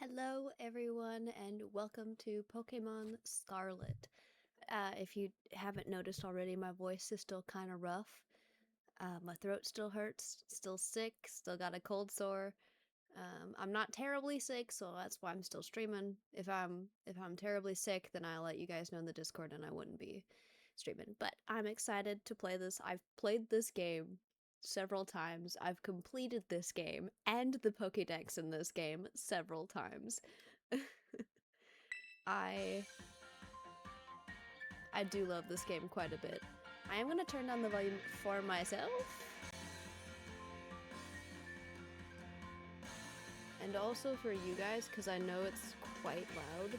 Hello, everyone, and welcome to Pokemon Scarlet. If you haven't noticed already, my voice is still kind of rough. My throat still hurts, still sick, still got a cold sore. I'm not terribly sick, so that's why I'm still streaming. If I'm terribly sick, then I'll let you guys know in the Discord, and I wouldn't be streaming. But I'm excited to play this. I've played this game several times. I've completed this game and the Pokédex in this game several times. I I do love this game quite a bit. I am gonna turn down the volume for myself. And also for you guys, because I know it's quite loud.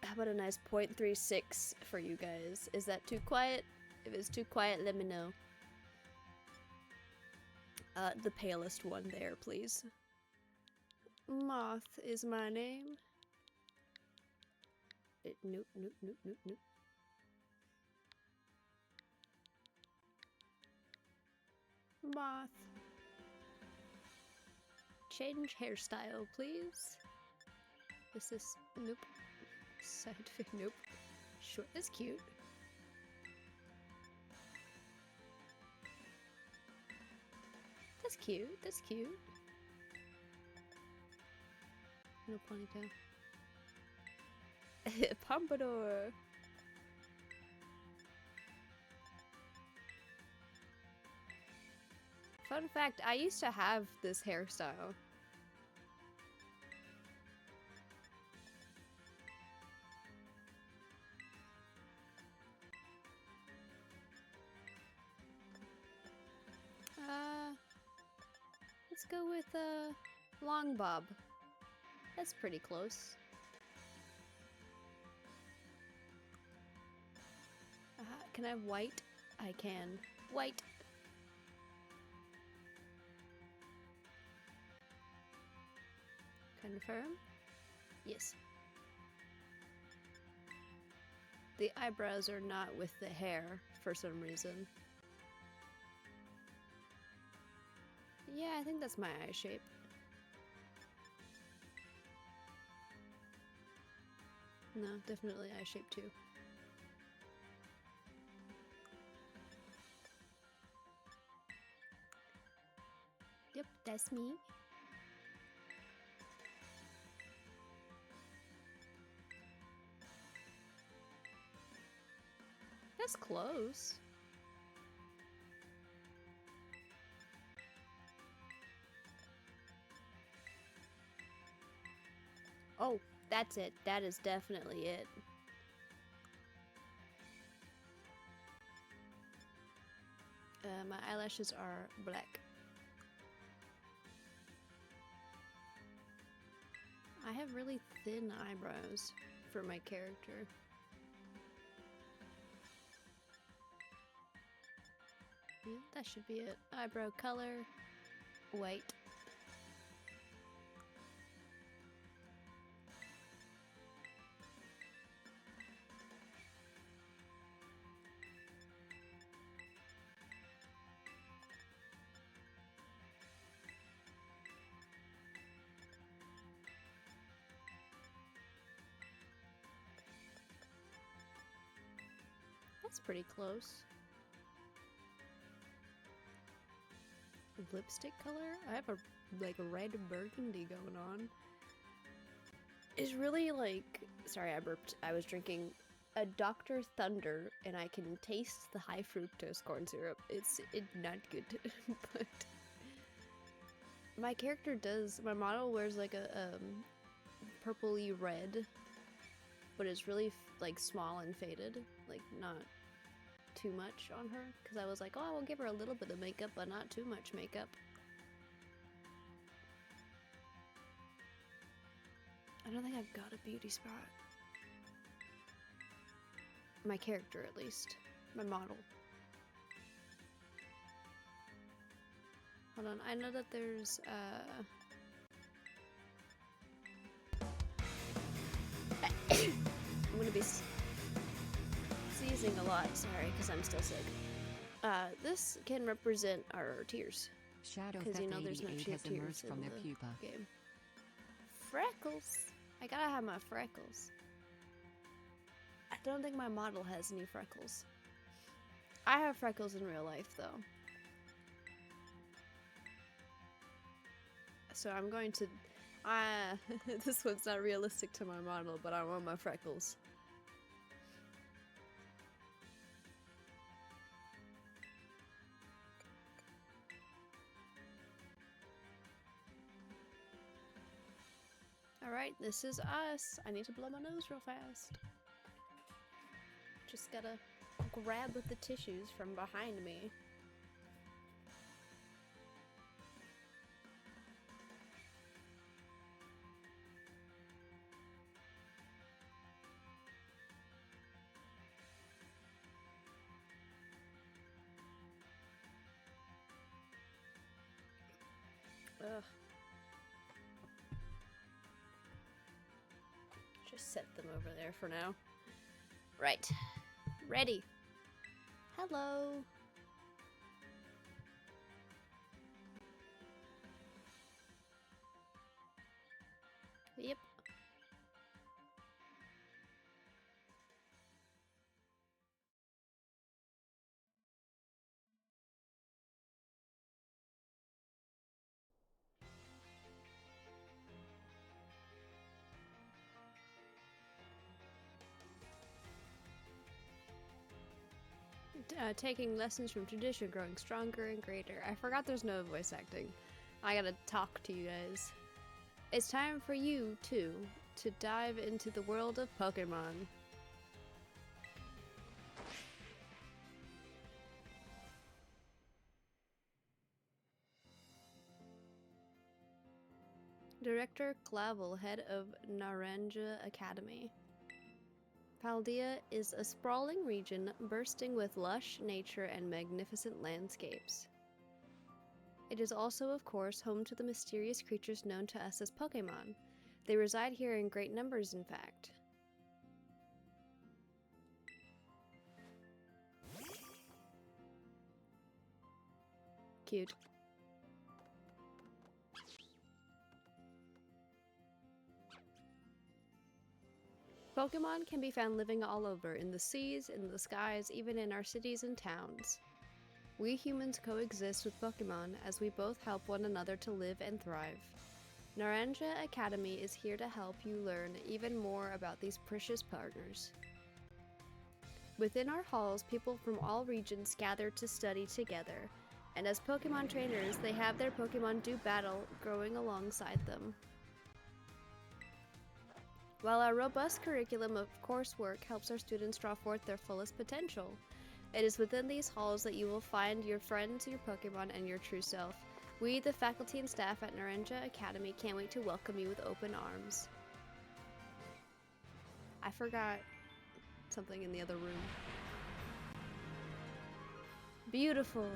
How about a nice 0.36 for you guys? Is that too quiet? If it's too quiet, let me know. The palest one there, please. Moth is my name. Nope. Moth. Change hairstyle, please. This is nope. Side fit, nope. Sure, that's cute. That's cute. That's cute. No ponytail. Pompadour. Fun fact, I used to have this hairstyle. Let's go with long bob. That's pretty close. Can I have white? I can. White. Confirm? Yes. The eyebrows are not with the hair for some reason. Yeah, I think that's my eye shape. No, definitely eye shape too. Yep, that's me. That's close. Oh, that's it. That is definitely it. My eyelashes are black. I have really thin eyebrows for my character. Yeah, that should be it. Eyebrow color, white. That's pretty close. Lipstick color? I have a red burgundy going on. It's really like, sorry, I burped. I was drinking a Dr. Thunder and I can taste the high fructose corn syrup. It's not good, but my character does. My model wears like a purpley red, but it's really like small and faded, like not too much on her, because I was like, oh, I will give her a little bit of makeup, but not too much makeup. I don't think I've got a beauty spot. My character, at least. My model. Hold on, I know that there's, I'm gonna be sneezing a lot, sorry, because I'm still sick. This can represent our tears. Shadow Because, you know, there's no 88 cheer has tears emerged from in their the pupa. game. Freckles! I gotta have my freckles. I don't think my model has any freckles. I have freckles in real life, though. So I'm going to... this one's not realistic to my model, but I want my freckles. Alright, this is us. I need to blow my nose real fast. Just gotta grab the tissues from behind me. Ugh. Just set them over there for now. Right. Ready. Hello. Yep. Taking lessons from tradition, growing stronger and greater. I forgot there's no voice acting. I gotta talk to you guys. It's time for you, too, to dive into the world of Pokemon. Director Clavel, head of Naranja Academy. Paldea is a sprawling region bursting with lush nature and magnificent landscapes. It is also, of course, home to the mysterious creatures known to us as Pokémon. They reside here in great numbers, in fact. Cute. Pokemon can be found living all over, in the seas, in the skies, even in our cities and towns. We humans coexist with Pokemon as we both help one another to live and thrive. Naranja Academy is here to help you learn even more about these precious partners. Within our halls, people from all regions gather to study together, and as Pokemon trainers, they have their Pokemon do battle growing alongside them. While our robust curriculum of coursework helps our students draw forth their fullest potential, it is within these halls that you will find your friends, your Pokemon, and your true self. We, the faculty and staff at Naranja Academy, can't wait to welcome you with open arms. I forgot something in the other room. Beautiful.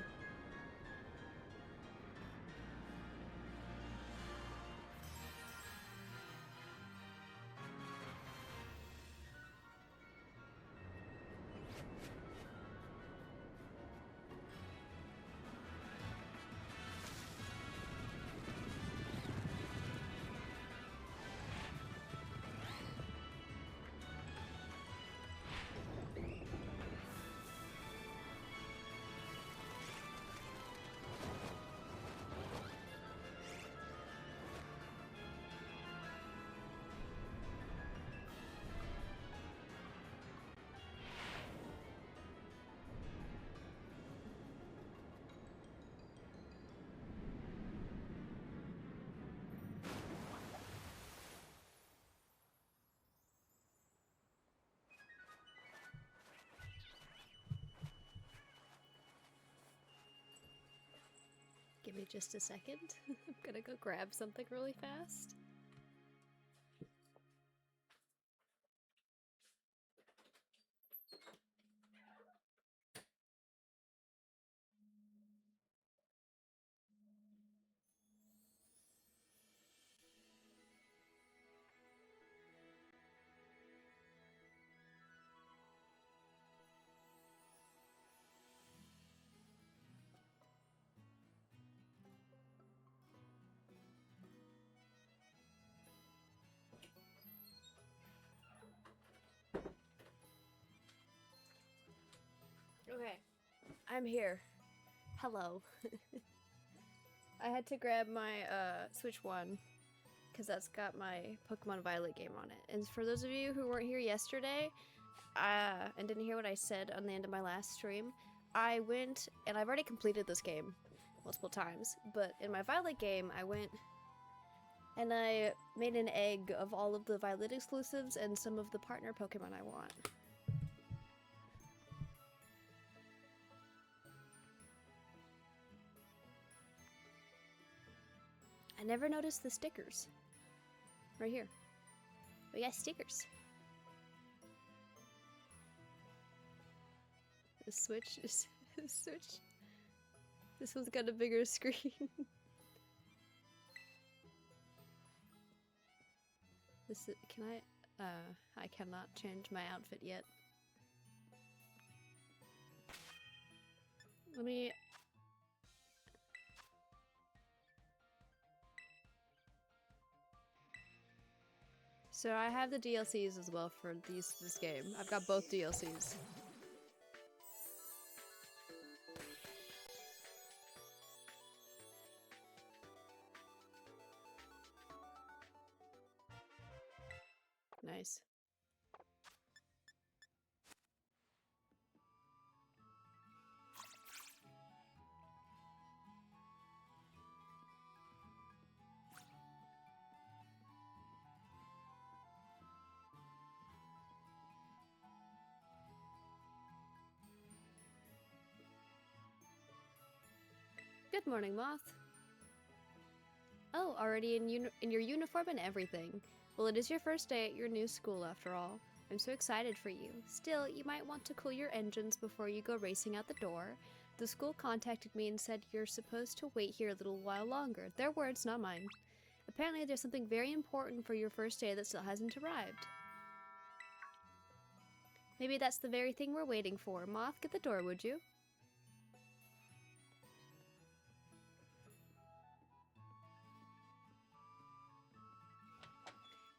Give me just a second. I'm gonna go grab something really fast. I'm here. Hello. I had to grab my Switch 1 because that's got my Pokemon Violet game on it. And for those of you who weren't here yesterday and didn't hear what I said on the end of my last stream, I went, and I've already completed this game multiple times, but in my Violet game, I went and I made an egg of all of the Violet exclusives and some of the partner Pokemon I want. I never noticed the stickers. Right here. We got stickers. The Switch is... Switch. This one's got a bigger screen. This is... Can I cannot change my outfit yet. Let me... So I have the DLCs as well for this game. I've got both DLCs. Nice. Good morning, Moth. Oh, already in your uniform and everything. Well, it is your first day at your new school after all. I'm so excited for you. Still, you might want to cool your engines before you go racing out the door. The school contacted me and said you're supposed to wait here a little while longer. Their words, not mine. Apparently there's something very important for your first day that still hasn't arrived. Maybe that's the very thing we're waiting for. Moth, get the door, would you?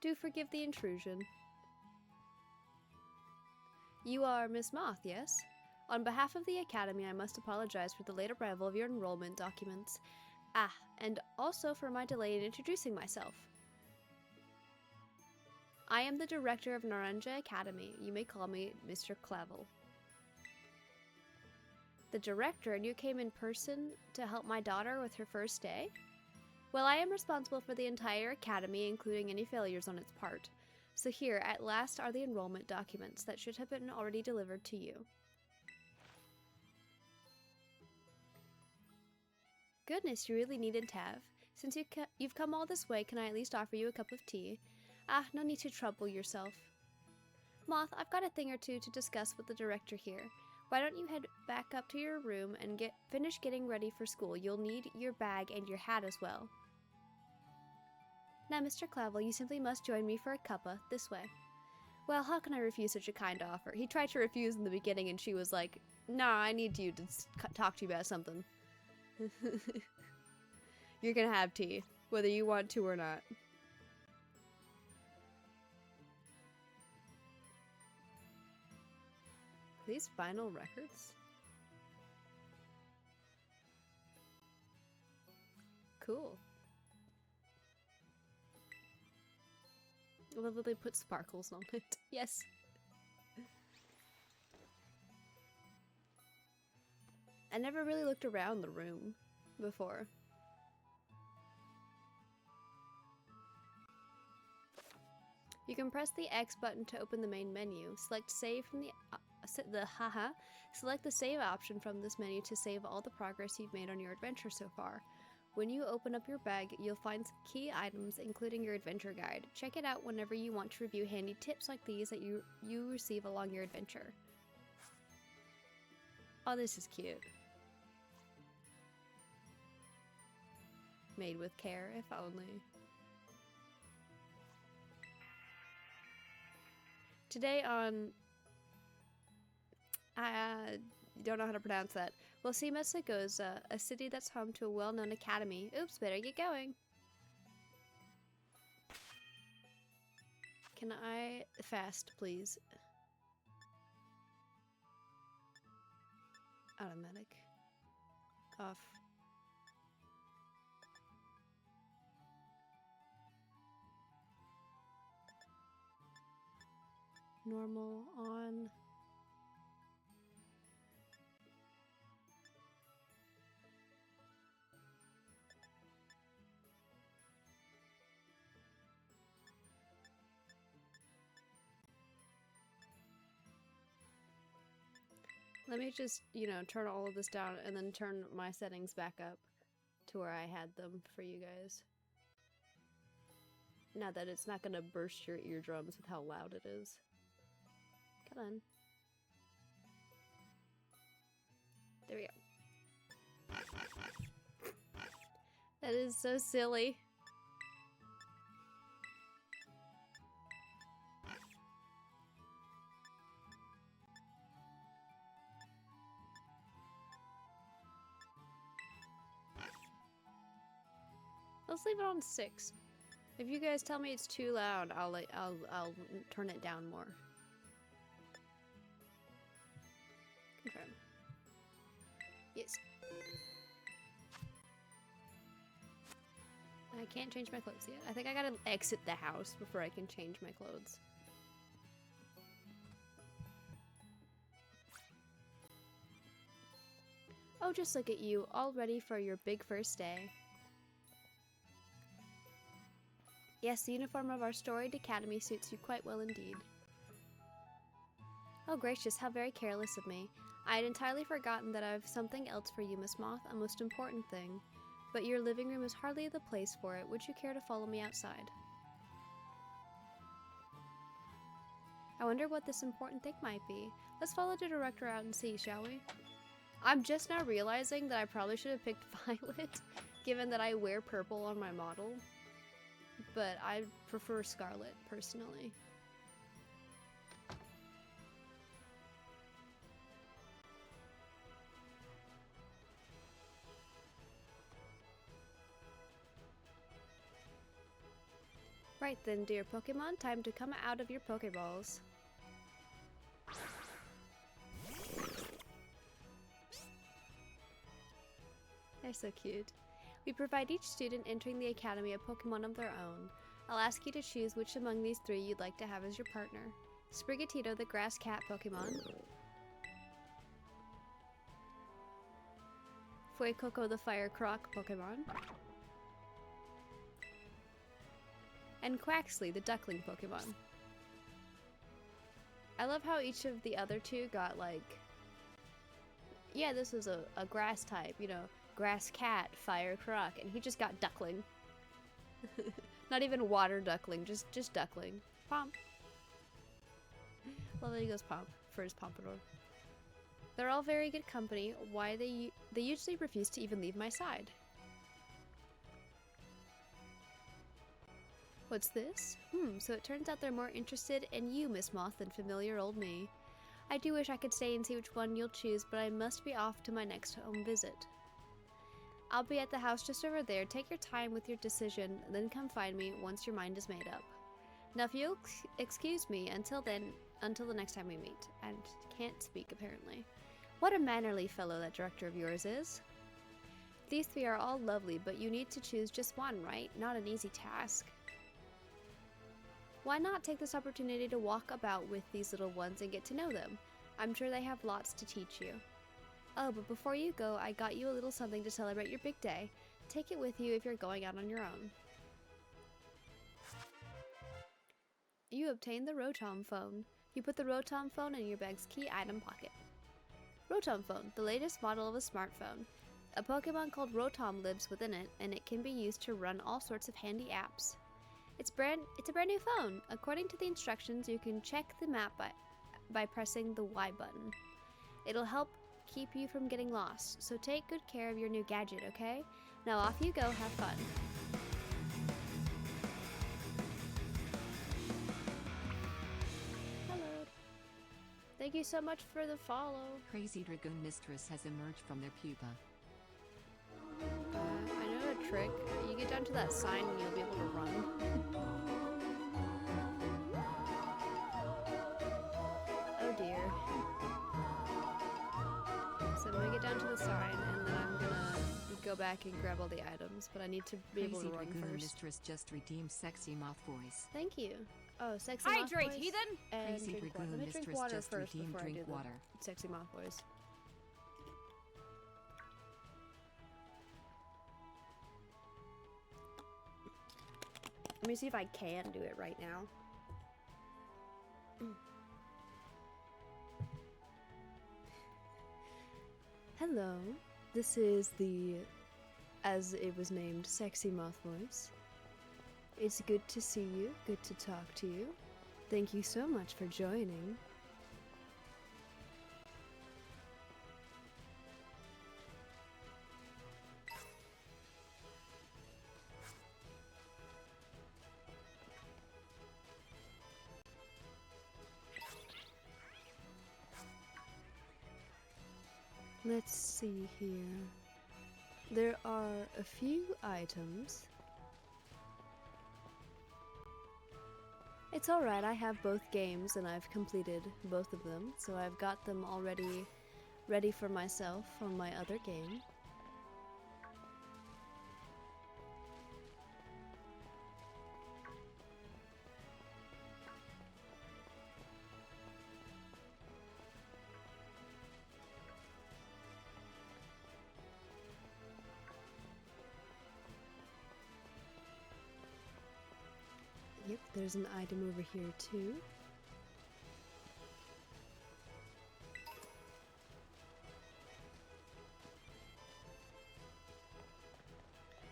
Do forgive the intrusion. You are Miss Moth, yes? On behalf of the Academy, I must apologize for the late arrival of your enrollment documents. Ah, and also for my delay in introducing myself. I am the director of Naranja Academy. You may call me Mr. Clavel. The director, and you came in person to help my daughter with her first day? Well, I am responsible for the entire academy, including any failures on its part. So here, at last, are the enrollment documents that should have been already delivered to you. Goodness, you really needn't have. Since you've come all this way, can I at least offer you a cup of tea? Ah, no need to trouble yourself. Moth, I've got a thing or two to discuss with the director here. Why don't you head back up to your room and finish getting ready for school? You'll need your bag and your hat as well. Now, Mr. Clavel, you simply must join me for a cuppa, this way. Well, how can I refuse such a kind offer? He tried to refuse in the beginning and she was like, nah, I need you to talk to you about something. You're gonna have tea, whether you want to or not. These vinyl records? Cool. I love that they put sparkles on it. Yes. I never really looked around the room before. You can press the X button to open the main menu. Select save from Select the save option from this menu to save all the progress you've made on your adventure so far. When you open up your bag, you'll find some key items, including your adventure guide. Check it out whenever you want to review handy tips like these that you receive along your adventure. Oh, this is cute. Made with care, if only. Today on... I don't know how to pronounce that. We'll see Goza, a city that's home to a well-known academy. Oops, better get going. Can I fast, please? Automatic. Off. Normal on. Let me just, you know, turn all of this down and then turn my settings back up to where I had them for you guys. Now that it's not gonna burst your eardrums with how loud it is. Come on. There we go. That is so silly. Let's leave it on 6. If you guys tell me it's too loud, I'll turn it down more. Okay. Yes. I can't change my clothes yet. I think I gotta exit the house before I can change my clothes. Oh, just look at you, all ready for your big first day. Yes, the uniform of our storied academy suits you quite well indeed. Oh gracious, how very careless of me. I had entirely forgotten that I have something else for you, Miss Moth, a most important thing. But your living room is hardly the place for it. Would you care to follow me outside? I wonder what this important thing might be. Let's follow the director out and see, shall we? I'm just now realizing that I probably should have picked Violet, given that I wear purple on my model. But I prefer Scarlet, personally. Right then, dear Pokemon, time to come out of your Pokeballs. They're so cute. We provide each student entering the academy a Pokemon of their own. I'll ask you to choose which among these 3 you'd like to have as your partner. Sprigatito, the grass cat Pokemon. Fuecoco, the fire croc Pokemon. And Quaxley, the duckling Pokemon. I love how each of the other 2 got like... Yeah, this was a grass type, you know. Grass cat, fire croc, and he just got duckling. Not even water duckling, just duckling. Pomp. Well, there he goes Pomp for his pompadour. They're all very good company. Why they usually refuse to even leave my side. What's this? So it turns out they're more interested in you, Miss Moth, than familiar old me. I do wish I could stay and see which one you'll choose, but I must be off to my next home visit. I'll be at the house just over there. Take your time with your decision, then come find me once your mind is made up. Now, if you'll excuse me, until the next time we meet. And can't speak, apparently. What a mannerly fellow that director of yours is. These 3 are all lovely, but you need to choose just one, right? Not an easy task. Why not take this opportunity to walk about with these little ones and get to know them? I'm sure they have lots to teach you. Oh, but before you go, I got you a little something to celebrate your big day. Take it with you if you're going out on your own. You obtained the Rotom phone. You put the Rotom phone in your bag's key item pocket. Rotom phone, the latest model of a smartphone. A Pokemon called Rotom lives within it, and it can be used to run all sorts of handy apps. It's a brand new phone. According to the instructions, you can check the map by pressing the Y button. It'll help keep you from getting lost, so take good care of your new gadget, okay? Now off you go, have fun. Hello. Thank you so much for the follow. Crazy Dragoon Mistress has emerged from their pupa. I know a trick. You get down to that sign and you'll be able to run. Oh dear. So I'm gonna go back and grab all the items, but I need to be able to Crazy run Dragoon first. Mistress just redeemed sexy moth voice. Thank you. Oh, sexy moth Hydrate, voice heathen! and Crazy drink water. Dragoon Let me drink Mistress water just first redeemed before I drink do water. the sexy moth voice. Let me see if I can do it right now. Hello, this is the, as it was named, sexy moth voice. It's good to see you, good to talk to you. Thank you so much for joining. Let's see here. There are a few items. It's alright, I have both games and I've completed both of them, so I've got them already ready for myself on my other game. Yep, there's an item over here too.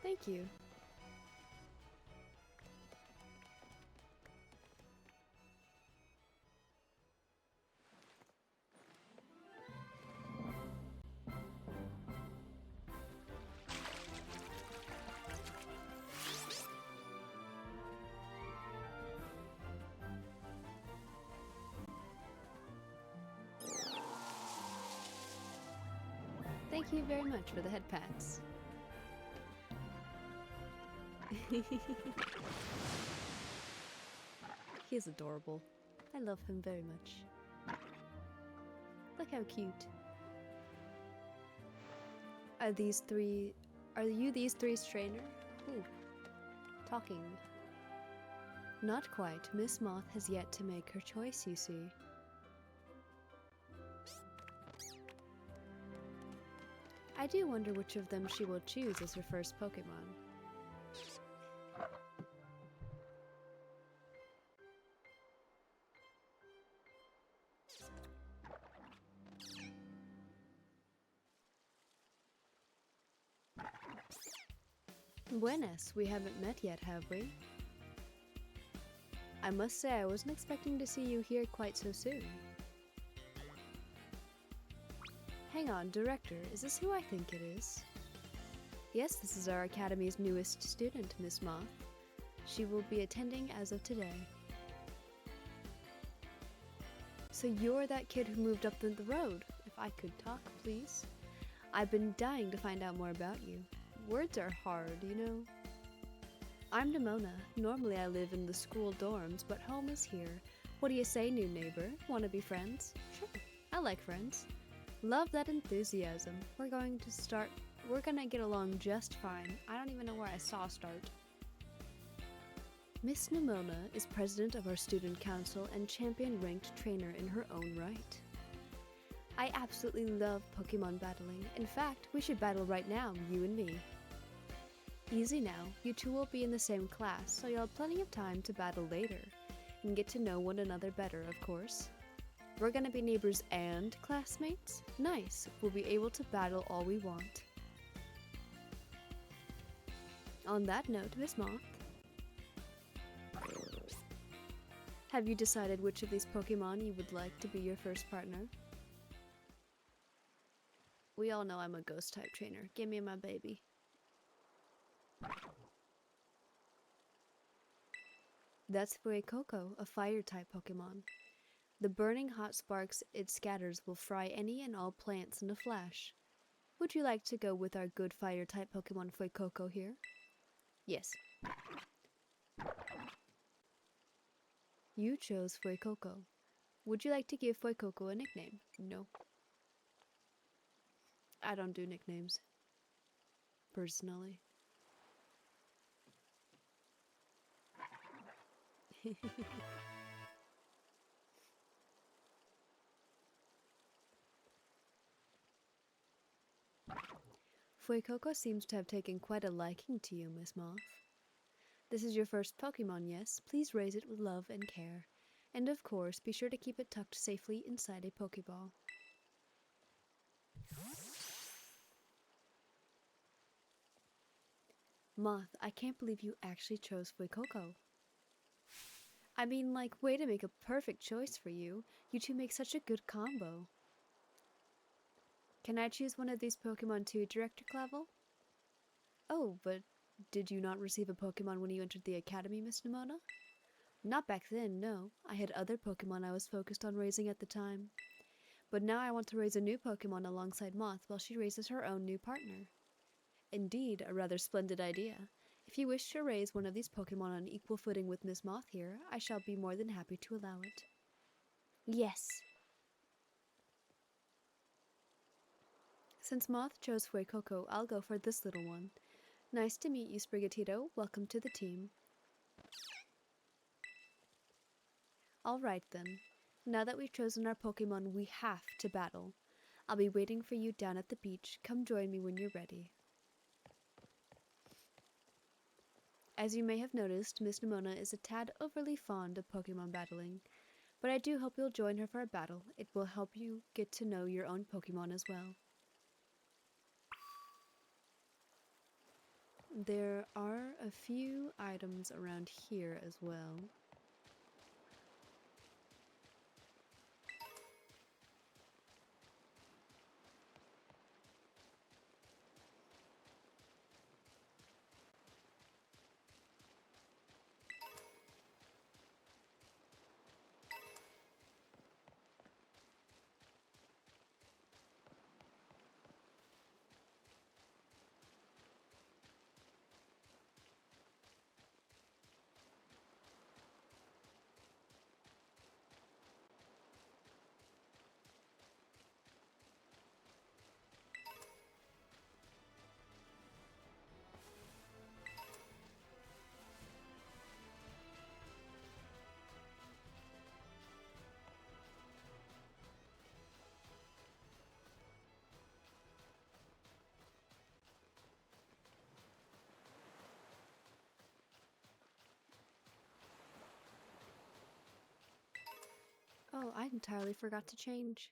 Thank you. Thank you very much for the head pats. He's adorable. I love him very much. Look how cute. Are you these three's trainer? Ooh. Talking. Not quite. Miss Moth has yet to make her choice, you see. I do wonder which of them she will choose as her first Pokemon. Buenas, we haven't met yet, have we? I must say I wasn't expecting to see you here quite so soon. Hang on, Director, is this who I think it is? Yes, this is our Academy's newest student, Miss Moth. She will be attending as of today. So you're that kid who moved up the road. If I could talk, please. I've been dying to find out more about you. Words are hard, you know. I'm Nimona. Normally I live in the school dorms, but home is here. What do you say, new neighbor? Want to be friends? Sure, I like friends. Love that enthusiasm. We're gonna get along just fine. I don't even know where I saw start. Miss Nimona is president of our student council and champion-ranked trainer in her own right. I absolutely love Pokemon battling. In fact, we should battle right now, you and me. Easy now, you two will be in the same class, so you'll have plenty of time to battle later, and get to know one another better, of course. We're gonna be neighbors and classmates? Nice, we'll be able to battle all we want. On that note, Miss Moth, have you decided which of these Pokemon you would like to be your first partner? We all know I'm a ghost-type trainer. Give me my baby. That's Fuecoco, a fire-type Pokemon. The burning hot sparks it scatters will fry any and all plants in a flash. Would you like to go with our good fire-type Pokemon Fuecoco here? Yes. You chose Fuecoco. Would you like to give Fuecoco a nickname? No. I don't do nicknames. personally. Fuecoco seems to have taken quite a liking to you, Miss Moth. This is your first Pokemon, yes? Please raise it with love and care. And of course, be sure to keep it tucked safely inside a Pokeball. Moth, I can't believe you actually chose Fuecoco. I mean, like, way to make a perfect choice for you. You two make such a good combo. Can I choose one of these Pokemon too, Director Clavel? Oh, but did you not receive a Pokemon when you entered the Academy, Miss Nimona? Not back then, no. I had other Pokemon I was focused on raising at the time. But now I want to raise a new Pokemon alongside Moth while she raises her own new partner. Indeed, a rather splendid idea. If you wish to raise one of these Pokemon on equal footing with Miss Moth here, I shall be more than happy to allow it. Yes. Since Moth chose Fuecoco, I'll go for this little one. Nice to meet you, Sprigatito. Welcome to the team. Alright then. Now that we've chosen our Pokemon, we have to battle. I'll be waiting for you down at the beach. Come join me when you're ready. As you may have noticed, Miss Nimona is a tad overly fond of Pokemon battling, but I do hope you'll join her for a battle. It will help you get to know your own Pokemon as well. There are a few items around here as well. Oh, I entirely forgot to change.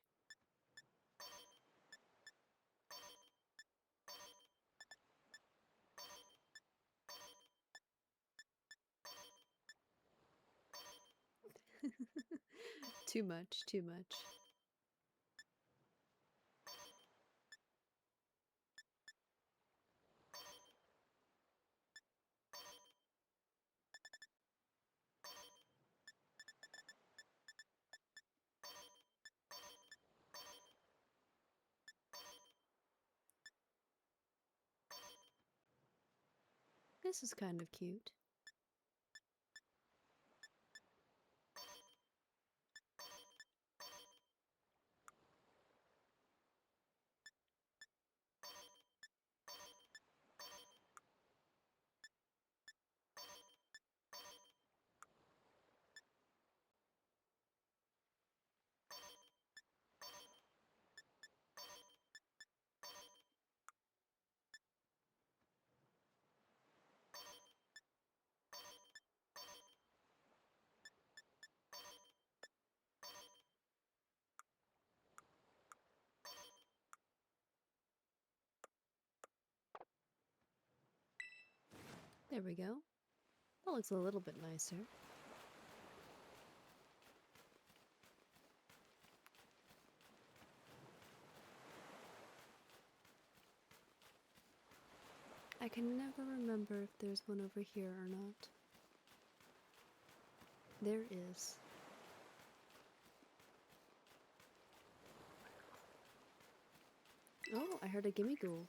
Too much, too much. This is kind of cute. There we go. That looks a little bit nicer. I can never remember if there's one over here or not. There is. Oh, I heard a gimme ghoul.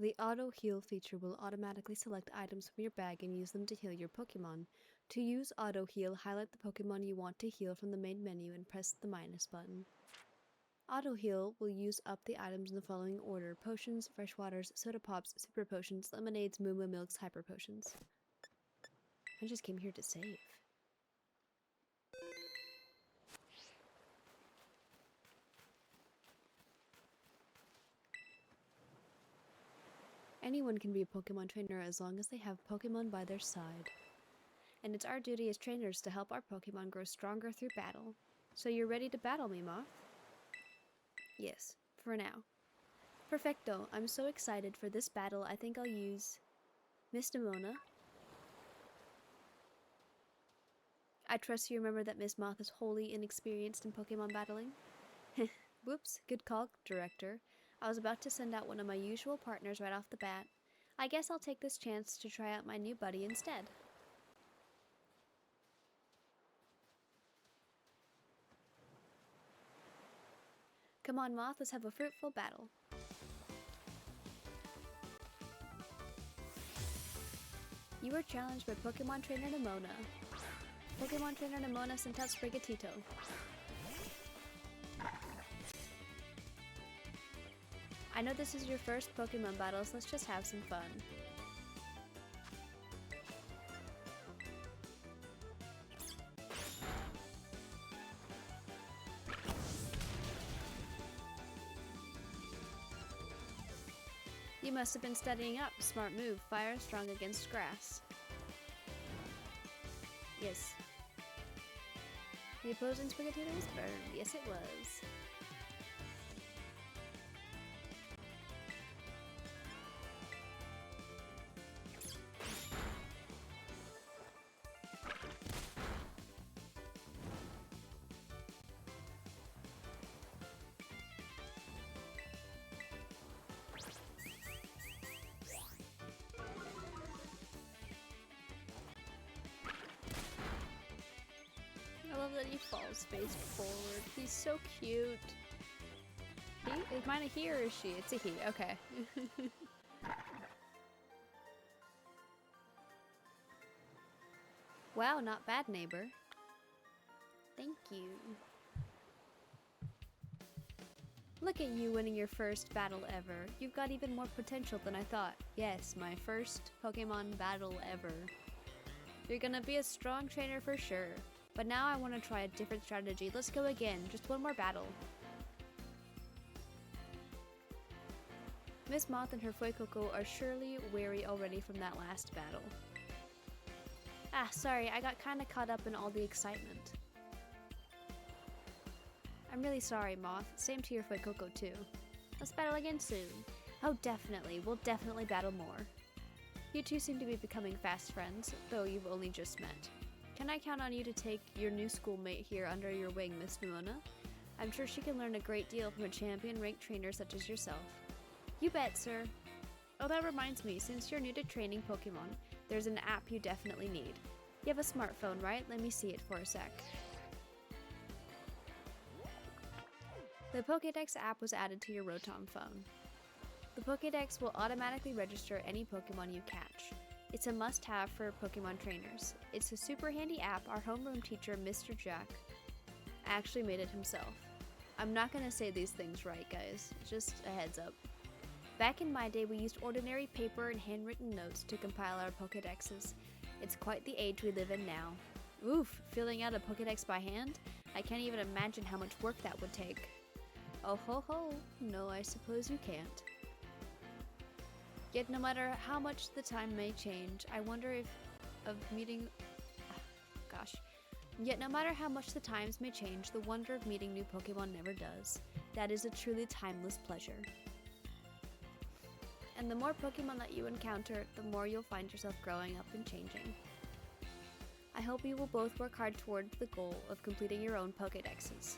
The auto heal feature will automatically select items from your bag and use them to heal your Pokemon. To use auto heal, highlight the Pokemon you want to heal from the main menu and press the minus button. Auto heal will use up the items in the following order: potions, fresh waters, soda pops, super potions, lemonades, moo milks, hyper potions. I just came here to save. Anyone can be a Pokemon trainer as long as they have Pokemon by their side. And it's our duty as trainers to help our Pokemon grow stronger through battle. So you're ready to battle me, Moth? Yes, for now. Perfecto, I'm so excited for this battle. I think I'll use Miss Nimona. I trust you remember that Miss Moth is wholly inexperienced in Pokemon battling. Whoops, good call, Director. I was about to send out one of my usual partners right off the bat. I guess I'll take this chance to try out my new buddy instead. Come on, Moth, let's have a fruitful battle. You were challenged by Pokemon Trainer Nimona. Pokemon Trainer Nimona sent out Sprigatito. I know this is your first Pokemon battle, so let's just have some fun. You must have been studying up. Smart move. Fire strong against grass. Yes. The opposing Sprigatito was burned. Yes, it was. I love that he falls face forward. He's so cute. He? Is mine a he or is she? It's a he. Okay. Wow, not bad, neighbor. Thank you. Look at you winning your first battle ever. You've got even more potential than I thought. Yes, my first Pokemon battle ever. You're gonna be a strong trainer for sure. But now I want to try a different strategy. Let's go again. Just one more battle. Miss Moth and her Fuecoco are surely weary already from that last battle. Ah, sorry, I got kinda caught up in all the excitement. I'm really sorry, Moth. Same to your Fuecoco too. Let's battle again soon. Oh, definitely. We'll definitely battle more. You two seem to be becoming fast friends, though you've only just met. Can I count on you to take your new schoolmate here under your wing, Miss Nimona? I'm sure she can learn a great deal from a champion-ranked trainer such as yourself. You bet, sir. Oh, that reminds me, since you're new to training Pokemon, there's an app you definitely need. You have a smartphone, right? Let me see it for a sec. The Pokédex app was added to your Rotom phone. The Pokédex will automatically register any Pokemon you catch. It's a must-have for Pokemon trainers. It's a super handy app. Our homeroom teacher, Mr. Jack, actually made it himself. I'm not gonna say these things right, guys. Just a heads up. Back in my day, we used ordinary paper and handwritten notes to compile our Pokédexes. It's quite the age we live in now. Oof, filling out a Pokédex by hand? I can't even imagine how much work that would take. Oh ho ho, no, I suppose you can't. Yet no matter how much the time may change, I wonder if Yet no matter how much the times may change, the wonder of meeting new Pokemon never does. That is a truly timeless pleasure. And the more Pokemon that you encounter, the more you'll find yourself growing up and changing. I hope you will both work hard towards the goal of completing your own Pokédexes.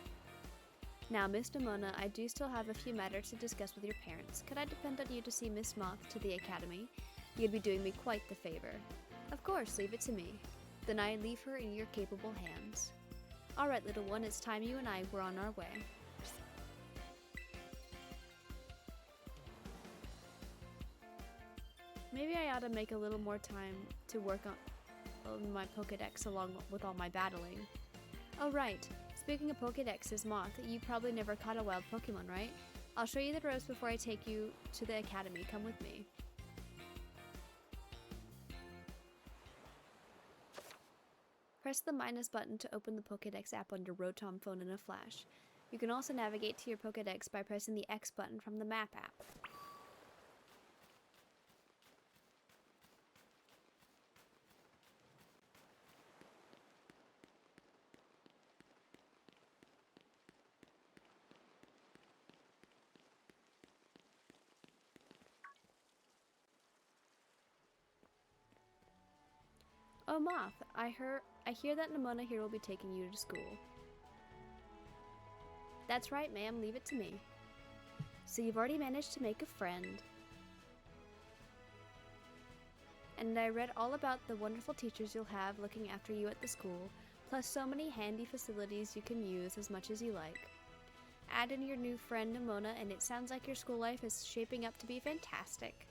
Now, Miss Nimona, I do still have a few matters to discuss with your parents. Could I depend on you to see Miss Moth to the academy? You'd be doing me quite the favor. Of course, leave it to me. Then I leave her in your capable hands. Alright, little one, it's time you and I were on our way. Maybe I ought to make a little more time to work on my Pokedex along with all my battling. Oh right, speaking of Pokedexes, Moth, you probably never caught a wild Pokemon, right? I'll show you the ropes before I take you to the academy. Come with me. Press the minus button to open the Pokedex app on your Rotom phone in a flash. You can also navigate to your Pokedex by pressing the X button from the map app. Oh, Moth, I hear that Nimona here will be taking you to school. That's right, ma'am. Leave it to me. So you've already managed to make a friend. And I read all about the wonderful teachers you'll have looking after you at the school, plus so many handy facilities you can use as much as you like. Add in your new friend Nimona, and it sounds like your school life is shaping up to be fantastic.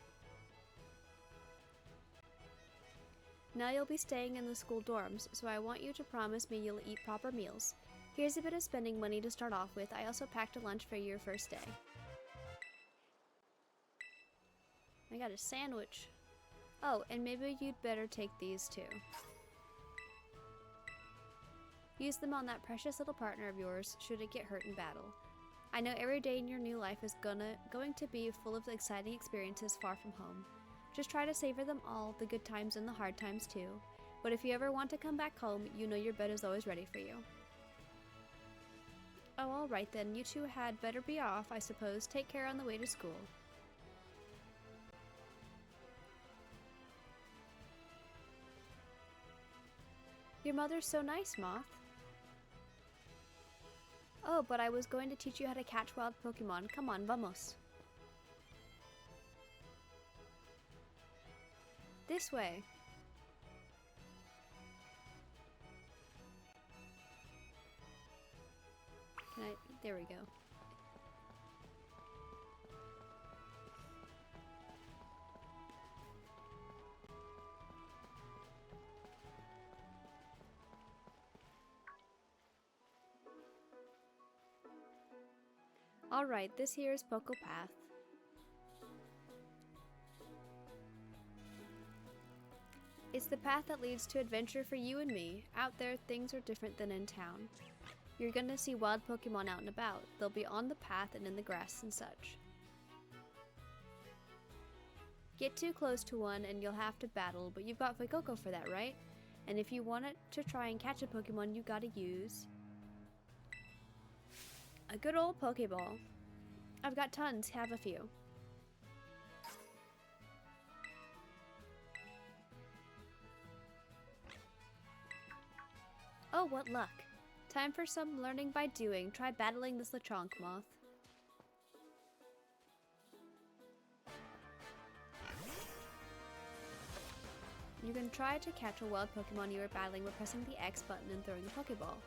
Now you'll be staying in the school dorms, so I want you to promise me you'll eat proper meals. Here's a bit of spending money to start off with. I also packed a lunch for your first day. I got a sandwich. Oh, and maybe you'd better take these too. Use them on that precious little partner of yours should it get hurt in battle. I know every day in your new life is going to be full of exciting experiences far from home. Just try to savor them all, the good times and the hard times too. But if you ever want to come back home, you know your bed is always ready for you. Oh, alright then. You two had better be off, I suppose. Take care on the way to school. Your mother's so nice, Moth. Oh, but I was going to teach you how to catch wild Pokemon. Come on, vamos. This way. There we go. Alright, this here is Poco Path. It's the path that leads to adventure for you and me. Out there, things are different than in town. You're gonna see wild Pokemon out and about. They'll be on the path and in the grass and such. Get too close to one and you'll have to battle, but you've got Fuecoco for that, right? And if you want it to try and catch a Pokemon, you gotta use a good old Pokeball. I've got tons, have a few. Oh, what luck. Time for some learning by doing. Try battling this Lechonk, Moth. You can try to catch a wild Pokemon you are battling by pressing the X button and throwing a Pokeball.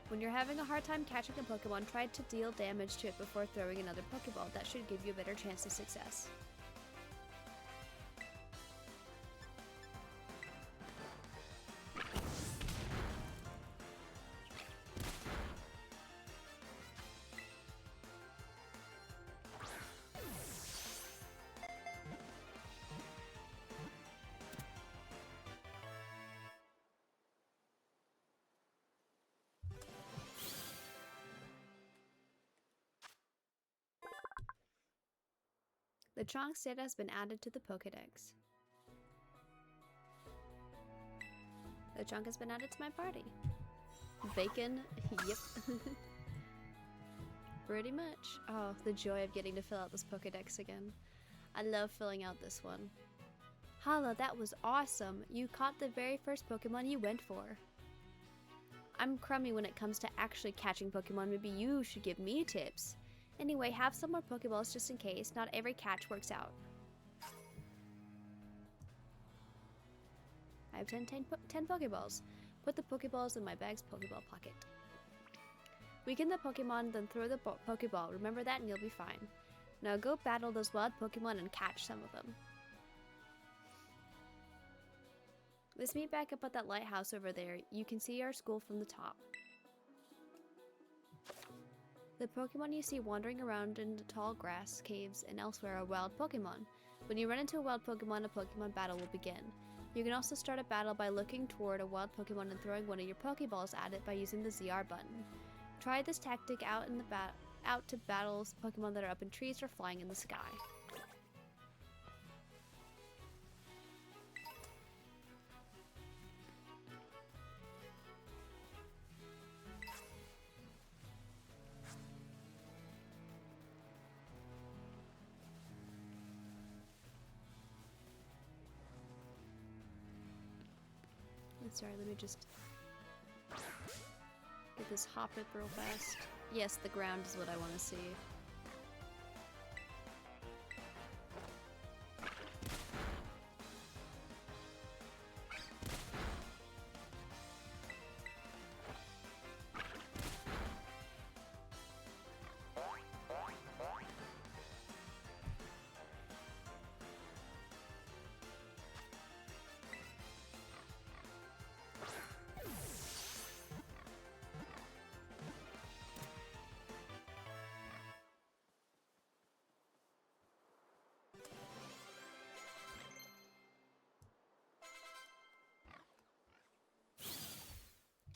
When you're having a hard time catching a Pokemon, try to deal damage to it before throwing another Pokeball. That should give you a better chance of success. The Chonk's data has been added to the Pokedex. The Chonk has been added to my party. Bacon? Yep. Pretty much. Oh, the joy of getting to fill out this Pokedex again. I love filling out this one. Hala, that was awesome. You caught the very first Pokemon you went for. I'm crummy when it comes to actually catching Pokemon. Maybe you should give me tips. Anyway, have some more Pokeballs just in case. Not every catch works out. I have 10 Pokeballs. Put the Pokeballs in my bag's Pokeball pocket. Weaken the Pokemon, then throw the Pokeball. Remember that and you'll be fine. Now go battle those wild Pokemon and catch some of them. Let's meet back up at that lighthouse over there. You can see our school from the top. The Pokemon you see wandering around in the tall grass, caves, and elsewhere are wild Pokemon. When you run into a wild Pokemon, a Pokemon battle will begin. You can also start a battle by looking toward a wild Pokemon and throwing one of your Pokeballs at it by using the ZR button. Try this tactic out to battles Pokemon that are up in trees or flying in the sky. Sorry, let me just get this hop it real fast. Yes, the ground is what I want to see.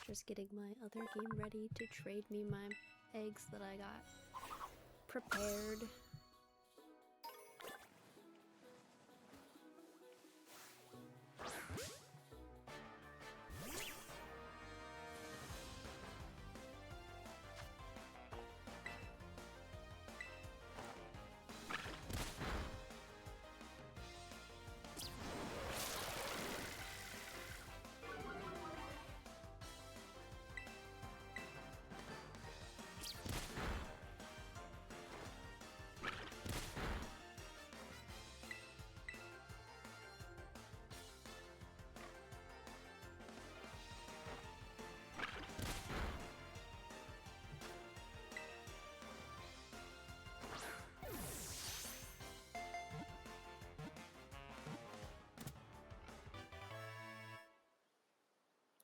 Just getting my other game ready to trade me my eggs that I got prepared.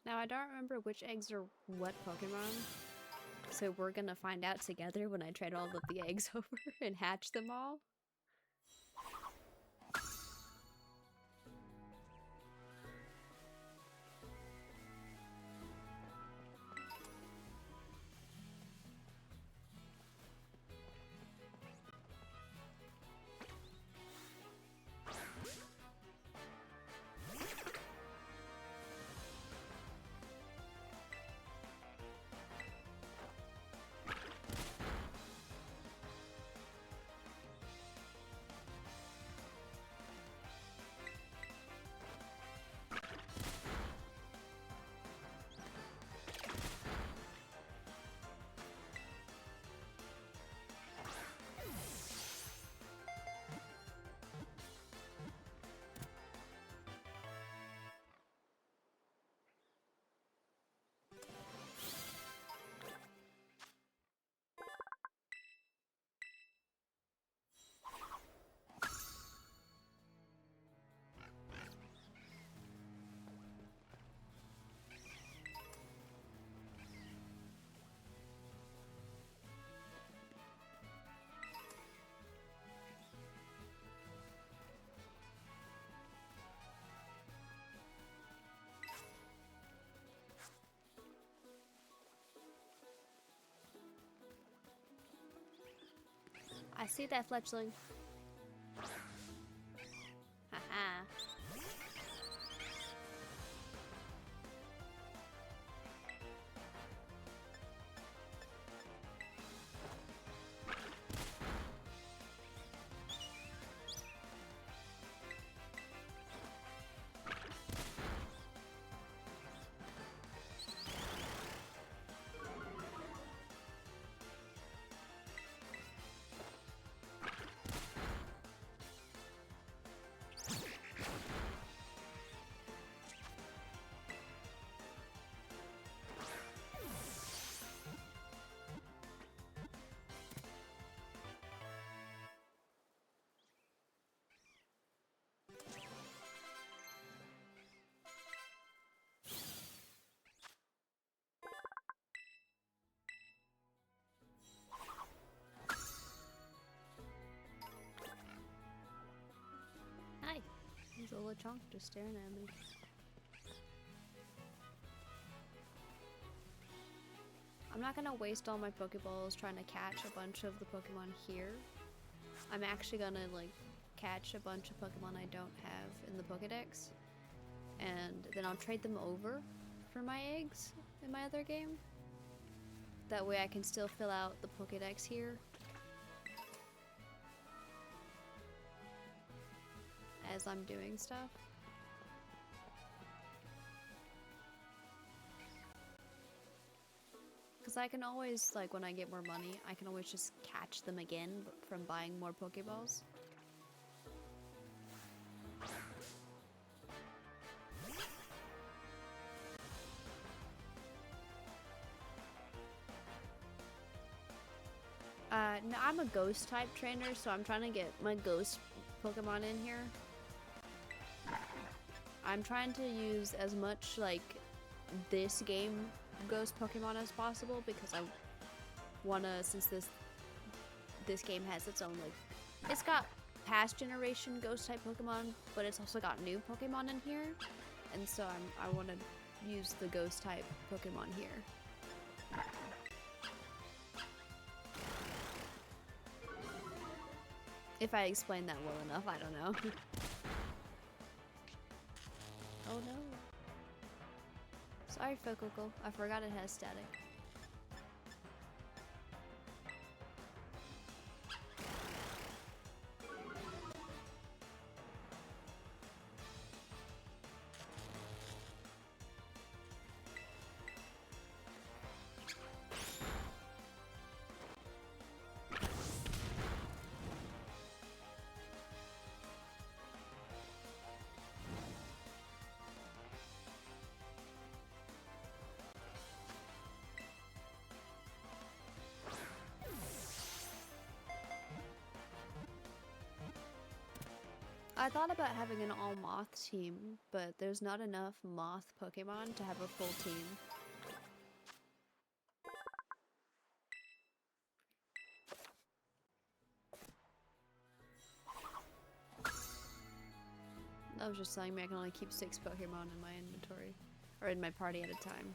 Now, I don't remember which eggs are what Pokemon, so we're gonna find out together when I trade all of the eggs over and hatch them all. I see that, fletchling. Haha. Lechonk just staring at me. I'm not gonna waste all my Pokeballs trying to catch a bunch of the Pokemon here. I'm actually gonna like catch a bunch of Pokemon I don't have in the Pokedex, and then I'll trade them over for my eggs in my other game. That way I can still fill out the Pokedex here as I'm doing stuff. Because I can always, like, when I get more money, I can always just catch them again from buying more Pokeballs. No, I'm a ghost type trainer, so I'm trying to get my ghost Pokemon in here. I'm trying to use as much, like, this game ghost Pokemon as possible because I wanna, since this game has its own, like, it's got past generation ghost type Pokemon, but it's also got new Pokemon in here, and so I want to use the ghost type Pokemon here. If I explain that well enough, I don't know. Oh no. Sorry, Fococo. I forgot it has static. I thought about having an all Moth team, but there's not enough Moth Pokemon to have a full team. I was just telling me I can only keep 6 Pokemon in my inventory, or in my party at a time.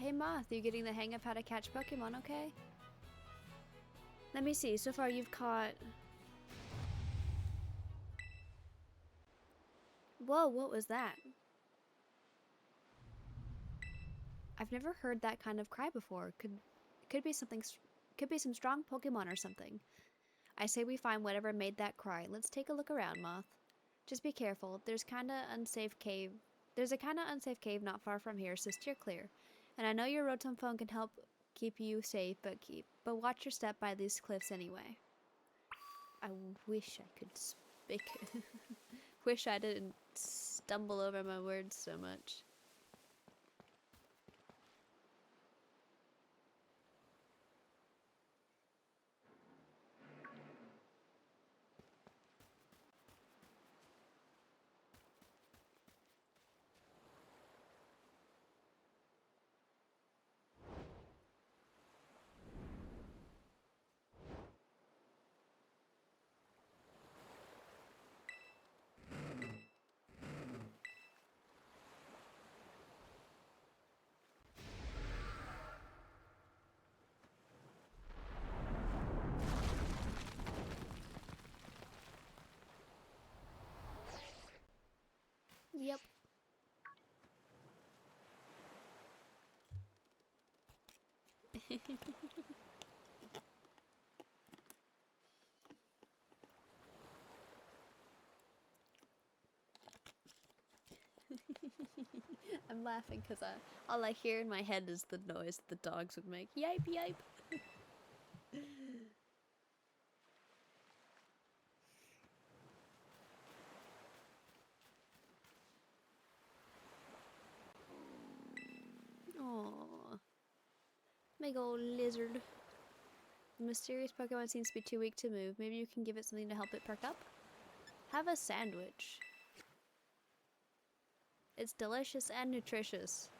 Hey Moth, you getting the hang of how to catch Pokemon, okay? Let me see, so far you've caught... Whoa, what was that? I've never heard that kind of cry before. Could be something, could be some strong Pokemon or something. I say we find whatever made that cry. Let's take a look around, Moth. Just be careful. There's a kinda unsafe cave not far from here, so steer clear. And I know your Rotom phone can help keep you safe, but watch your step by these cliffs anyway. I wish I could speak. Wish I didn't stumble over my words so much. I'm laughing because all I hear in my head is the noise the dogs would make. Yipe, yipe. Aww. Big old lizard. The mysterious Pokemon seems to be too weak to move. Maybe you can give it something to help it perk up? Have a sandwich. It's delicious and nutritious.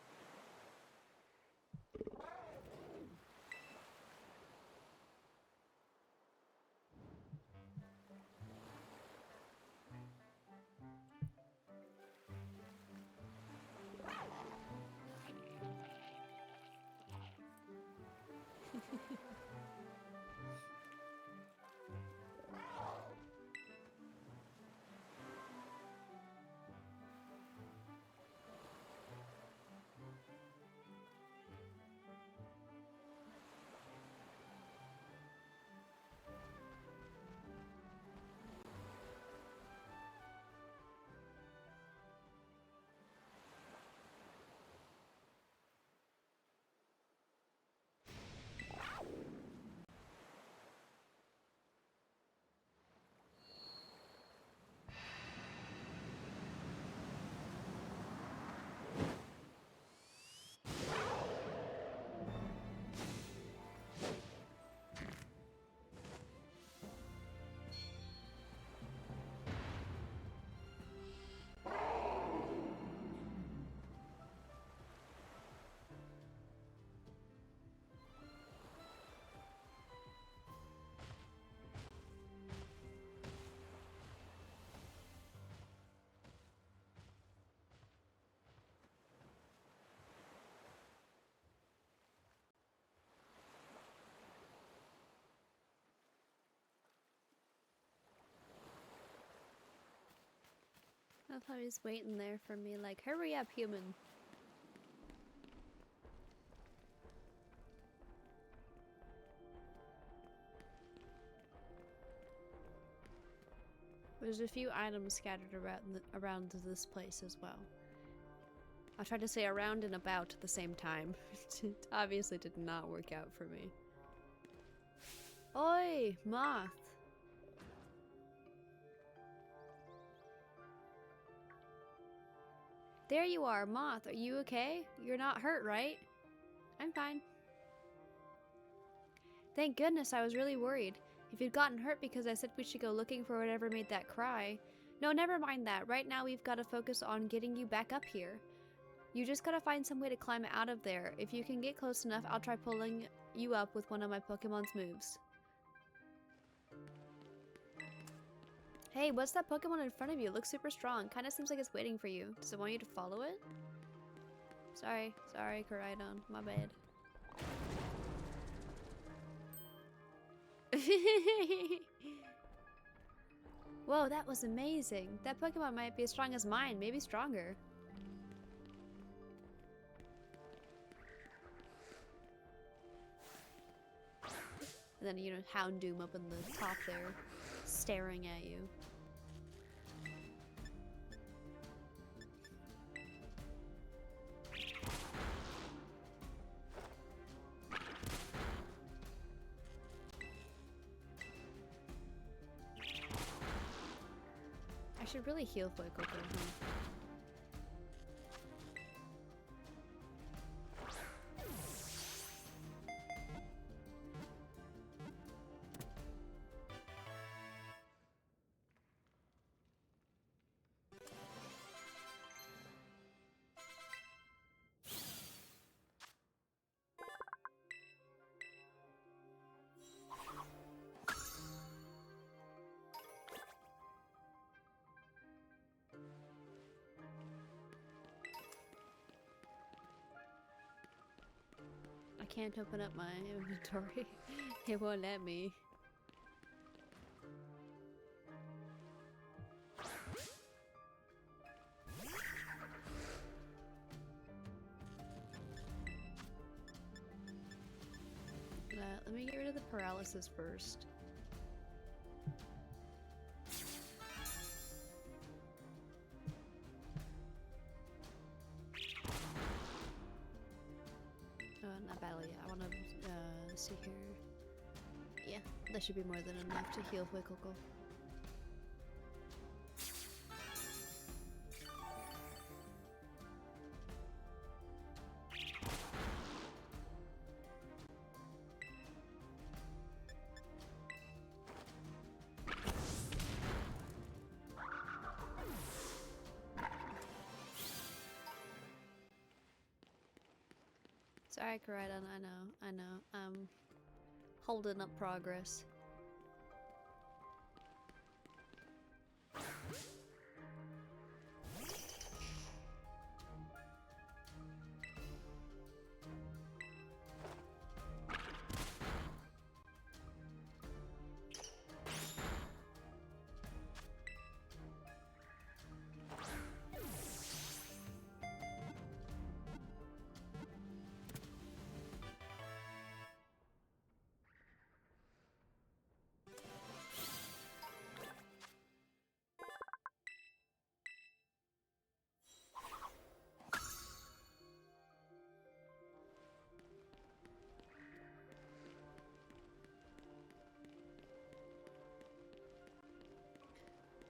I thought he was waiting there for me, like, hurry up, human. There's a few items scattered around this place as well. I tried to say around and about at the same time. It obviously did not work out for me. Oi, Moth! There you are, Moth. Are you okay? You're not hurt, right? I'm fine. Thank goodness, I was really worried. If you'd gotten hurt because I said we should go looking for whatever made that cry. No, never mind that. Right now we've got to focus on getting you back up here. You just gotta find some way to climb out of there. If you can get close enough, I'll try pulling you up with one of my Pokemon's moves. Hey, what's that Pokemon in front of you? It looks super strong. Kinda seems like it's waiting for you. Does it want you to follow it? Sorry, Koraidon. My bad. Whoa, that was amazing. That Pokemon might be as strong as mine, maybe stronger. And then, you know, Houndoom up in the top there, staring at you. I should really heal Fuecoco, huh? I can't open up my inventory. It won't let me. Let me get rid of the paralysis first. Not battle yet. I want to see here. Yeah, that should be more than enough to heal Fuecoco. Sorry, Koraidon, I know. Holding up progress.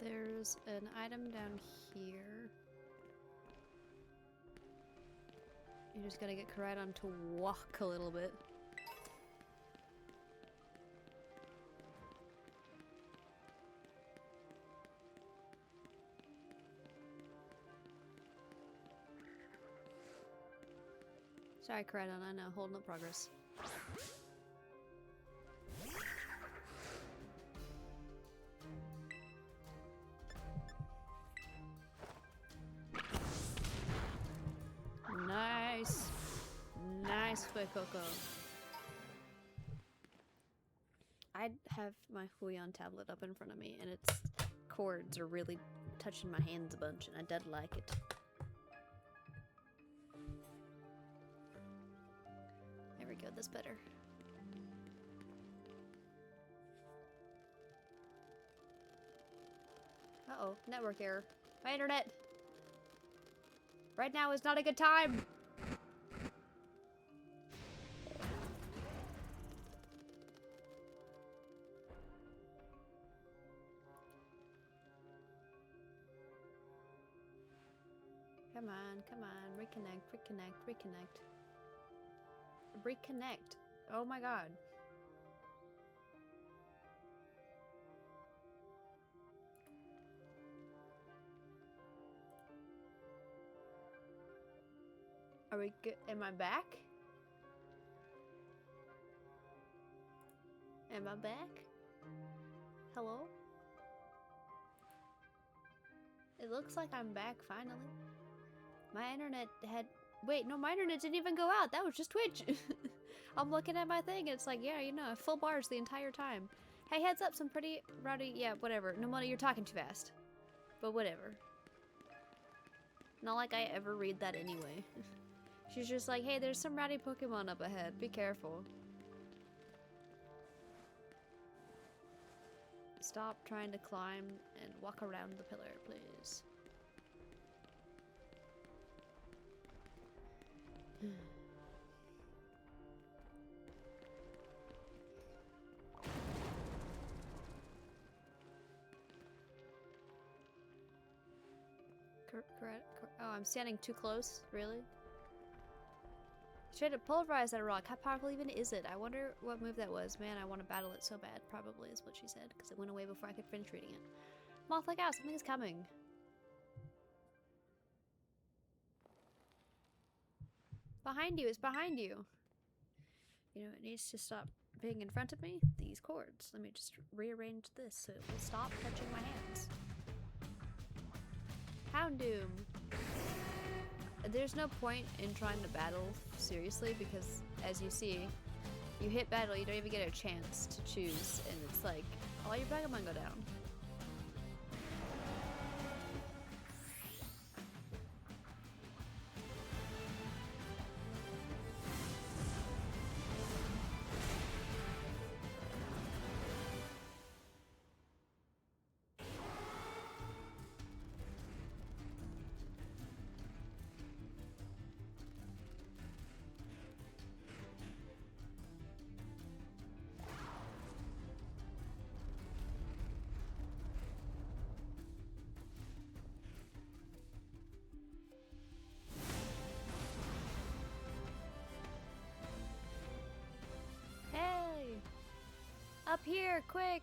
There's an item down here. You just gotta get Koraidon to walk a little bit. Sorry, Koraidon, I know, holding up progress. Nice! Nice, Fuecoco. I have my Huion tablet up in front of me, and its cords are really touching my hands a bunch, and I did like it. There we go, that's better. Uh-oh, network error. My internet! Right now is not a good time! Come on, reconnect. Reconnect. Oh my god. Are we good? Am I back? Am I back? Hello? It looks like I'm back finally. My internet had... Wait, no, my internet didn't even go out. That was just Twitch. I'm looking at my thing and it's like, yeah, you know, full bars the entire time. Hey, heads up, some pretty rowdy... Yeah, whatever. No, Mona, you're talking too fast. But whatever. Not like I ever read that anyway. She's just like, hey, there's some rowdy Pokemon up ahead. Be careful. Stop trying to climb and walk around the pillar, please. Oh, I'm standing too close? Really? Straight to pulverize that rock. How powerful even is it? I wonder what move that was. Man, I want to battle it so bad. Probably is what she said, because it went away before I could finish reading it. Moth, look out! Something is coming. Behind you! It's behind you! You know, it needs to stop being in front of me. These cords. Let me just rearrange this so it will stop touching my hands. Houndoom! There's no point in trying to battle seriously because, as you see, you hit battle, you don't even get a chance to choose, and it's like, all your Pokemon go down. here, quick!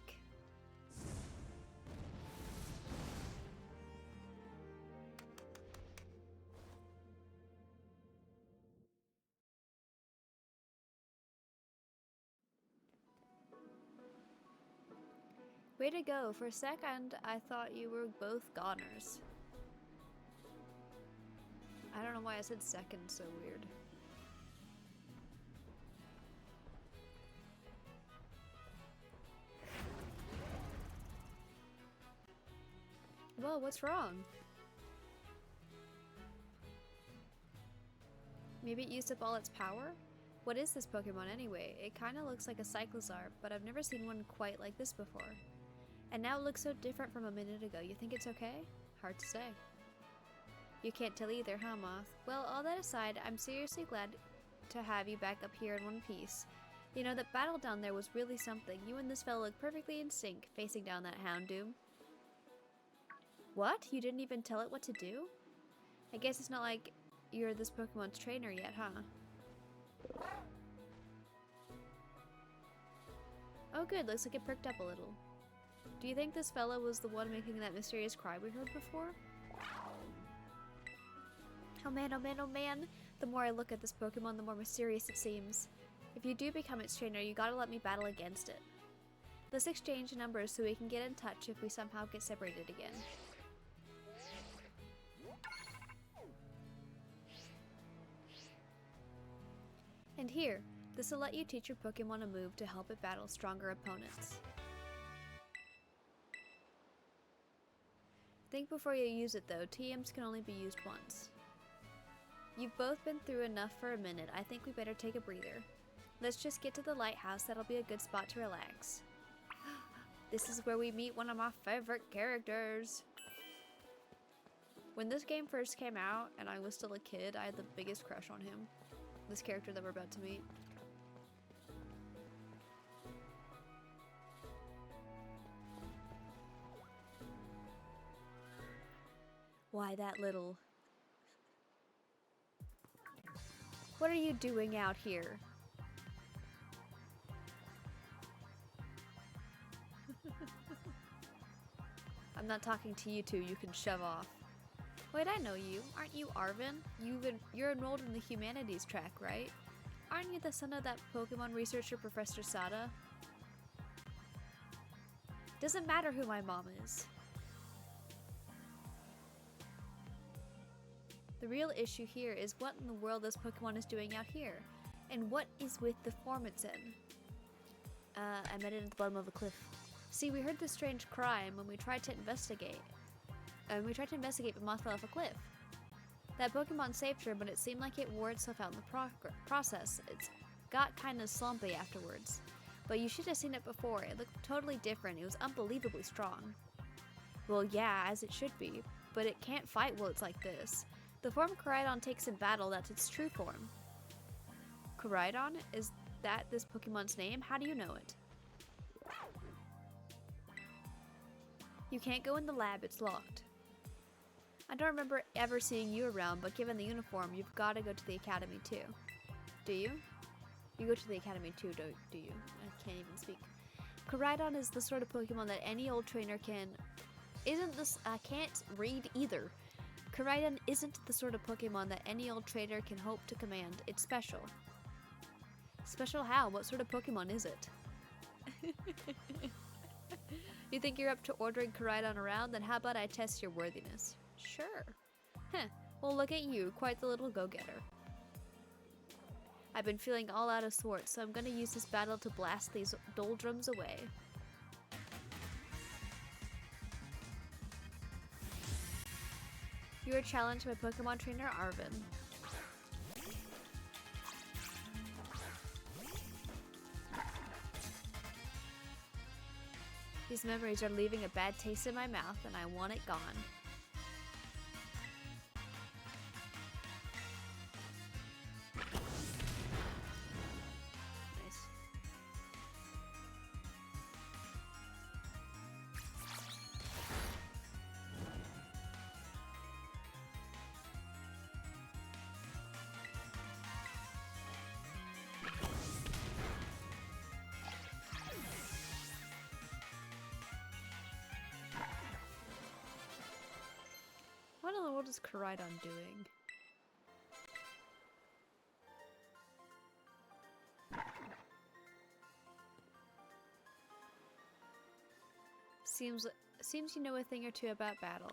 Way to go. For a second, I thought you were both goners. I don't know why I said second so weird. Whoa, what's wrong? Maybe it used up all its power? What is this Pokemon anyway? It kinda looks like a Cyclizar, but I've never seen one quite like this before. And now it looks so different from a minute ago. You think it's okay? Hard to say. You can't tell either, huh, Moth? Well, all that aside, I'm seriously glad to have you back up here in one piece. You know, that battle down there was really something. You and this fellow look perfectly in sync, facing down that Houndoom. What? You didn't even tell it what to do? I guess it's not like you're this Pokemon's trainer yet, huh? Oh good, looks like it perked up a little. Do you think this fellow was the one making that mysterious cry we heard before? Oh man, oh man, oh man! The more I look at this Pokemon, the more mysterious it seems. If you do become its trainer, you gotta let me battle against it. Let's exchange numbers so we can get in touch if we somehow get separated again. And here, this will let you teach your Pokemon a move to help it battle stronger opponents. Think before you use it though, TMs can only be used once. You've both been through enough for a minute, I think we better take a breather. Let's just get to the lighthouse, that'll be a good spot to relax. This is where we meet one of my favorite characters. When this game first came out and I was still a kid, I had the biggest crush on him. This character that we're about to meet. Why that little? What are you doing out here? I'm not talking to you two, you can shove off. Wait, I know you. Aren't you Arvin? You're enrolled in the humanities track, right? Aren't you the son of that Pokemon researcher, Professor Sada? Doesn't matter who my mom is. The real issue here is what in the world this Pokemon is doing out here, and what is with the form it's in. I met it at the bottom of a cliff. See, we heard this strange cry when we tried to investigate. But Moth fell off a cliff. That Pokemon saved her, but it seemed like it wore itself out in the process. It's got kind of slumpy afterwards. But you should have seen it before. It looked totally different. It was unbelievably strong. Well, yeah, as it should be. But it can't fight while it's like this. The form Koraidon takes in battle, that's its true form. Koraidon? Is that this Pokemon's name? How do you know it? You can't go in the lab, it's locked. I don't remember ever seeing you around, but given the uniform, you've got to go to the academy too. Do you? You go to the academy too, do you? I can't even speak. Koraidon is the sort of Pokemon that any old trainer can... I can't read either. Koraidon isn't the sort of Pokemon that any old trainer can hope to command. It's special. Special how? What sort of Pokemon is it? You think you're up to ordering Koraidon around? Then how about I test your worthiness? Sure. Heh, well look at you, quite the little go-getter. I've been feeling all out of sorts, so I'm gonna use this battle to blast these doldrums away. You are challenged by Pokemon trainer Arvin. These memories are leaving a bad taste in my mouth and I want it gone. Nice. What in the world is Koraidon doing? Seems you know a thing or two about battle.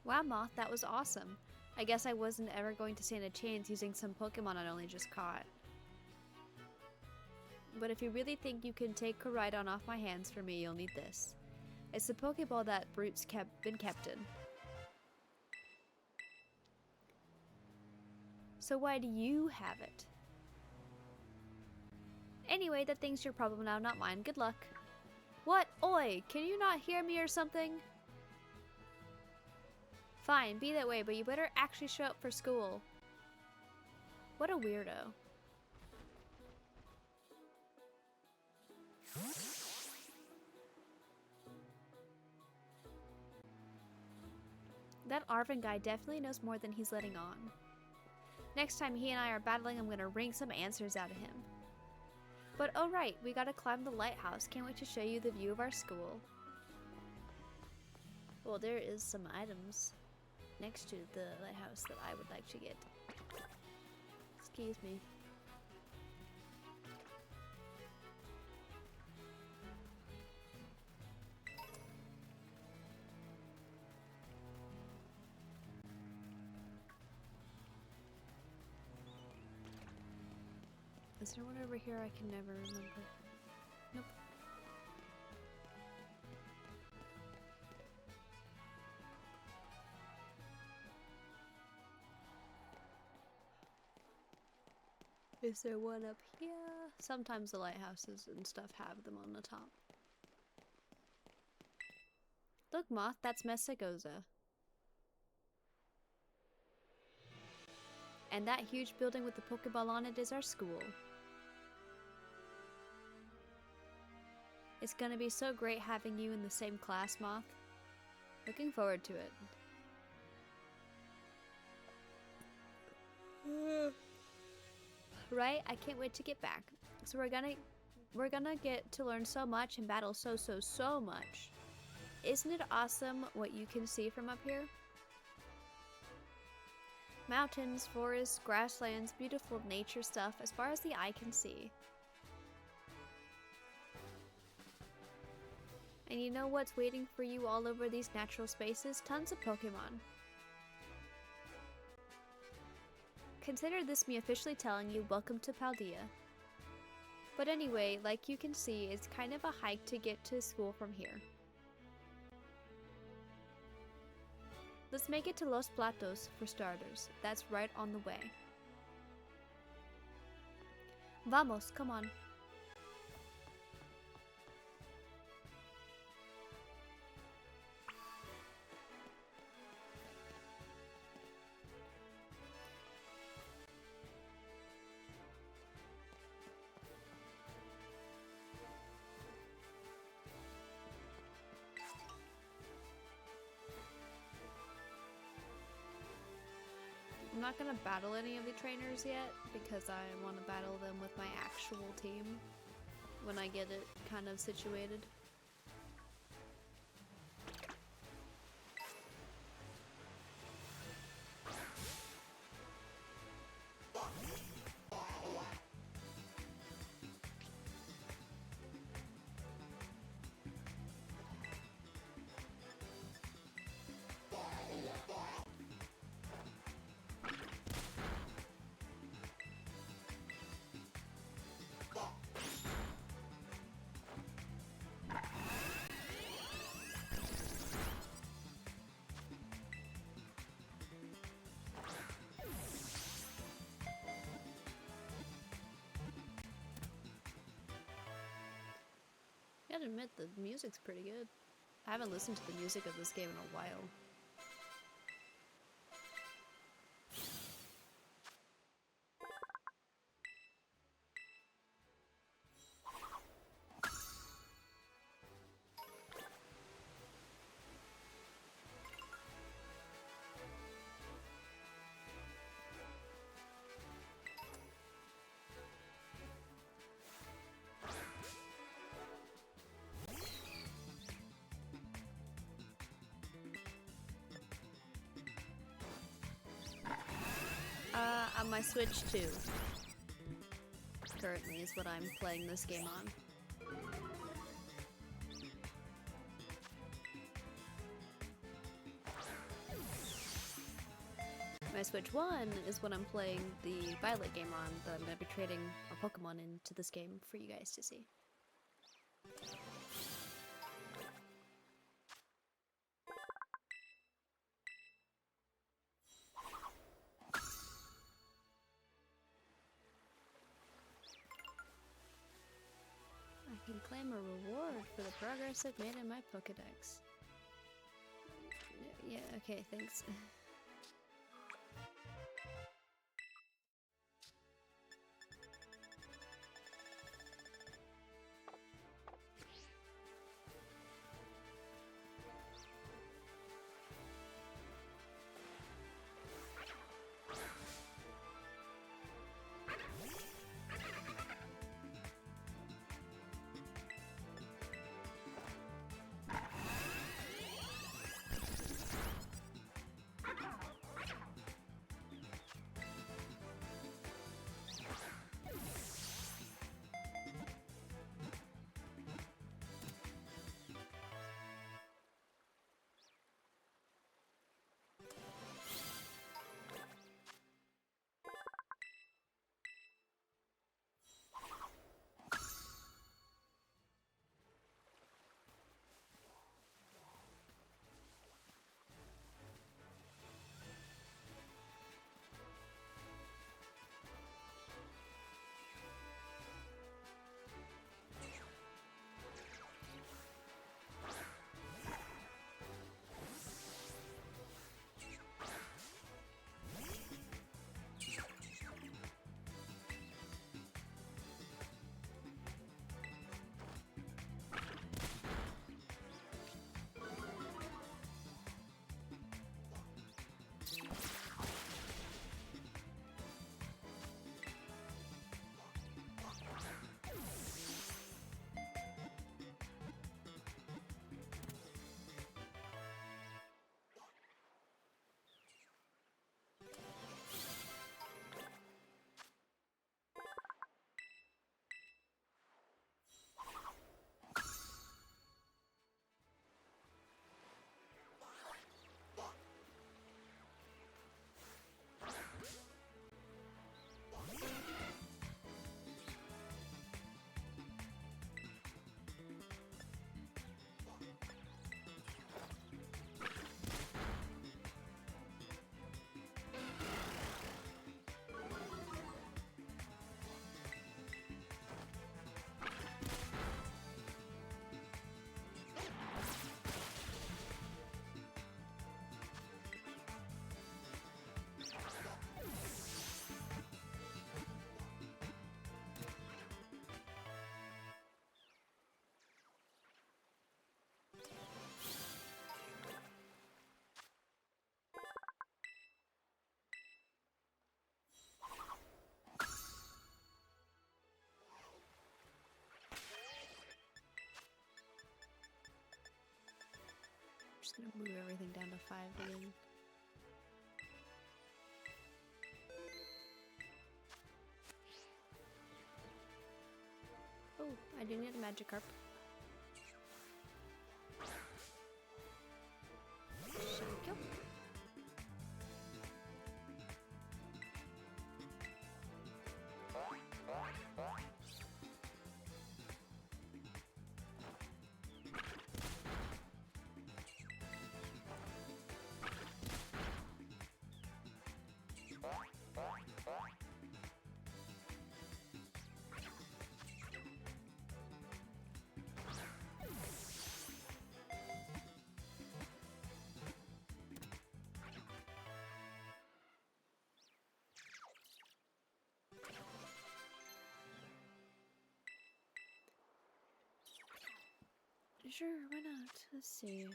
Wow, Moth, that was awesome. I guess I wasn't ever going to stand a chance using some Pokemon I'd only just caught. But if you really think you can take Koraidon off my hands for me, you'll need this. It's the Pokeball that Brute's been kept in. So why do you have it? Anyway, that thing's your problem now, not mine. Good luck. What? Oi! Can you not hear me or something? Fine, be that way, but you better actually show up for school. What a weirdo. That Arvin guy definitely knows more than he's letting on. Next time he and I are battling, I'm gonna wring some answers out of him. But oh right, we gotta climb the lighthouse. Can't wait to show you the view of our school. Well, there is some items next to the lighthouse that I would like to get. Excuse me. Is there one over here I can never remember? Nope. Is there one up here? Sometimes the lighthouses and stuff have them on the top. Look, Moth, that's Messagoza. And that huge building with the Pokeball on it is our school. It's gonna be so great having you in the same class, Moth. Looking forward to it. Right? I can't wait to get back. So we're gonna get to learn so much and battle so much. Isn't it awesome what you can see from up here? Mountains, forests, grasslands, beautiful nature stuff as far as the eye can see. And you know what's waiting for you all over these natural spaces? Tons of Pokemon. Consider this me officially telling you welcome to Paldea. But anyway, like you can see, it's kind of a hike to get to school from here. Let's make it to Los Platos for starters. That's right on the way. Vamos, come on. I'm not gonna battle any of the trainers yet because I want to battle them with my actual team when I get it kind of situated. I gotta admit, the music's pretty good. I haven't listened to the music of this game in a while. On my Switch 2. Currently is what I'm playing this game on. My Switch 1 is what I'm playing the Violet game on, that I'm going to be trading a Pokemon into this game for you guys to see. I can claim a reward for the progress I've made in my Pokedex. Yeah, okay, thanks. Just gonna move everything down to 5 again. Oh, I do need a Magikarp. Shankyo. Sure, why not? Let's see.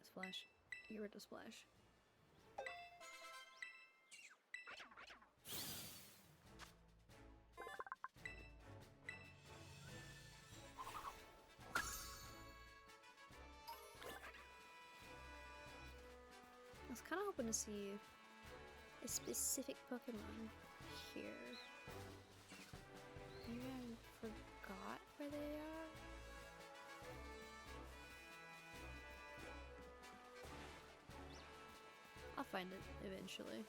Splash. Get rid of Splash. I was kind of hoping to see a specific Pokemon here. Maybe I forgot where they are. I'll find it eventually.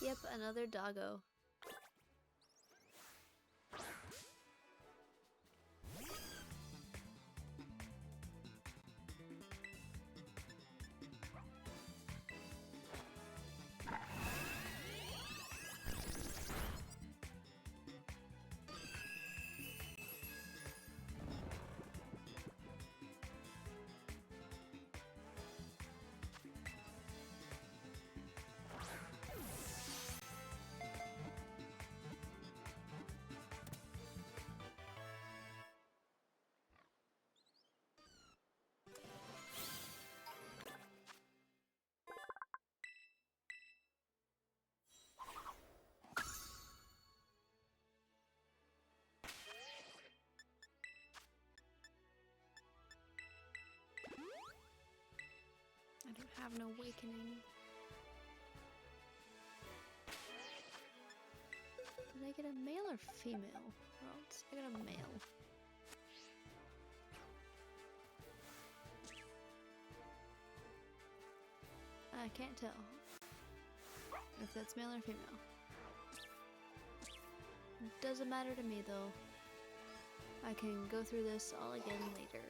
Yep, another doggo. I don't have an awakening. Did I get a male or female? Well, I got a male. I can't tell if that's male or female. Doesn't matter to me though. I can go through this all again later.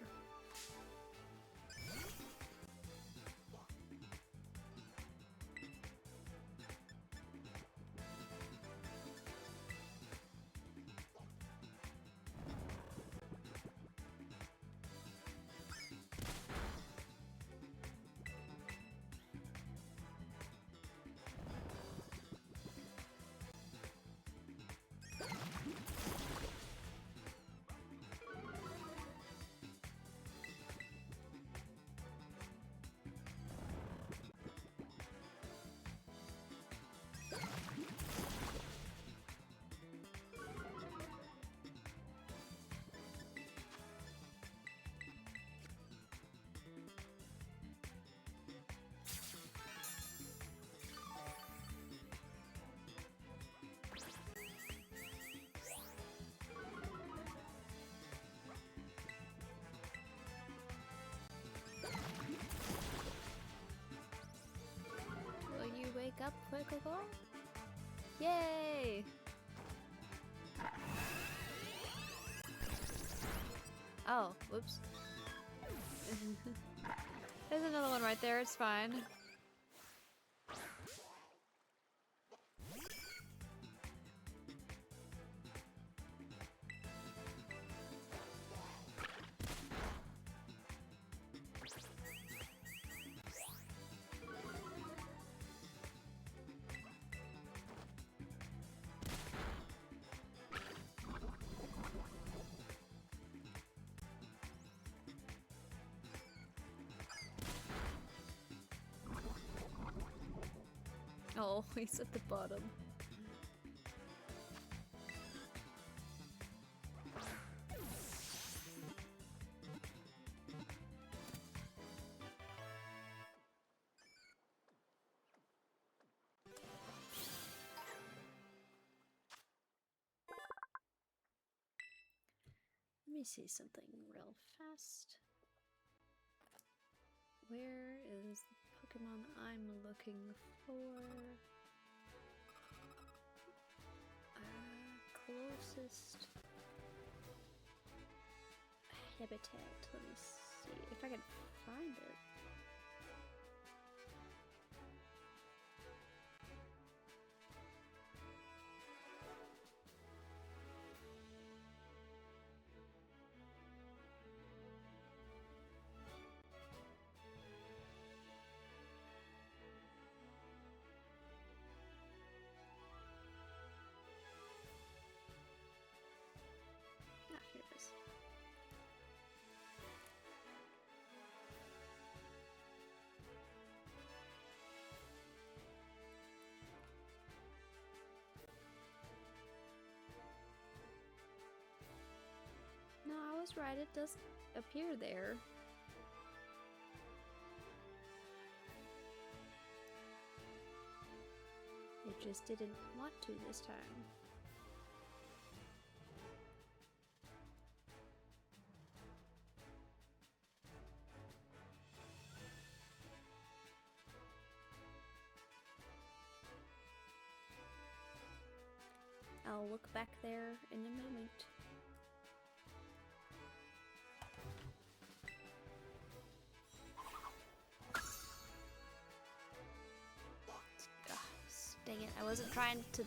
go, go. Yay! Oh, whoops. There's another one right there, it's fine. Oh, he's at the bottom. Let me see something real fast. Where is the Pokemon I'm looking for? Closest habitat. Let me see if I can find it. Ah, here it is. No, I was right. It does appear there. It just didn't want to this time. I'll look back there in a moment. Dang it, I wasn't trying to...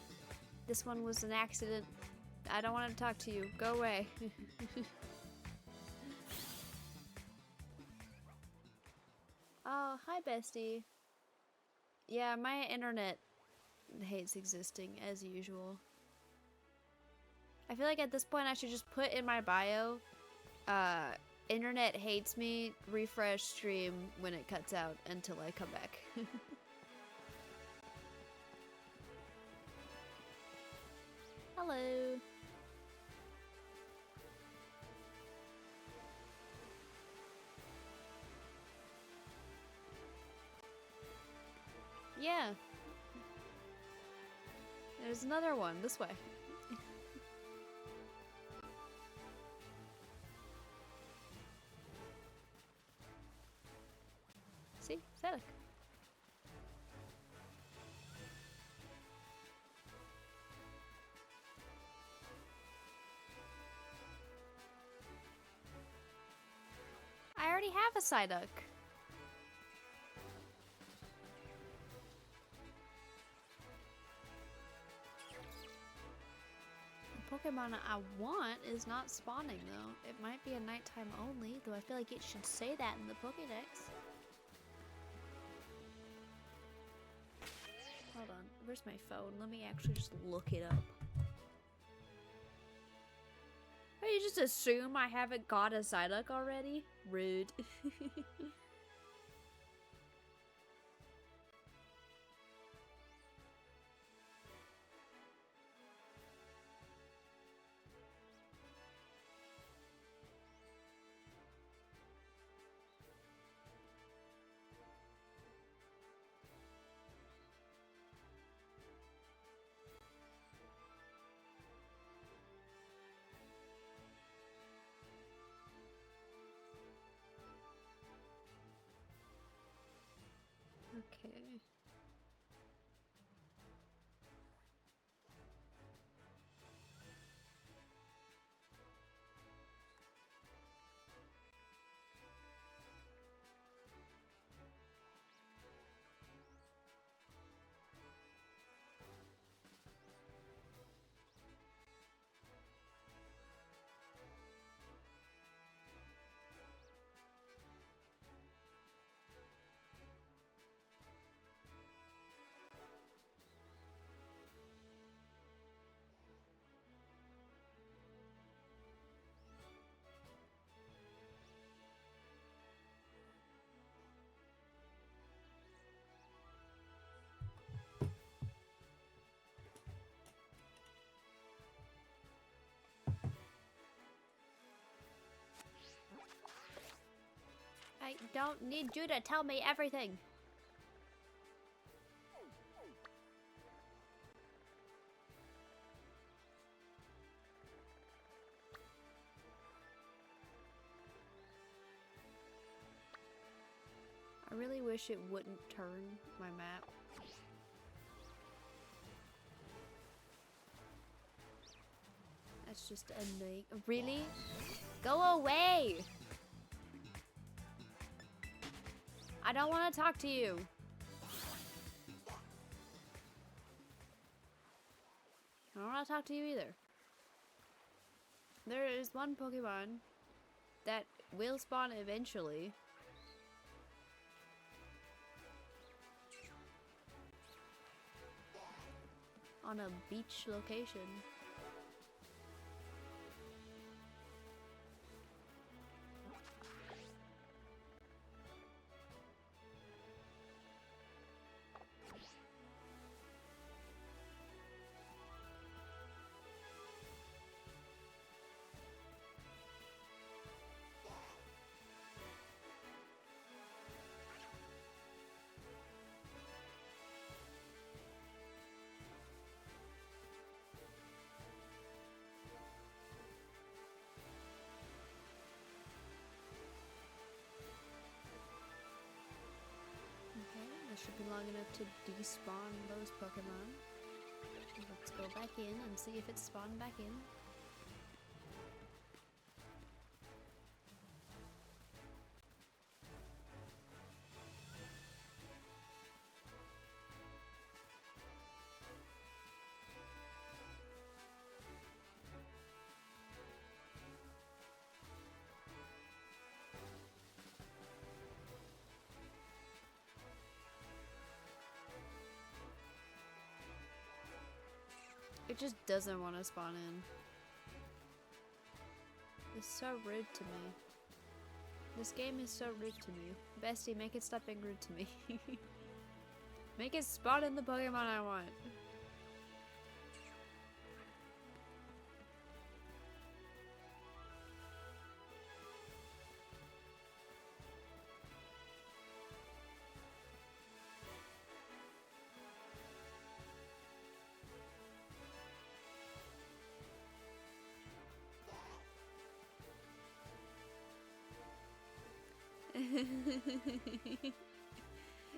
This one was an accident. I don't want to talk to you. Go away. Oh, hi bestie. Yeah, my internet hates existing as usual. I feel like at this point I should just put in my bio, internet hates me, refresh stream when it cuts out until I come back. Hello. Yeah. There's another one this way. See? Select. I already have a Psyduck. The Pokemon I want is not spawning though. It might be a nighttime only, though I feel like it should say that in the Pokédex. Hold on, where's my phone? Let me actually just look it up. Oh, you just assume I haven't got a Psyduck already? Rude. I don't need you to tell me everything. I really wish it wouldn't turn my map. That's just annoying. Really? Go away! I don't want to talk to you. I don't want to talk to you either. There is one Pokemon that will spawn eventually. On a beach location. Should be long enough to despawn those Pokemon. Let's go back in and see if it's spawned back in. It just doesn't want to spawn in. It's so rude to me. This game is so rude to me. Bestie, make it stop being rude to me. Make it spawn in the Pokemon I want.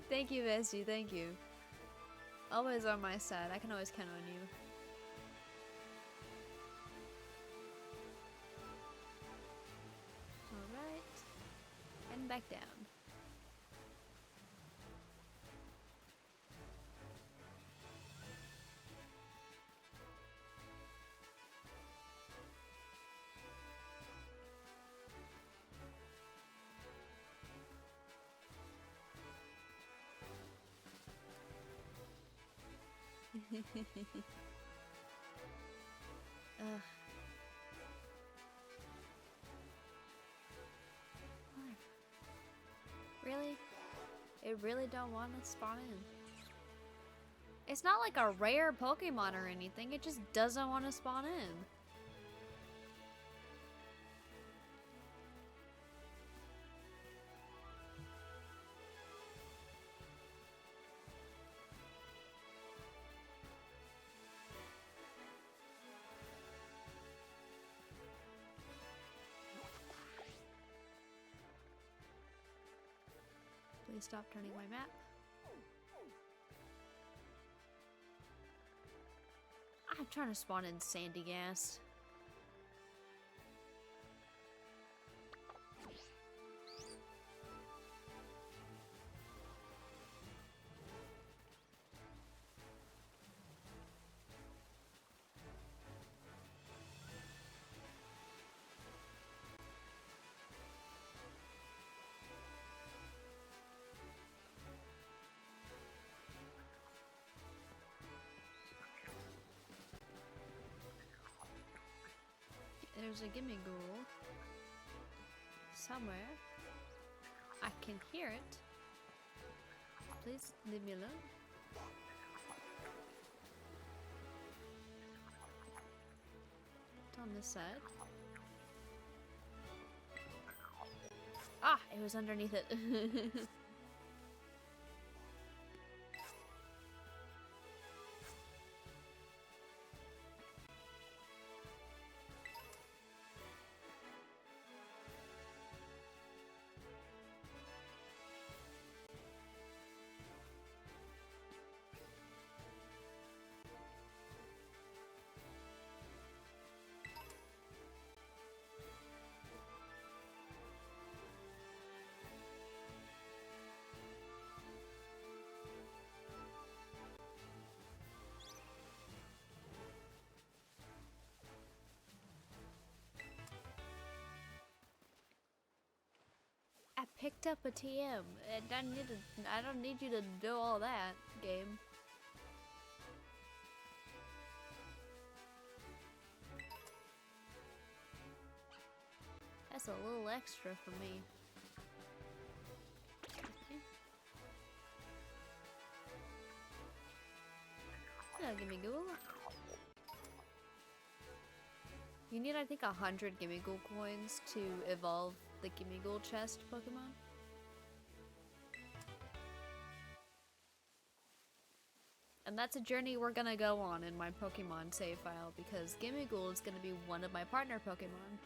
Thank you, Bestie, thank you. Always on my side, I can always count on you. Alright. And back down. Ugh. Really? It really don't want to spawn in. It's not like a rare Pokemon or anything, it just doesn't want to spawn in. Please stop turning my map. I'm trying to spawn in Sandygast. There's a Gimmighoul somewhere. I can hear it. Please leave me alone. It's on this side. Ah, it was underneath it. I picked up a TM, and I don't need you to do all that, game. That's a little extra for me. No, gimme ghoul. You need, I think, 100 gimme ghoul coins to evolve the gimme ghoul chest Pokemon. And that's a journey we're gonna go on in my Pokemon save file, because gimme ghoul is gonna be one of my partner Pokemon.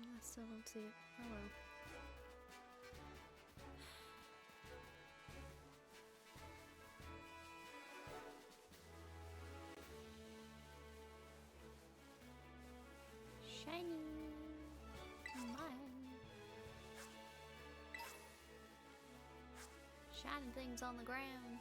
I still don't see it. Oh well. Shiny! Mine! Shiny things on the ground.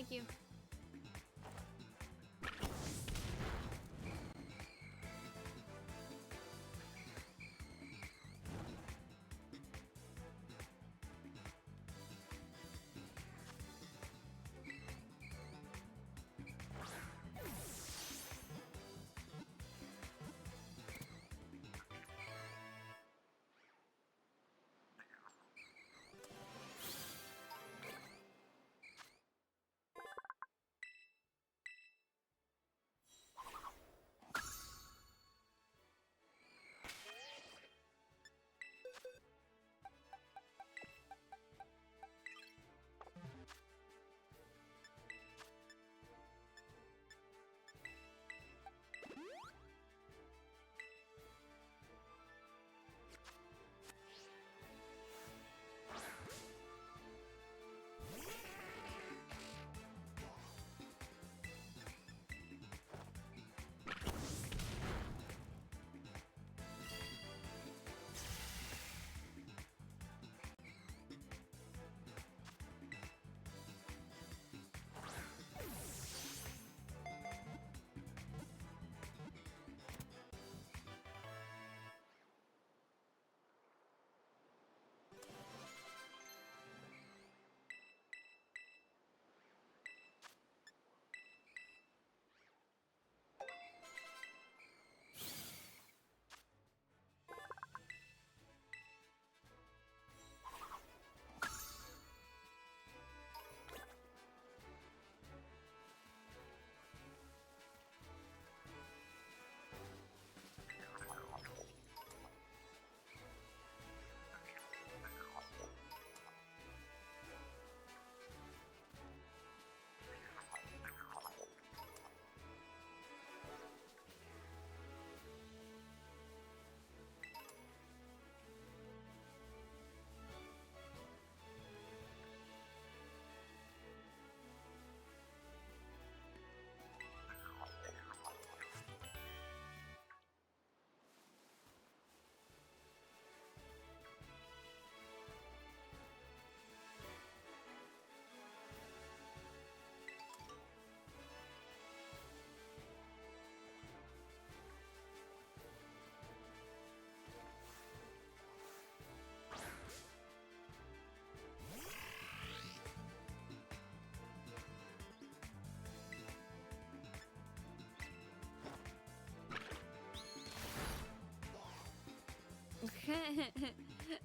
Thank you.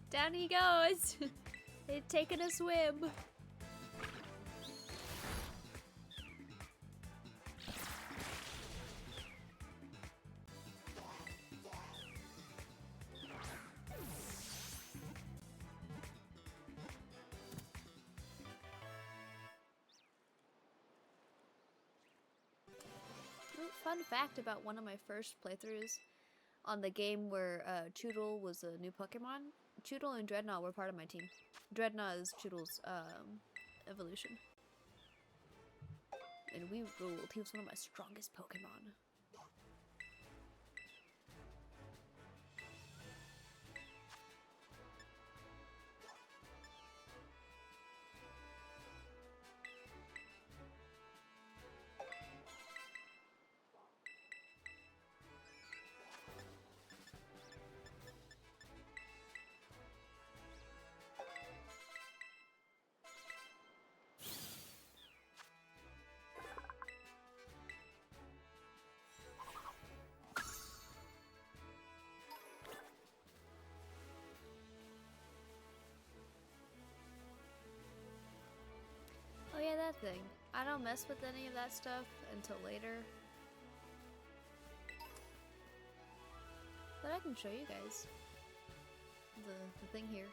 Down he goes. They're taking a swim. Fun fact about one of my first playthroughs on the game where Choodle was a new Pokemon. Choodle and Dreadnought were part of my team. Dreadnought is Choodle's evolution. And we ruled. He was one of my strongest Pokemon. Oh yeah, that thing. I don't mess with any of that stuff until later. But I can show you guys the thing here.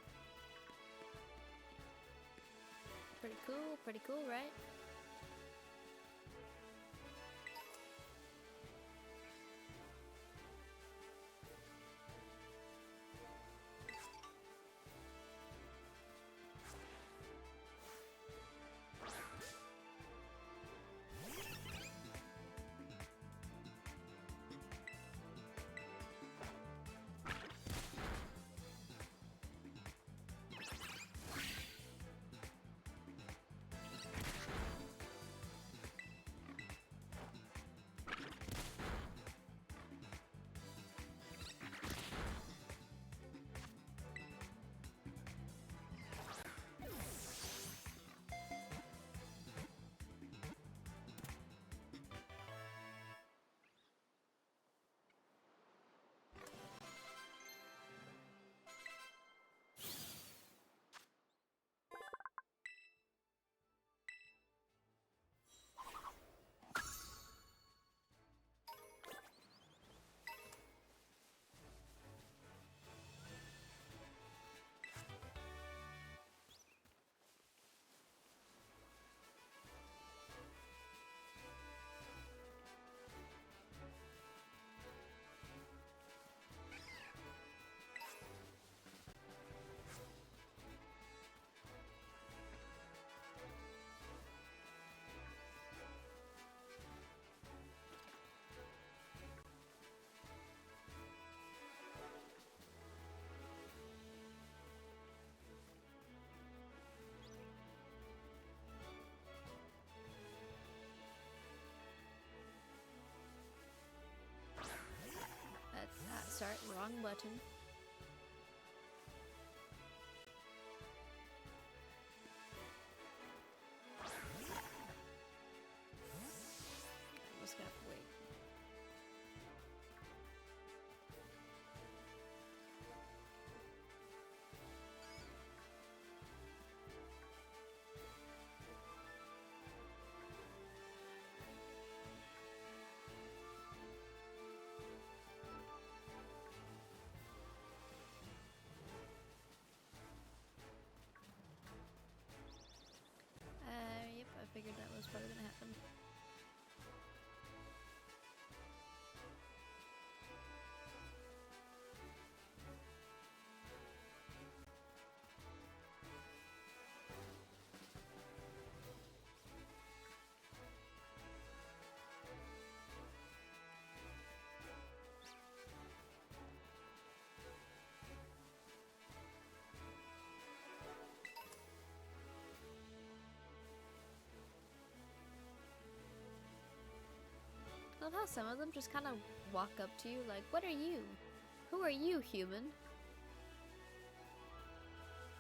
Pretty cool, right? sorry, wrong button. I'm just gonna have to wait. Yep, I figured that was probably gonna happen. I love how some of them just kind of walk up to you like, what are you? Who are you, human?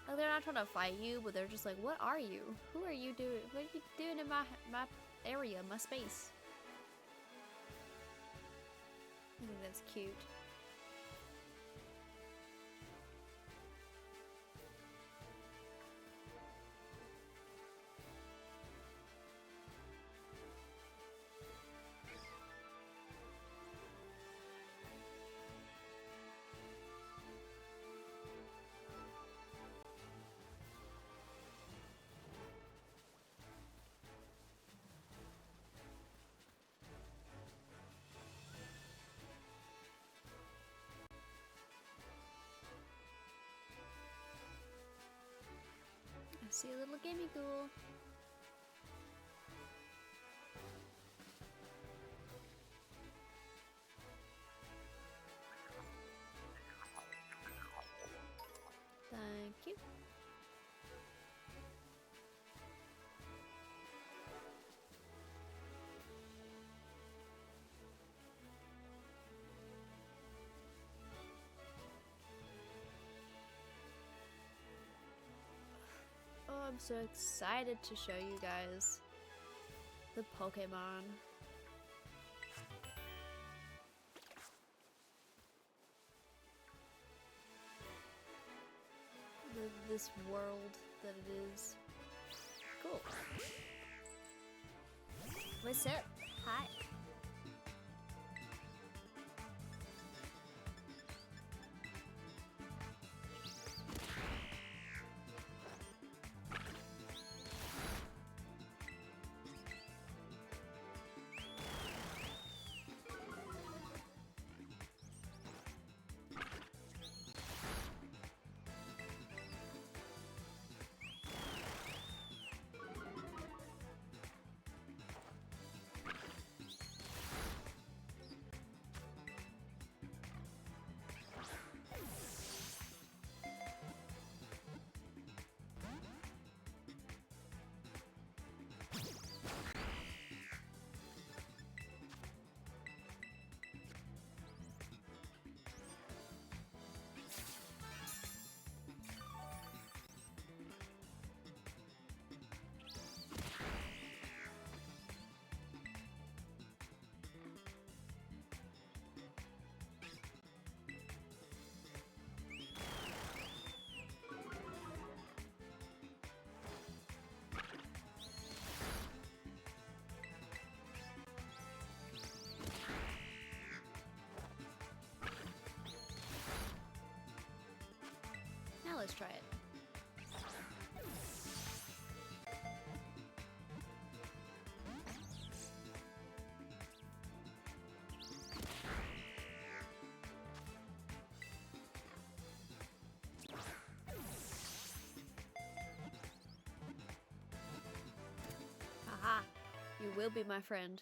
Like, they're not trying to fight you, but they're just like, what are you? Who are you doing? What are you doing in my area, my space? I think that's cute. I see a little gamey ghoul. Thank you. Oh, I'm so excited to show you guys the Pokemon. This world that it is. Cool. What's up? Hi. Now let's try it. Aha! You will be my friend.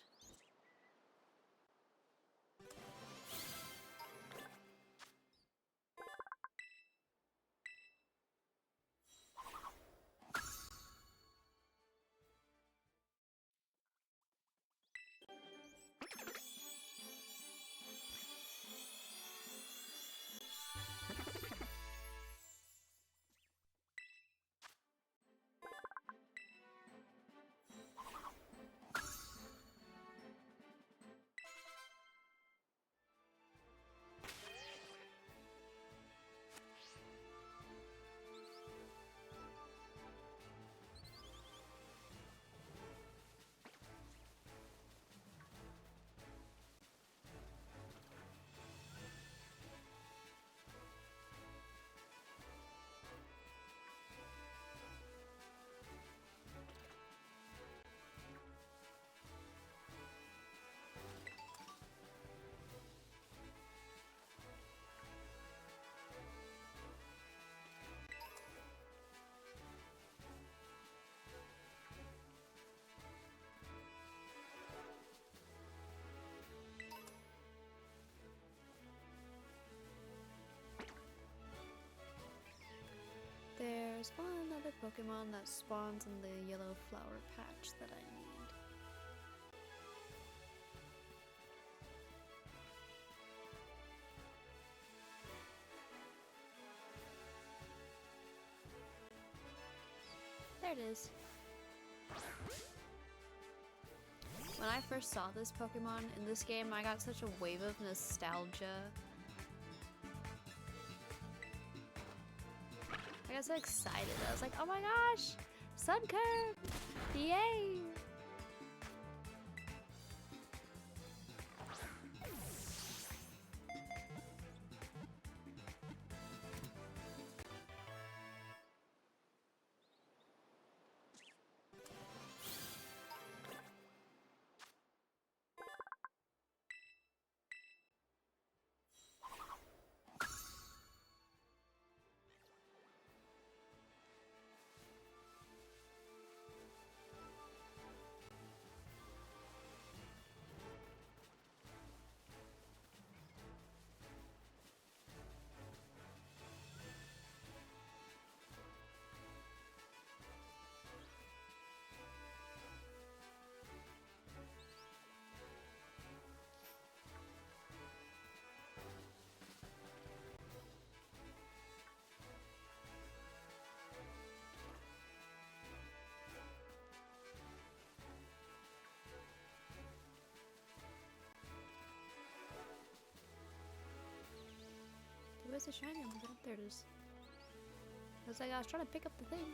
Pokemon that spawns in the yellow flower patch that I need. There it is. When I first saw this Pokemon in this game, I got such a wave of nostalgia. I got so excited. I was like, oh my gosh! Suncurve! Yay! Where's the shiny one? There it is. I was like, I was trying to pick up the thing.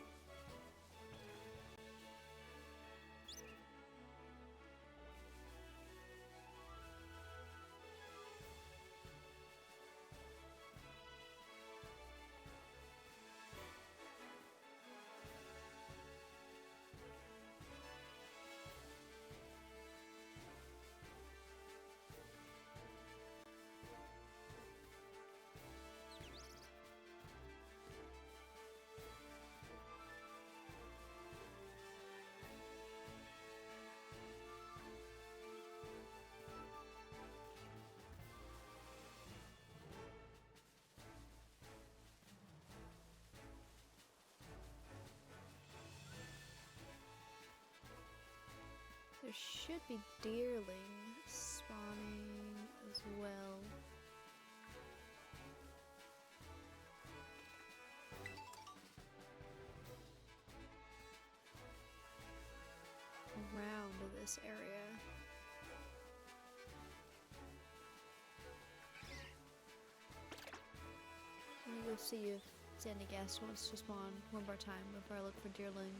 There should be deerling spawning as well. Around this area. Let me go see if Sandy Gas wants to spawn one more time before I look for deerling.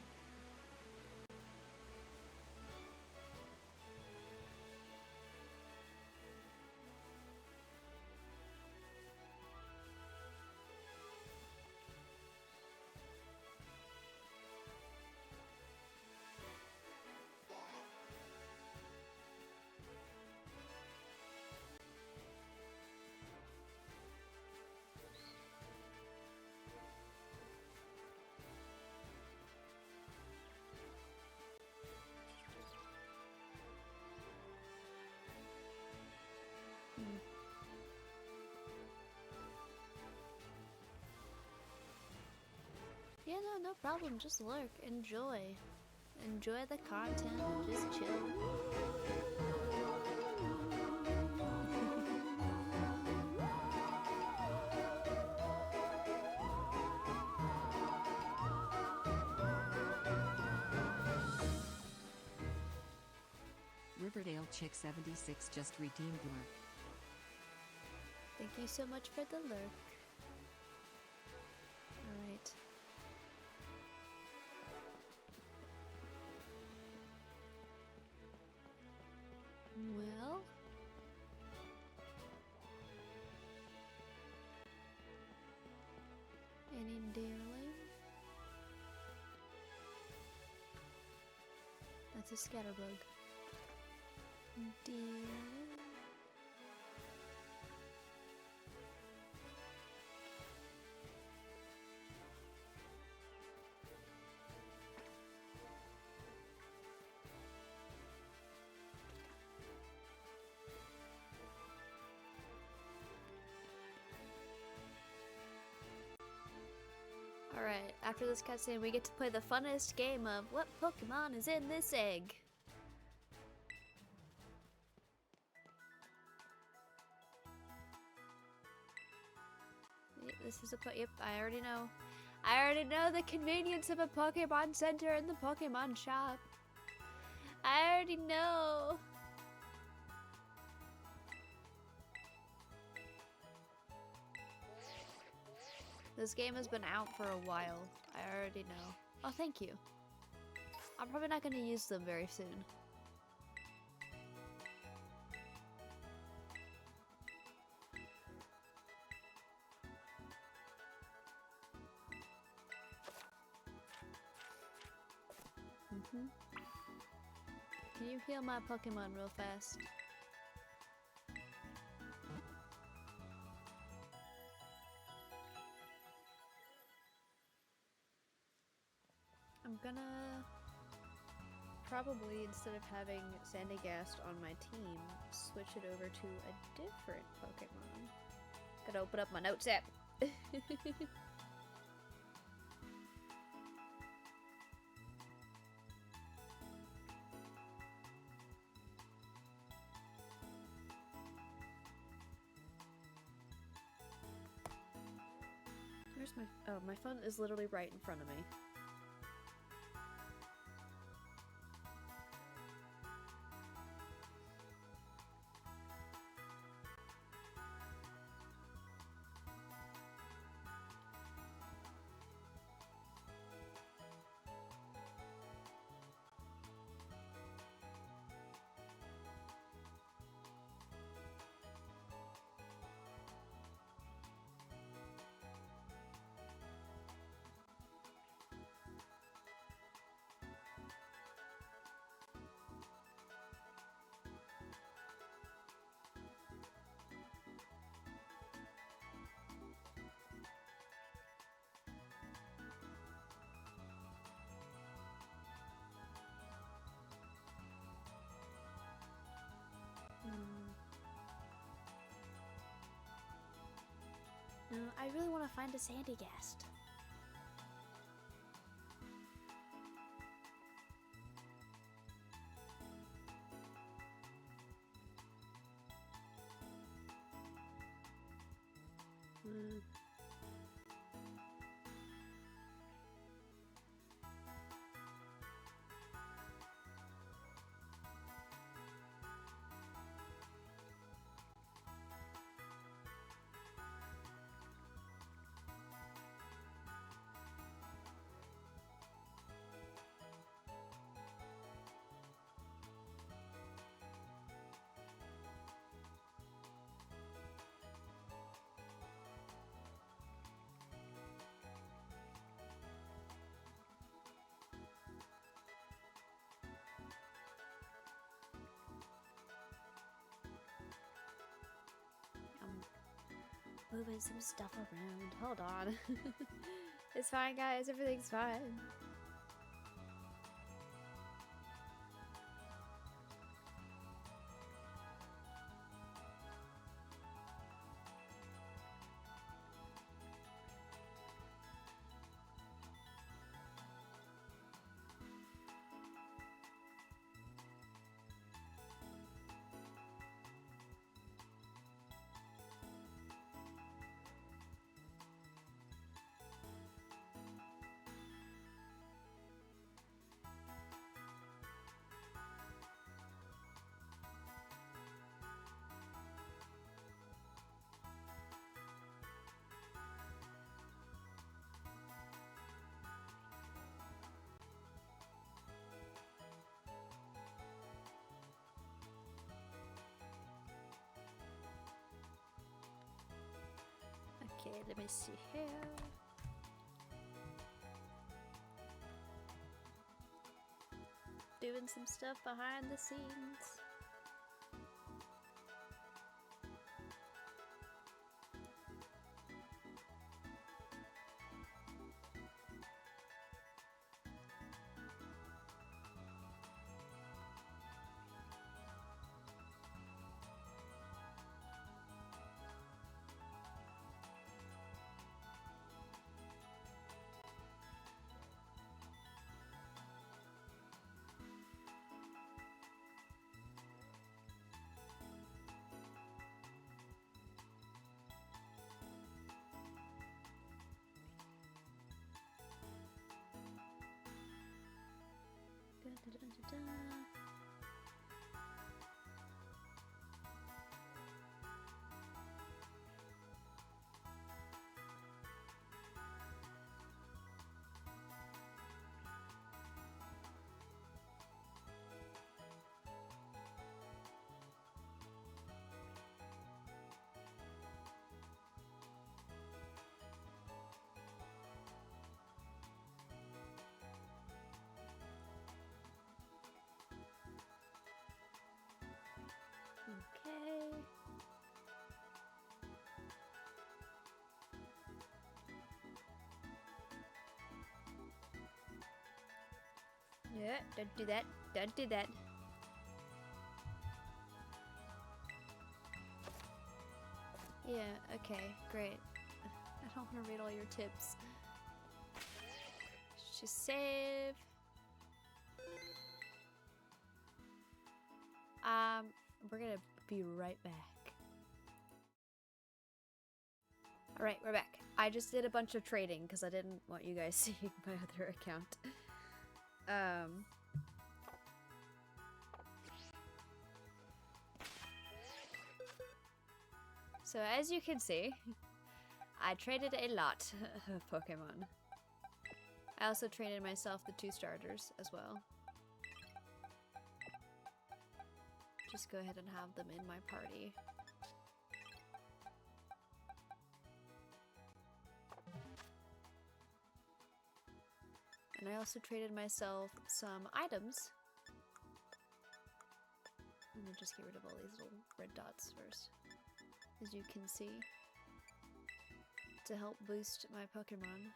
Yeah, no problem. Just lurk. Enjoy. Enjoy the content. Just chill. Riverdale Chick 76 just redeemed lurk. Thank you so much for the lurk. Alright. Well. Any deerling? That's a scatterbug. Deerling? Alright. Alright, after this cutscene, we get to play the funnest game of what Pokemon is in this egg. This is a yep, I already know. I already know the convenience of a Pokemon Center in the Pokemon shop. I already know. This game has been out for a while. I already know. Oh, thank you. I'm probably not going to use them very soon. Can you heal my Pokemon real fast? I'm gonna probably, instead of having Sandygast on my team, switch it over to a different Pokemon. Gotta open up my notes app. Where's my... Oh, my phone is literally right in front of me. No, I really want to find a Sandygast. Moving some stuff around. Hold on. It's fine, guys. Everything's fine. Okay, let me see here. Doing some stuff behind the scenes. Yeah, don't do that. Don't do that. Yeah, okay, great. I don't want to read all your tips. Just save. We're gonna be right back. Alright, we're back. I just did a bunch of trading because I didn't want you guys seeing my other account. So as you can see, I traded a lot of Pokemon. I also traded myself the 2 starters as well. Just go ahead and have them in my party. And I also traded myself some items. Let me just get rid of all these little red dots first. As you can see, to help boost my Pokemon.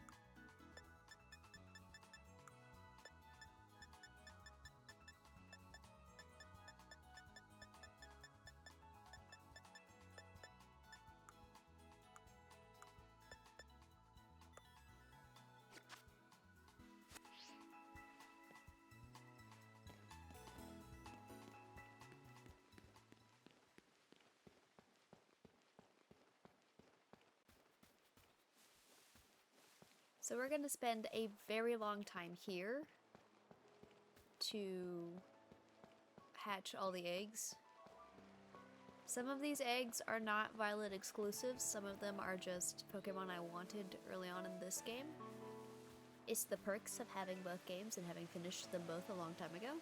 So we're going to spend a very long time here to hatch all the eggs. Some of these eggs are not Violet exclusives, some of them are just Pokemon I wanted early on in this game. It's the perks of having both games and having finished them both a long time ago.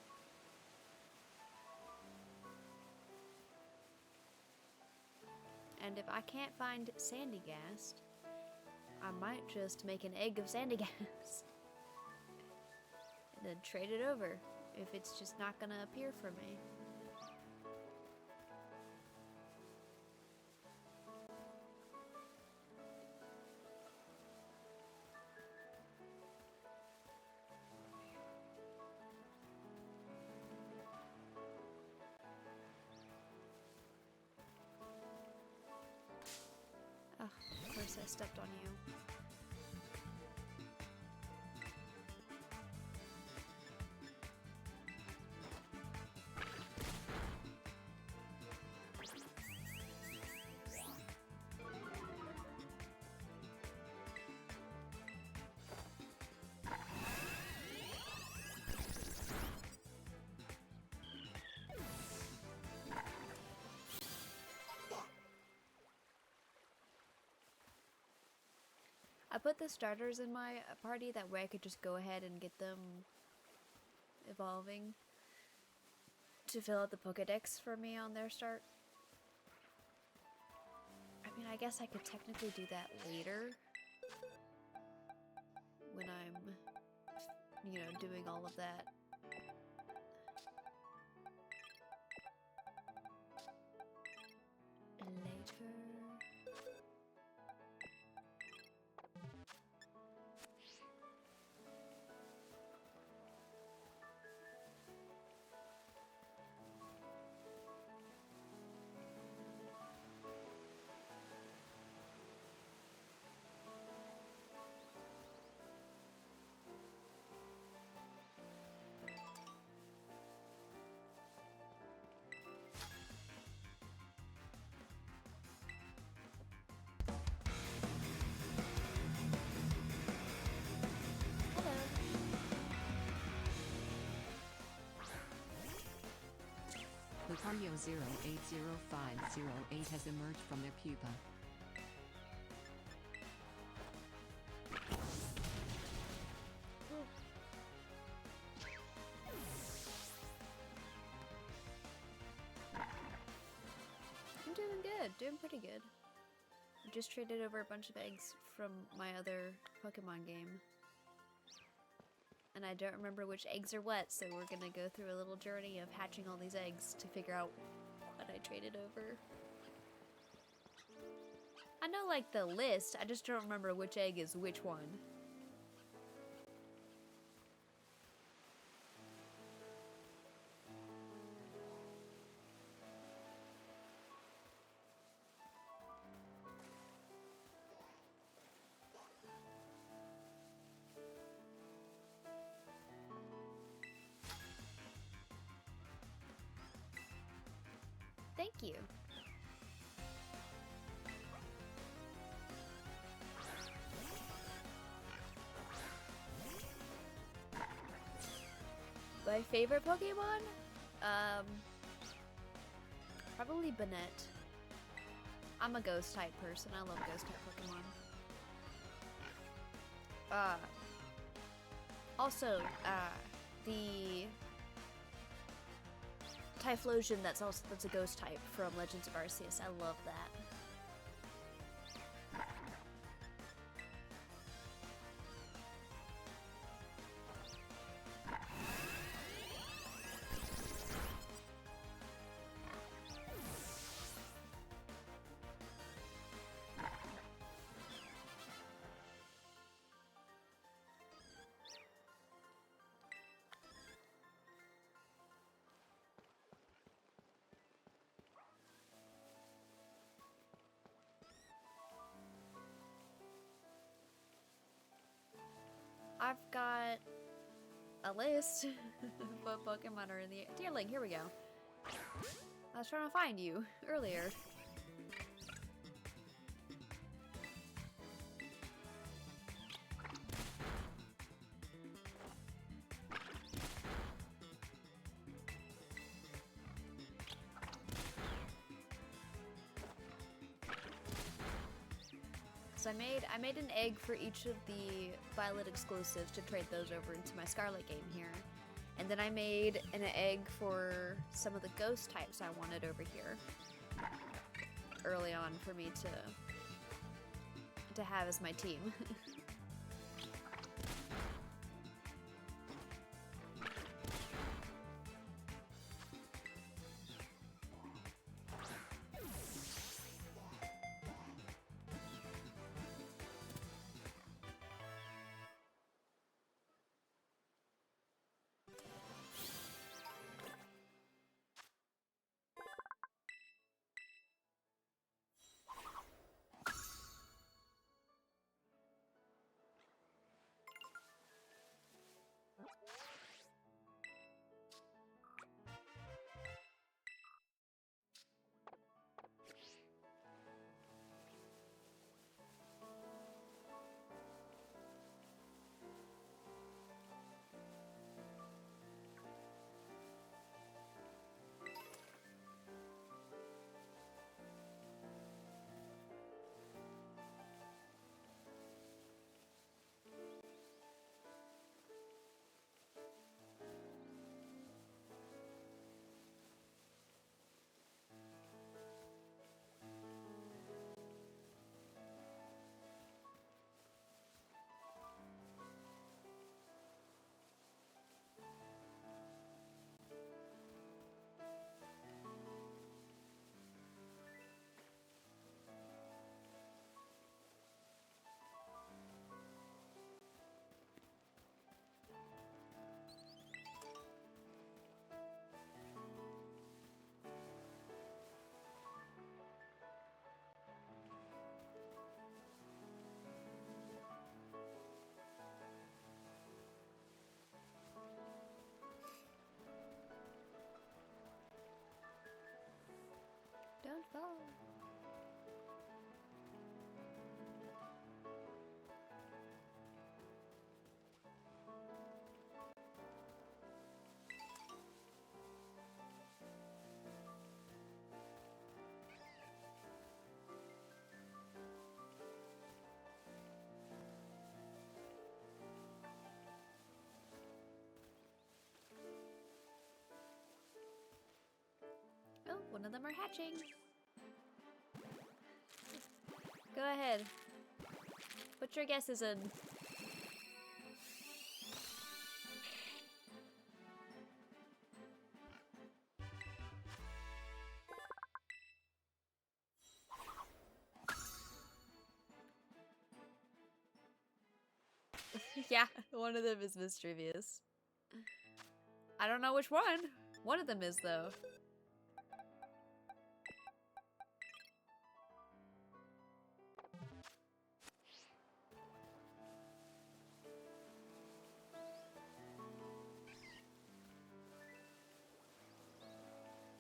And if I can't find Sandygast, I might just make an egg of Sandygast and then trade it over if it's just not gonna appear for me. Oh, of course I stepped on you. I put the starters in my party, that way I could just go ahead and get them evolving to fill out the Pokedex for me on their start. I mean, I guess I could technically do that later when I'm, you know, doing all of that. Later. Hello. Lucario 080508 has emerged from their pupa. I'm doing good, doing pretty good. I just traded over a bunch of eggs from my other Pokemon game. And I don't remember which eggs are what, so we're gonna go through a little journey of hatching all these eggs to figure out what I traded over. I know, like, the list, I just don't remember which egg is which one. My favorite Pokemon? Probably Banette. I'm a ghost type person. I love ghost type Pokemon. Also, the Typhlosion that's a ghost type from Legends of Arceus. I love that. I've got a list of what Pokemon are in the Dear Link, here we go. I was trying to find you earlier. So I made an egg for each of the Violet exclusives to trade those over into my Scarlet game here. And then I made an egg for some of the ghost types I wanted over here early on for me to have as my team. Don't fall. Oh, one of them are hatching. Go ahead. Put your guesses in. Yeah, one of them is mischievous. I don't know which one. One of them is, though.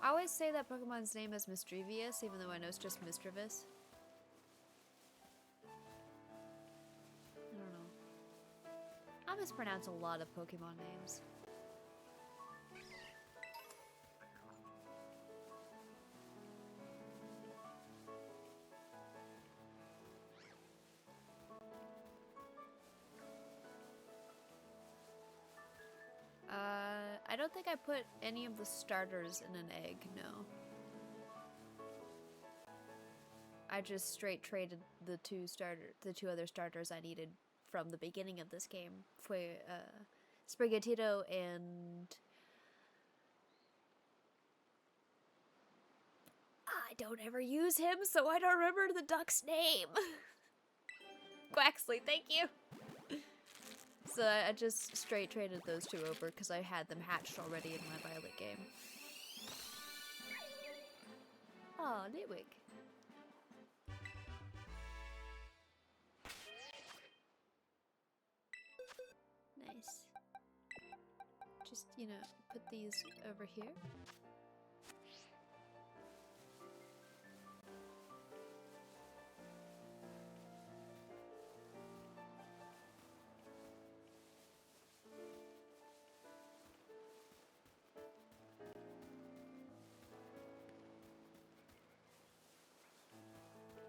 I always say that Pokemon's name is Mischievous, even though I know it's just Mischievous. I don't know. I mispronounce a lot of Pokemon names. don't think I put any of the starters in an egg, no. I just straight traded the two other starters I needed from the beginning of this game for Sprigatito and I don't ever use him, so I don't remember the duck's name. Quaxley, thank you. So I just straight traded those two over because I had them hatched already in my Violet game. Oh, Litwick. Nice. Just, you know, put these over here.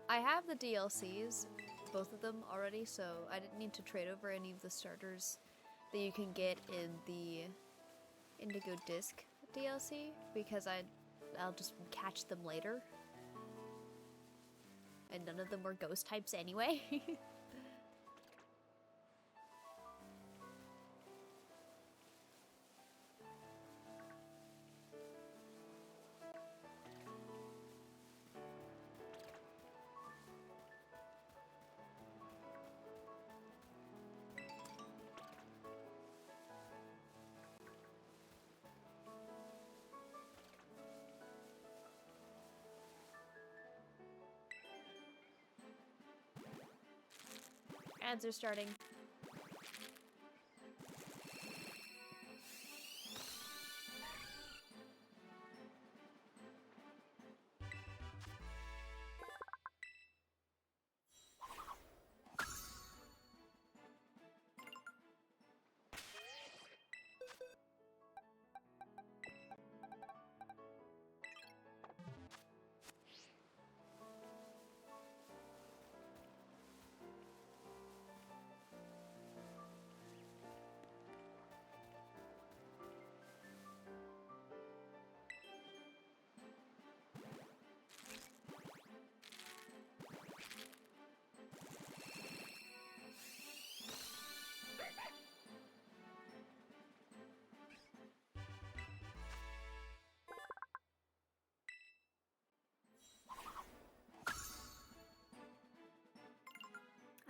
I have the DLCs, both of them already, so I didn't need to trade over any of the starters that you can get in the Indigo Disc DLC because I'll just catch them later. And none of them were ghost types anyway. Ads are starting.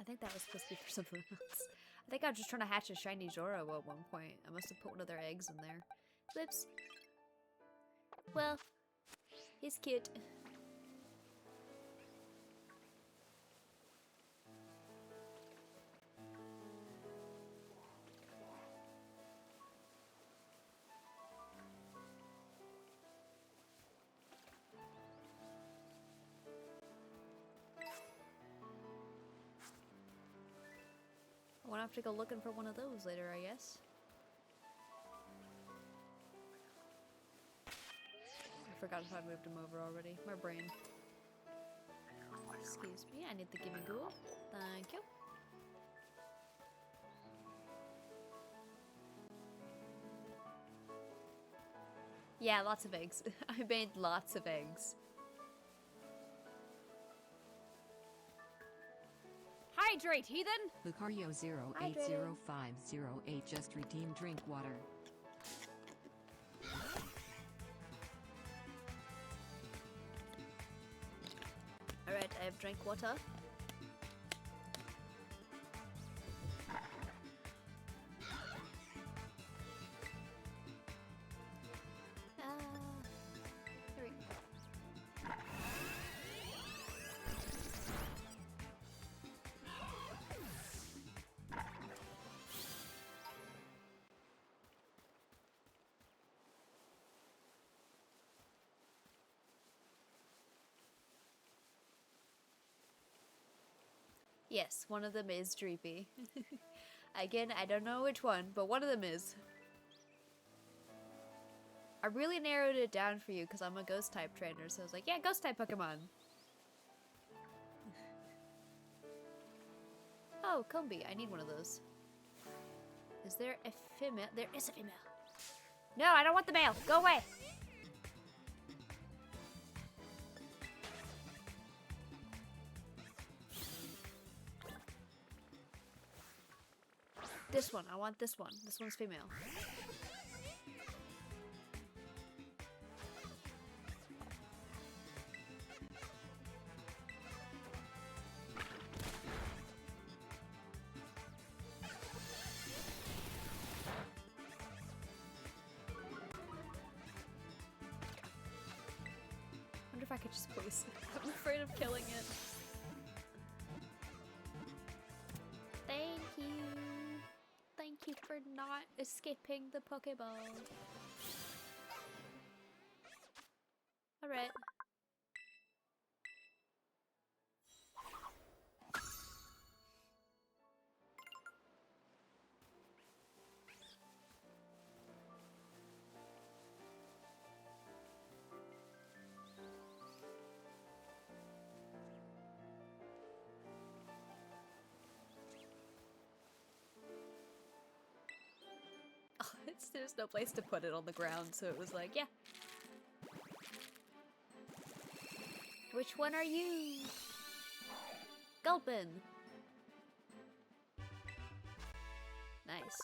I think that was supposed to be for something else. I think I was just trying to hatch a shiny Zoro at one point. I must have put one of their eggs in there. Whoops. Well, he's cute. I won't have to go looking for one of those later, I guess. I forgot if I moved him over already. My brain. Excuse me, I need the gimme ghoul. Thank you. Yeah, lots of eggs. I made lots of eggs. Hydrate, heathen! Lucario 080508 just redeemed drink water. Alright, I have drank water. Here we go. Yes, one of them is Dreepy. Again, I don't know which one, but one of them is. I really narrowed it down for you because I'm a ghost type trainer, so I was like, yeah, ghost type Pokemon. Oh, Combi, I need one of those. Is there a female? There is a female. No, I don't want the mail. Go away. This one. I want this one. This one's female. Wonder if I could just place it. I'm afraid of killing it. Thank you. Thank you for not escaping the Pokeball. Alright. There's no place to put it on the ground, so it was like, yeah. Which one are you? Gulpin. Nice.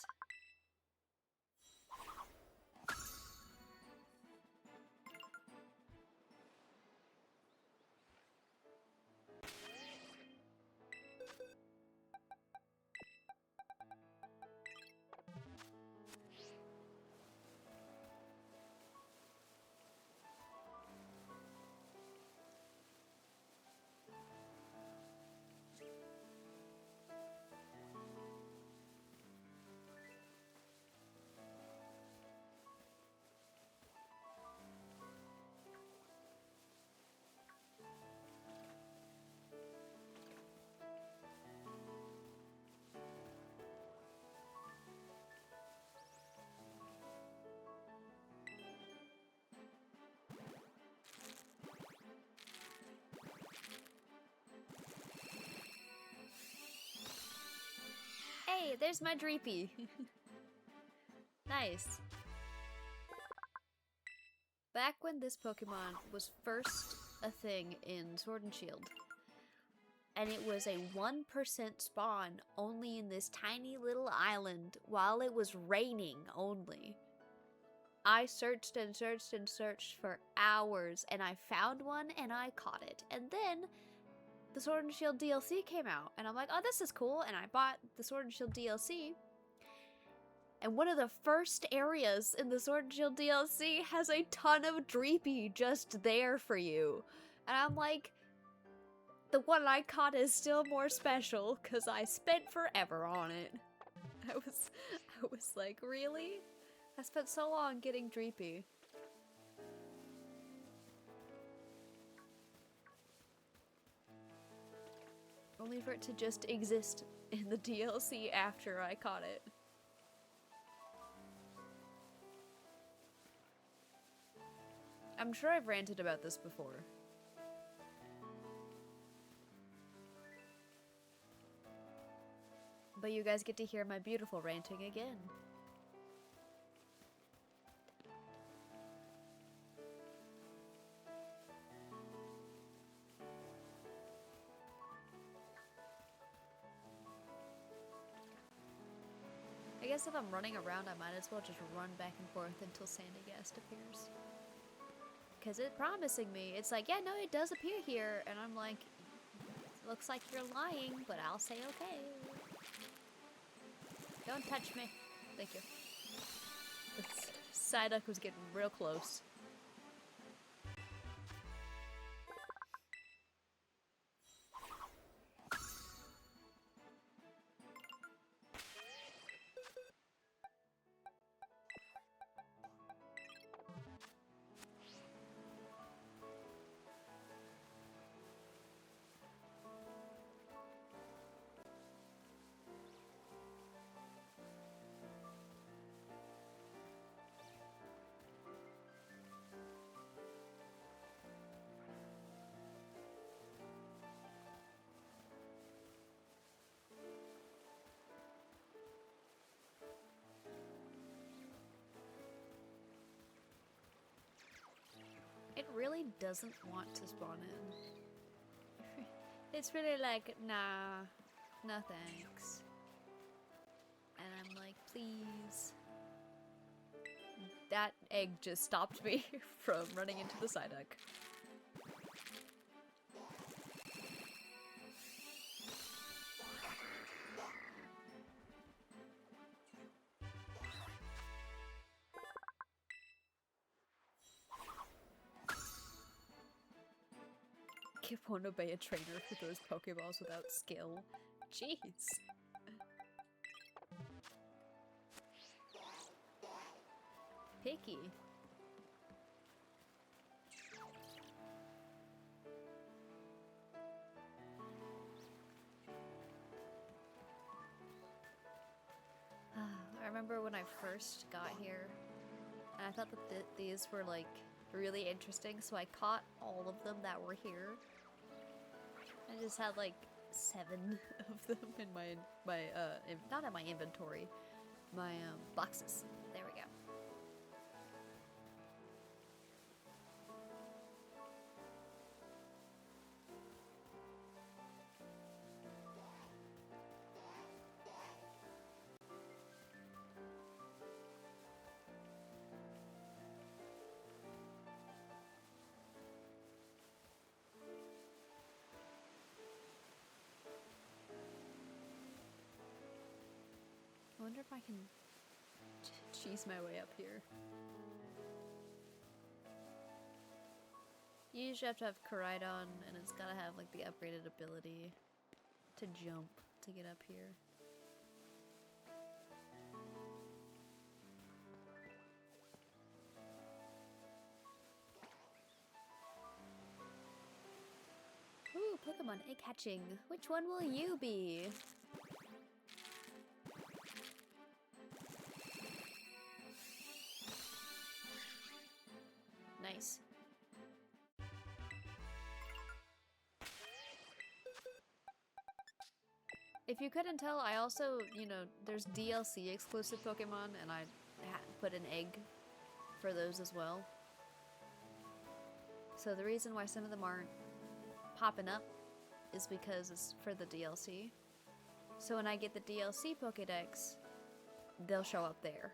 Hey, there's my Dreepy. Nice. Back when this Pokemon was first a thing in Sword and Shield, and it was a 1% spawn only in this tiny little island while it was raining only. I searched and searched and searched for hours, and I found one and I caught it. And then the Sword and Shield DLC came out, and I'm like, oh, this is cool, and I bought the Sword and Shield DLC. And one of the first areas in the Sword and Shield DLC has a ton of Dreepy just there for you. And I'm like, the one I caught is still more special, because I spent forever on it. I was like, really? I spent so long getting Dreepy. Only for it to just exist in the DLC after I caught it. I'm sure I've ranted about this before. But you guys get to hear my beautiful ranting again. I guess if I'm running around, I might as well just run back and forth until Sandygast appears. Because it's promising me. It's like, yeah, no, it does appear here. And I'm like, looks like you're lying, but I'll say okay. Don't touch me. Thank you. Psyduck was getting real close. really doesn't want to spawn in. It's really like, nah, no thanks. And I'm like, please. That egg just stopped me from running into the Psyduck. Won't obey a trainer who throws Pokeballs without skill. Jeez. Picky. I remember when I first got here, and I thought that these were like really interesting, so I caught all of them that were here. I just had like 7 of them in my not in my inventory, my boxes. There we go. I wonder if I can cheese my way up here. You usually have to have Koraidon, and it's gotta have like the upgraded ability to jump to get up here. Ooh, Pokemon egg hatching. Which one will you be? Nice. If you couldn't tell, I also, you know, there's DLC exclusive Pokemon, and I put an egg for those as well. So the reason why some of them aren't popping up is because it's for the DLC. So when I get the DLC Pokédex, they'll show up there.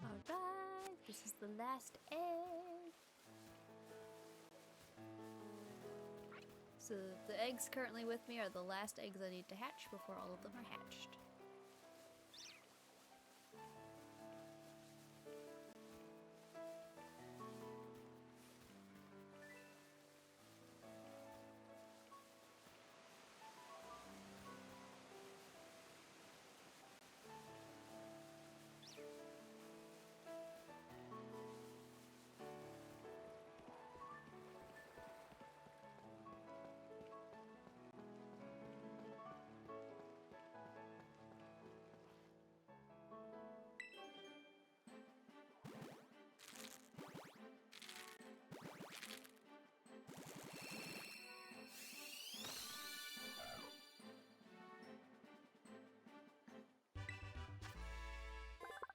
Alright, this is the last egg. So the eggs currently with me are the last eggs I need to hatch before all of them are hatched.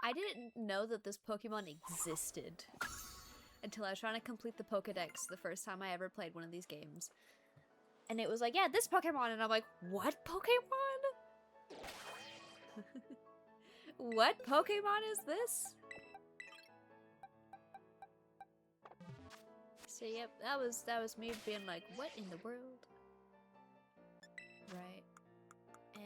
I didn't know that this Pokemon existed until I was trying to complete the Pokedex the first time I ever played one of these games. And it was like, yeah, this Pokemon, and I'm like, what Pokemon? What Pokemon is this? So yep, that was me being like, what in the world? Right. And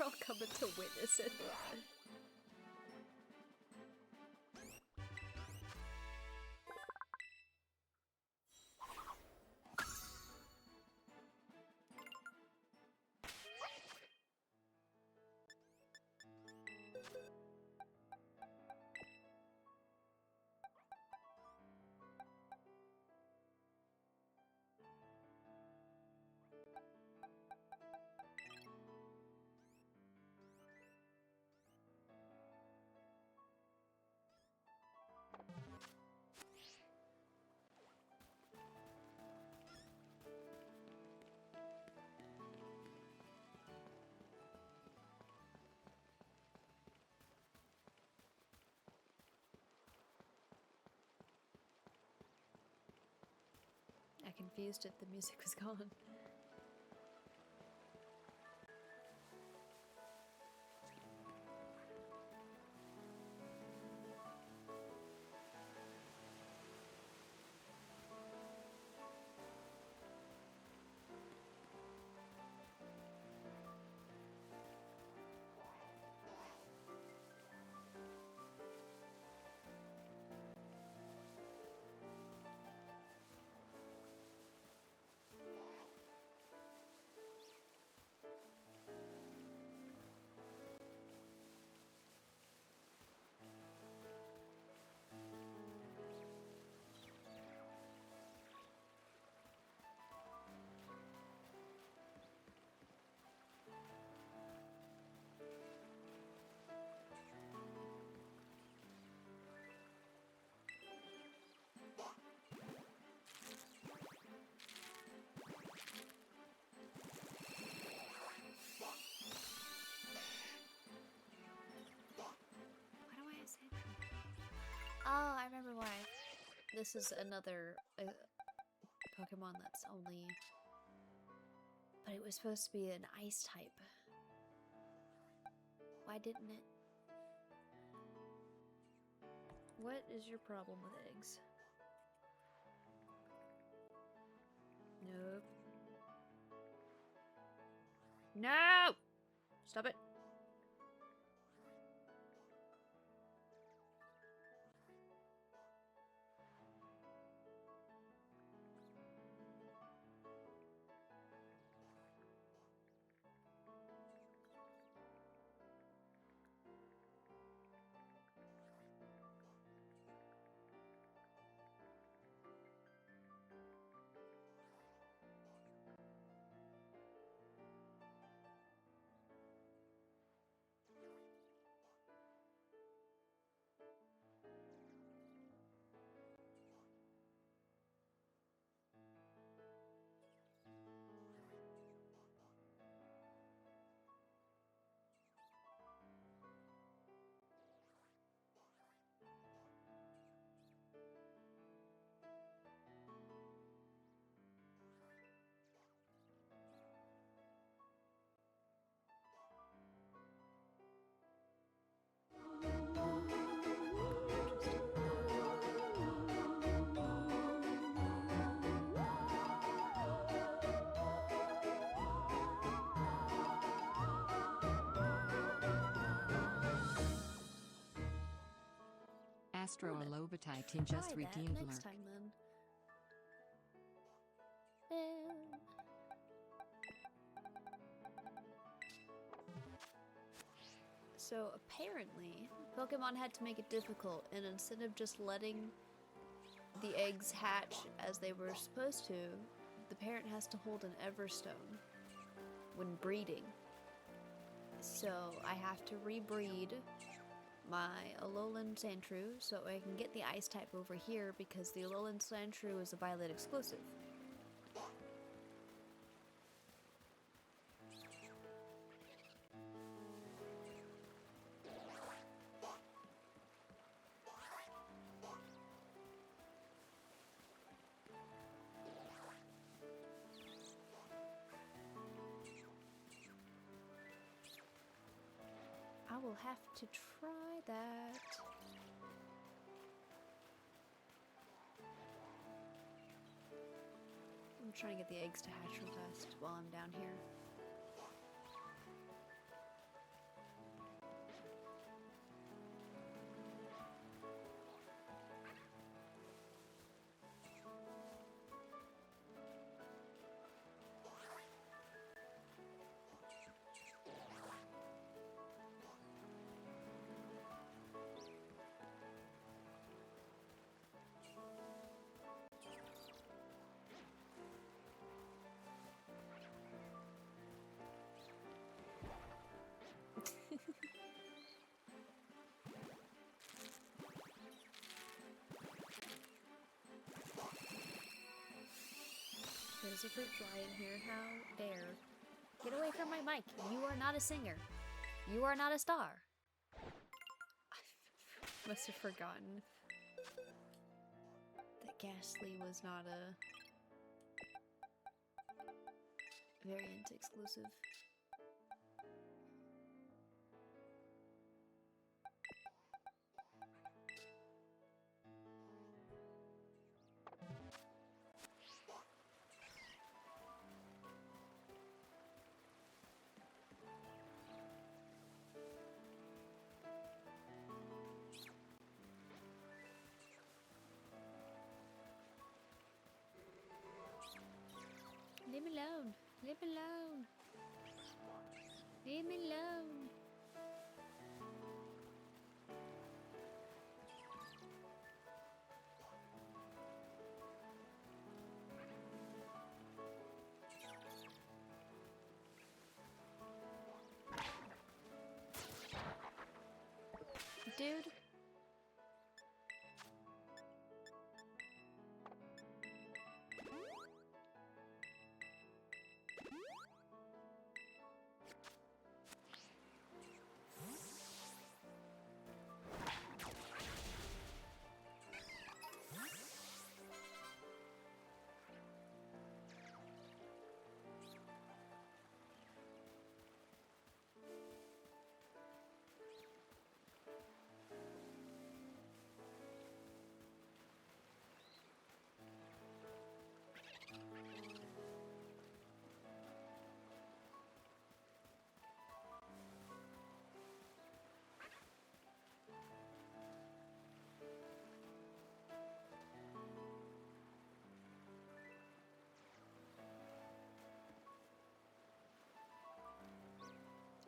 all coming to witness it. I confused if the music was gone. Why do I have Sandra? Oh, I remember why. This is another Pokemon that's only... But it was supposed to be an ice type. Why didn't it? What is your problem with eggs? Nope. No! Stop it. Astro Cool. Alobitite Try just that redeemed next lurk. time then. So apparently, Pokemon had to make it difficult, and instead of just letting the eggs hatch as they were supposed to, the parent has to hold an Everstone when breeding. So I have to rebreed my Alolan Sandshrew so I can get the ice type over here because the Alolan Sandshrew is a Violet exclusive. I will have to try that. I'm trying to get the eggs to hatch real fast while I'm down here. There's a fruit fly in here. How dare. Get away from my mic. You are not a singer. You are not a star. I must have forgotten that Ghastly was not a variant exclusive. Leave me alone. Leave me alone. Leave me alone. Dude.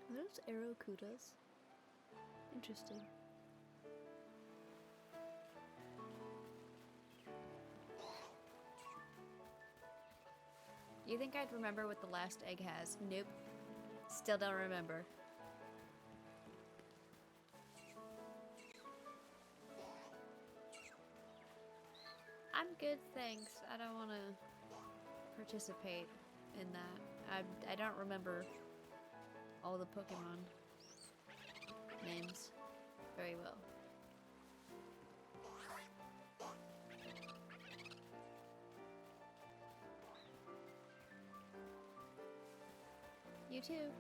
Are those Arrokudas? Interesting. You think I'd remember what the last egg has? Nope. Still don't remember. I'm good, thanks. I don't want to participate in that. I don't remember all the Pokemon names very well. You too.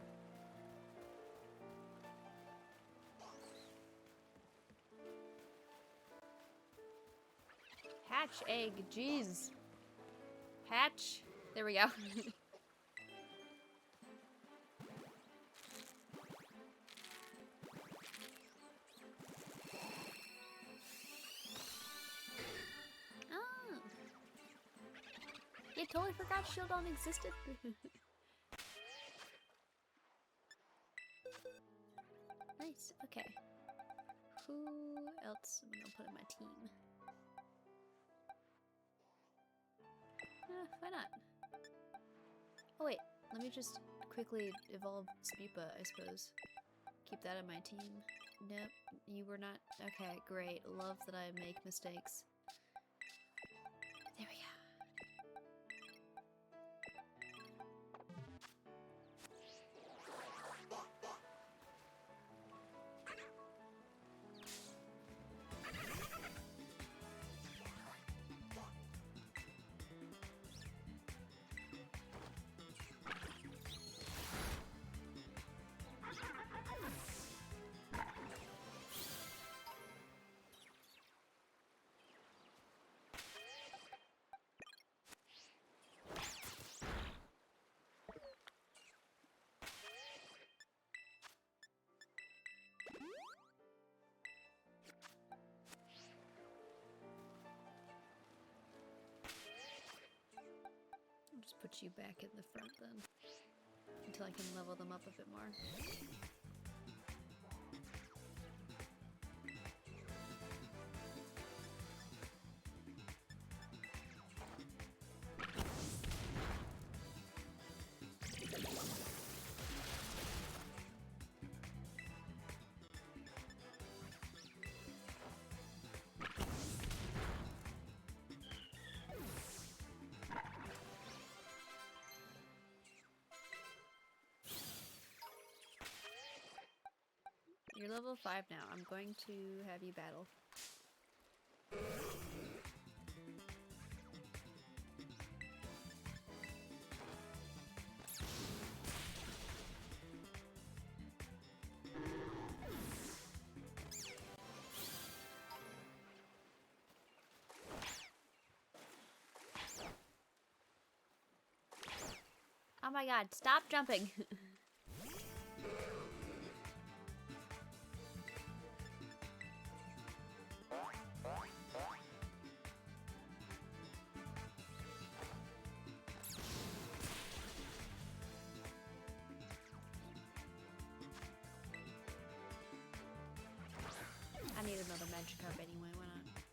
Hatch egg, jeez. Hatch. There we go. Oh. Yeah, totally forgot Shieldon existed. Nice, okay. Who else am I gonna put in my team? Why not? Oh wait, let me just quickly evolve Spupa, I suppose. Keep that in my team. Nope, you were not. Okay, great. Love that I make mistakes. There we go. I'll just put you back in the front then, until I can level them up a bit more. You're level 5 now. I'm going to have you battle. Oh my god, stop jumping! I need another Magikarp anyway, why not?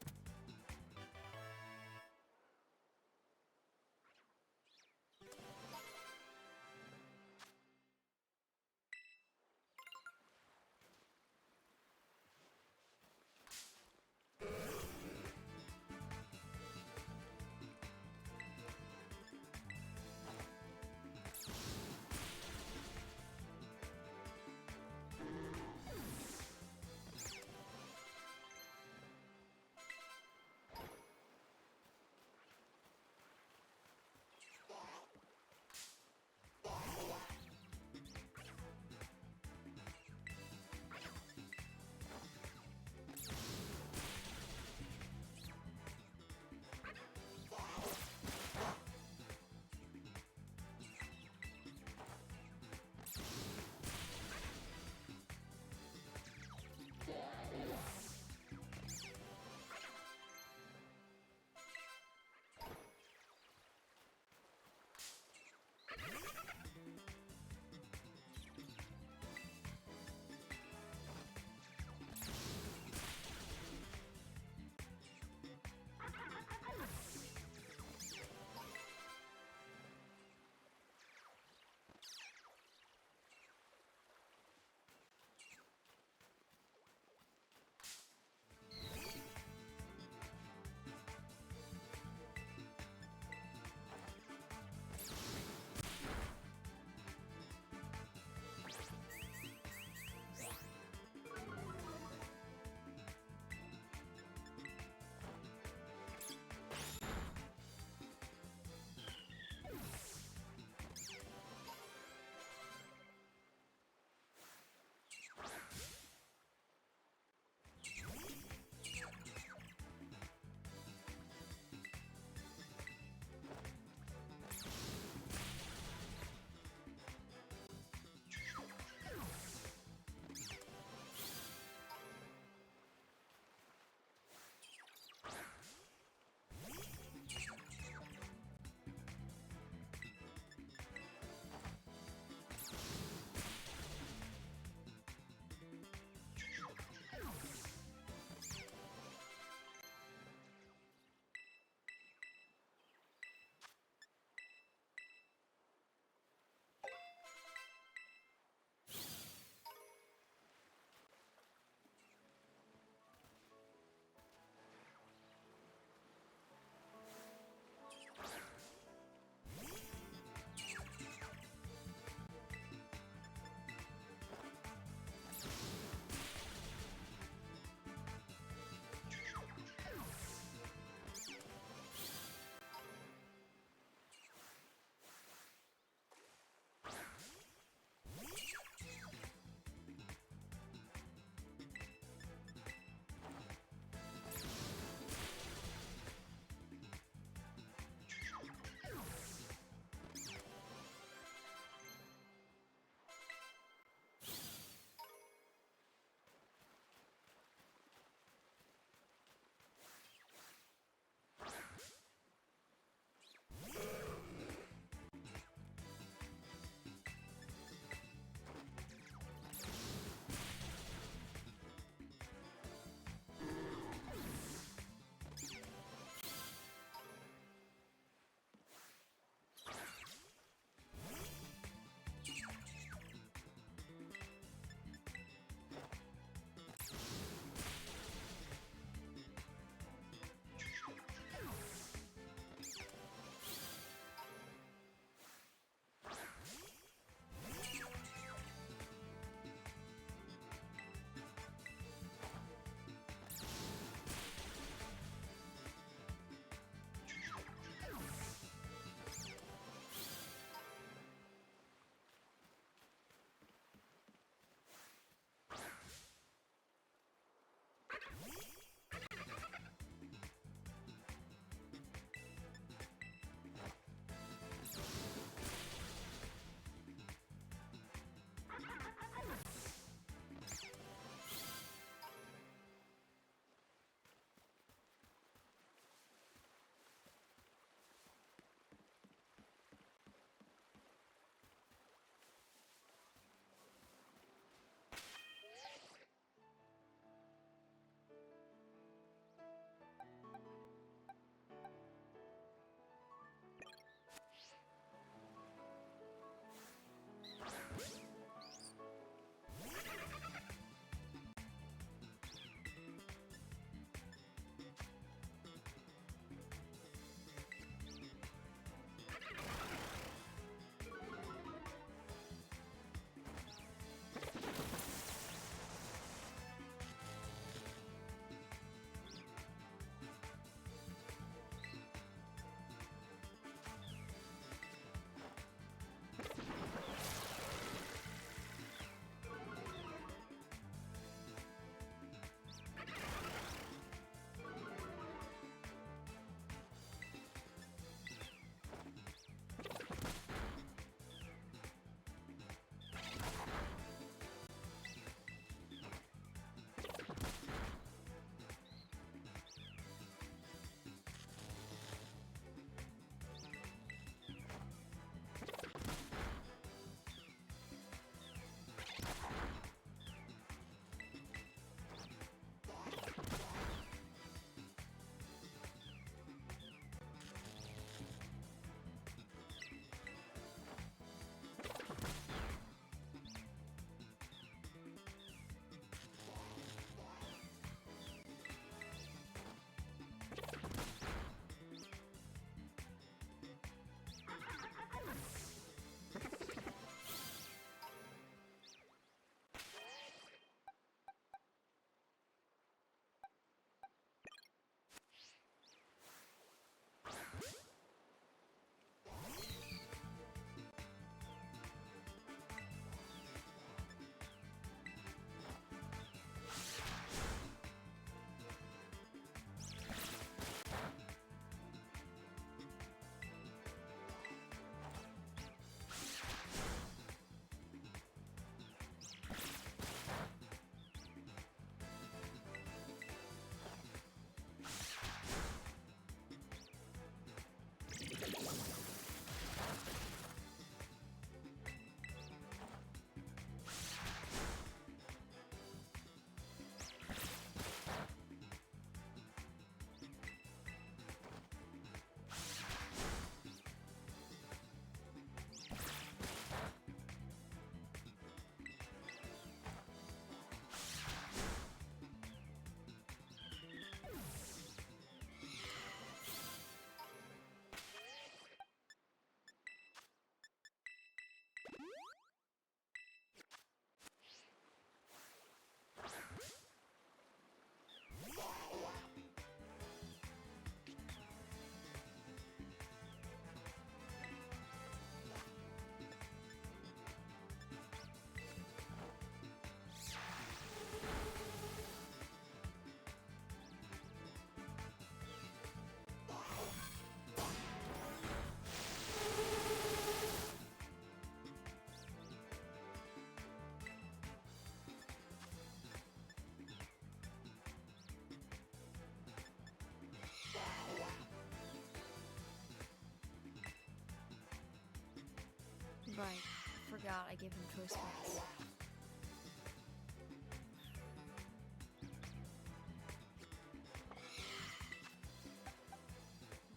right. Forgot I gave him choice spots.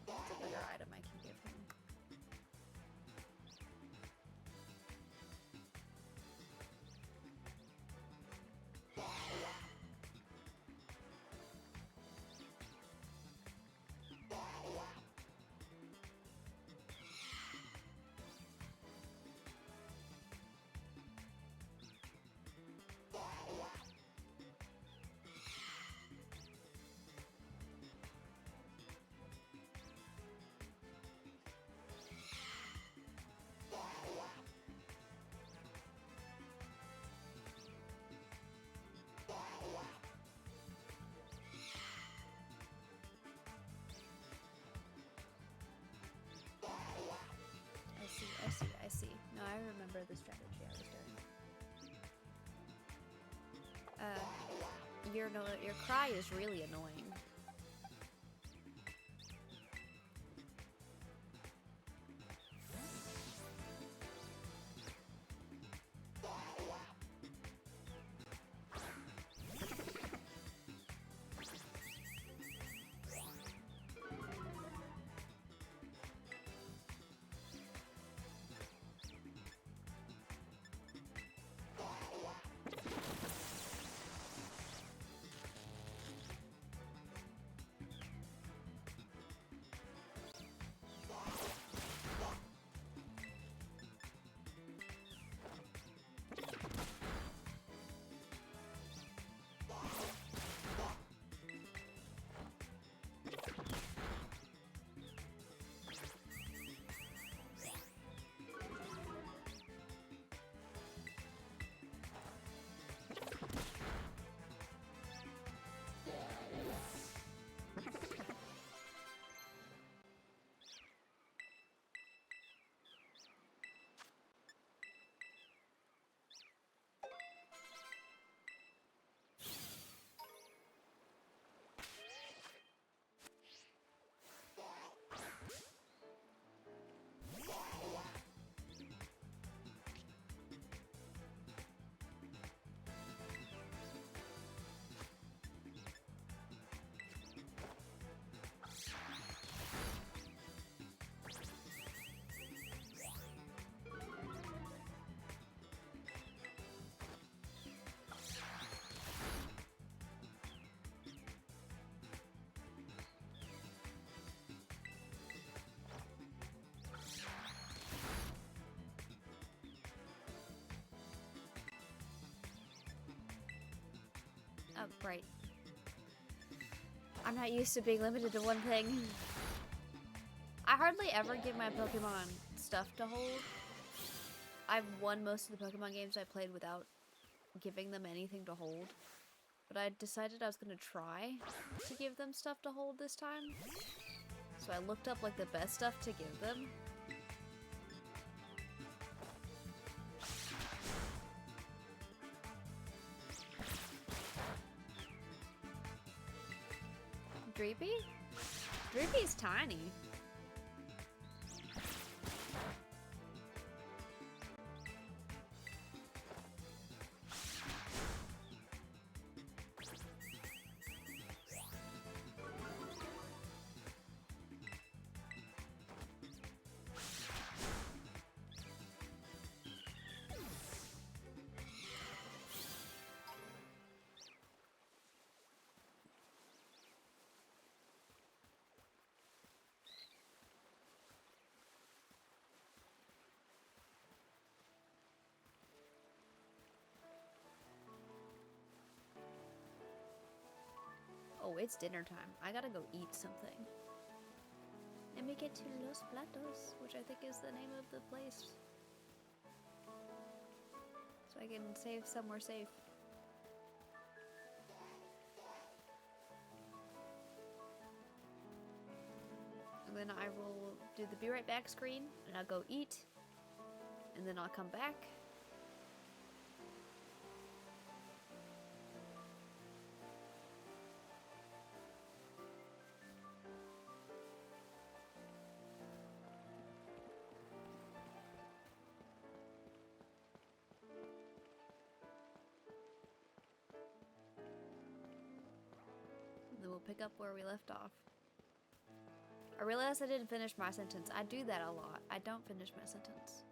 What's a better item I can give him? I see. No, I remember the strategy I was doing. Your cry is really annoying. Oh, right. I'm not used to being limited to one thing. I hardly ever give my Pokemon stuff to hold. I've won most of the Pokemon games I played without giving them anything to hold. But I decided I was going to try to give them stuff to hold this time. So I looked up like the best stuff to give them. Dreepy? Dreepy's tiny. Oh, it's dinner time. I gotta go eat something. And we get to Los Platos, which I think is the name of the place. So I can save somewhere safe. And then I will do the be right back screen, and I'll go eat, and then I'll come back. pick up where we left off. I realized I didn't finish my sentence. I do that a lot. I don't finish my sentence.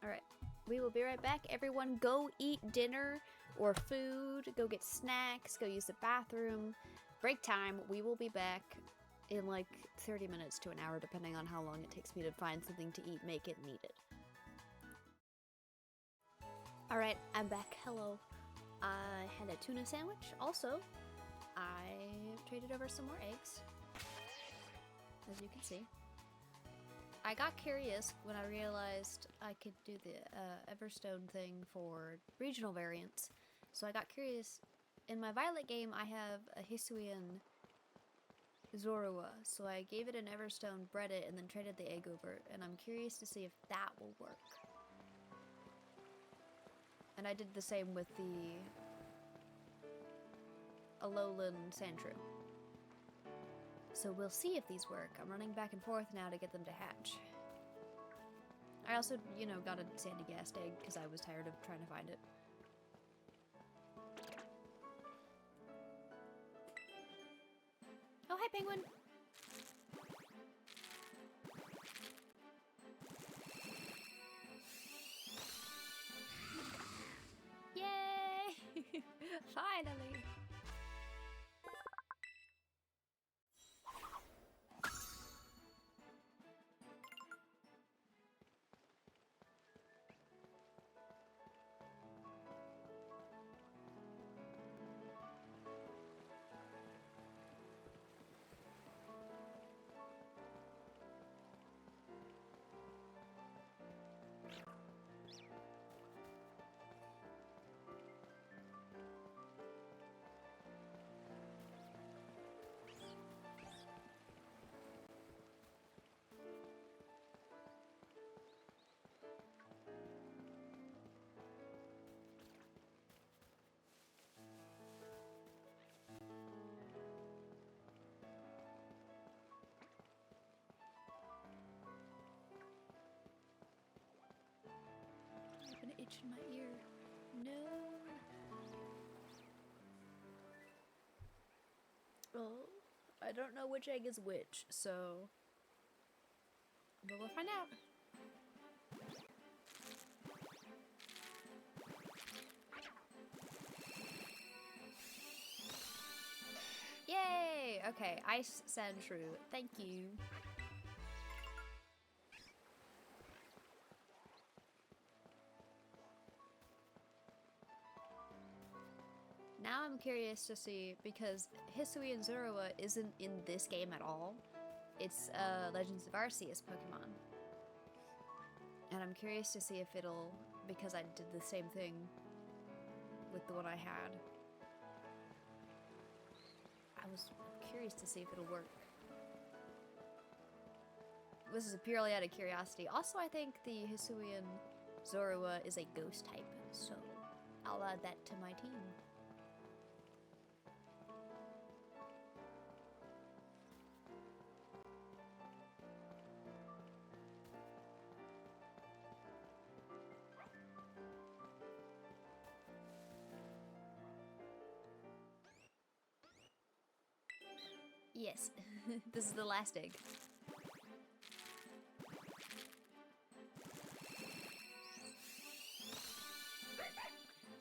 Alright, we will be right back. Everyone go eat dinner or food, go get snacks, go use the bathroom. Break time, we will be back in like 30 minutes to an hour, depending on how long it takes me to find something to eat, make it, and eat it. Alright, I'm back. Hello. I had a tuna sandwich. Also, I traded over some more eggs, as you can see. I got curious when I realized I could do the Everstone thing for regional variants. So I got curious. In my Violet game, I have a Hisuian Zorua. So I gave it an Everstone, bred it, and then traded the egg over. And I'm curious to see if that will work. And I did the same with the Alolan Sandshrew. So we'll see if these work. I'm running back and forth now to get them to hatch. I also, you know, got a sandy gas egg because I was tired of trying to find it. Oh, hi, penguin! Yay! Finally! An itch in my ear. No. Oh, I don't know which egg is which, so but we'll find out. Yay! Okay, Ice Sandshrew. Thank you. Now I'm curious to see, because Hisuian Zorua isn't in this game at all. It's Legends of Arceus Pokemon. And I'm curious to see if it'll, because I did the same thing with the one I had. I was curious to see if it'll work. This is purely out of curiosity. Also, I think the Hisuian Zorua is a ghost type, so I'll add that to my team. Yes, this is the last egg.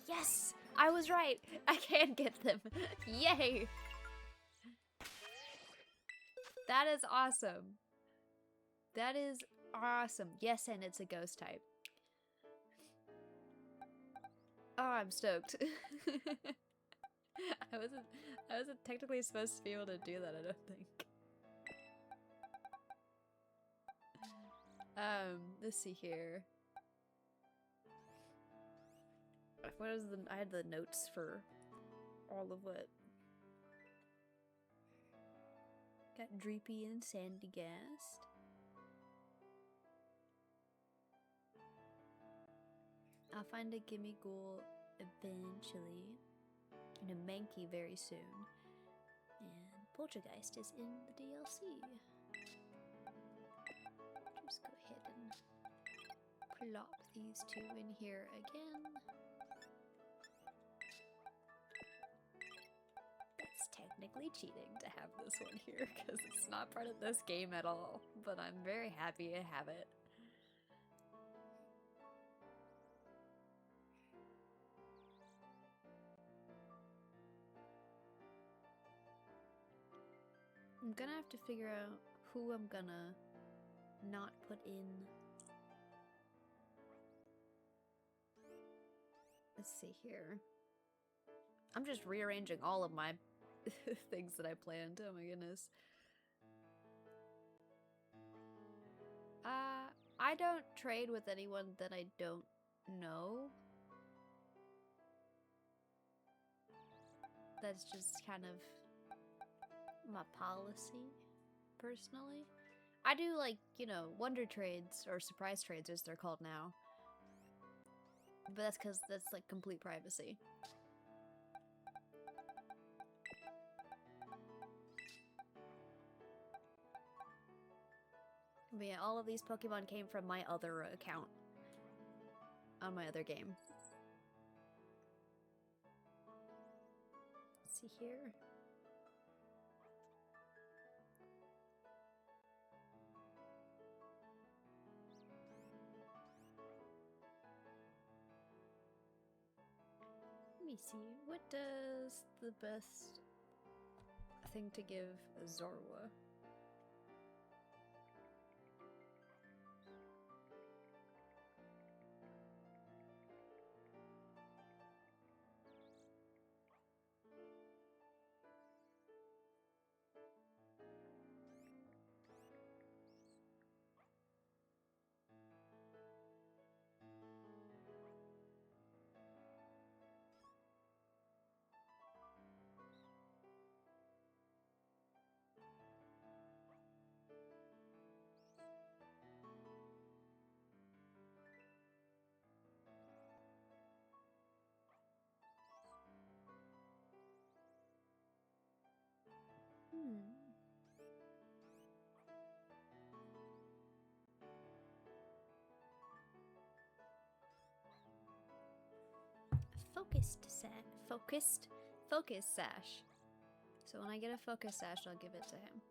Yes! I was right! I can get them! Yay! That is awesome. That is awesome. Yes, and it's a ghost type. Oh, I'm stoked. I wasn't technically supposed to be able to do that, I don't think. Let's see here. What is the? I had the notes for all of what. Got Dreepy and Sandygast. I'll find a Gimme Ghoul eventually. And a Mankey very soon. And Poltergeist is in the DLC. Just go ahead and plop these two in here again. That's technically cheating to have this one here because it's not part of this game at all. But I'm very happy to have it. I'm gonna have to figure out who I'm gonna not put in. Let's see here. I'm just rearranging all of my things that I planned. Oh my goodness. I don't trade with anyone that I don't know. That's just kind of my policy, personally. I do, like, you know, wonder trades, or surprise trades as they're called now. But that's because that's, like, complete privacy. But yeah, all of these Pokemon came from my other account. On my other game. Let's see here. Let me see. What does the best thing to give Zorua? Focus sash. So when I get a focus sash, I'll give it to him.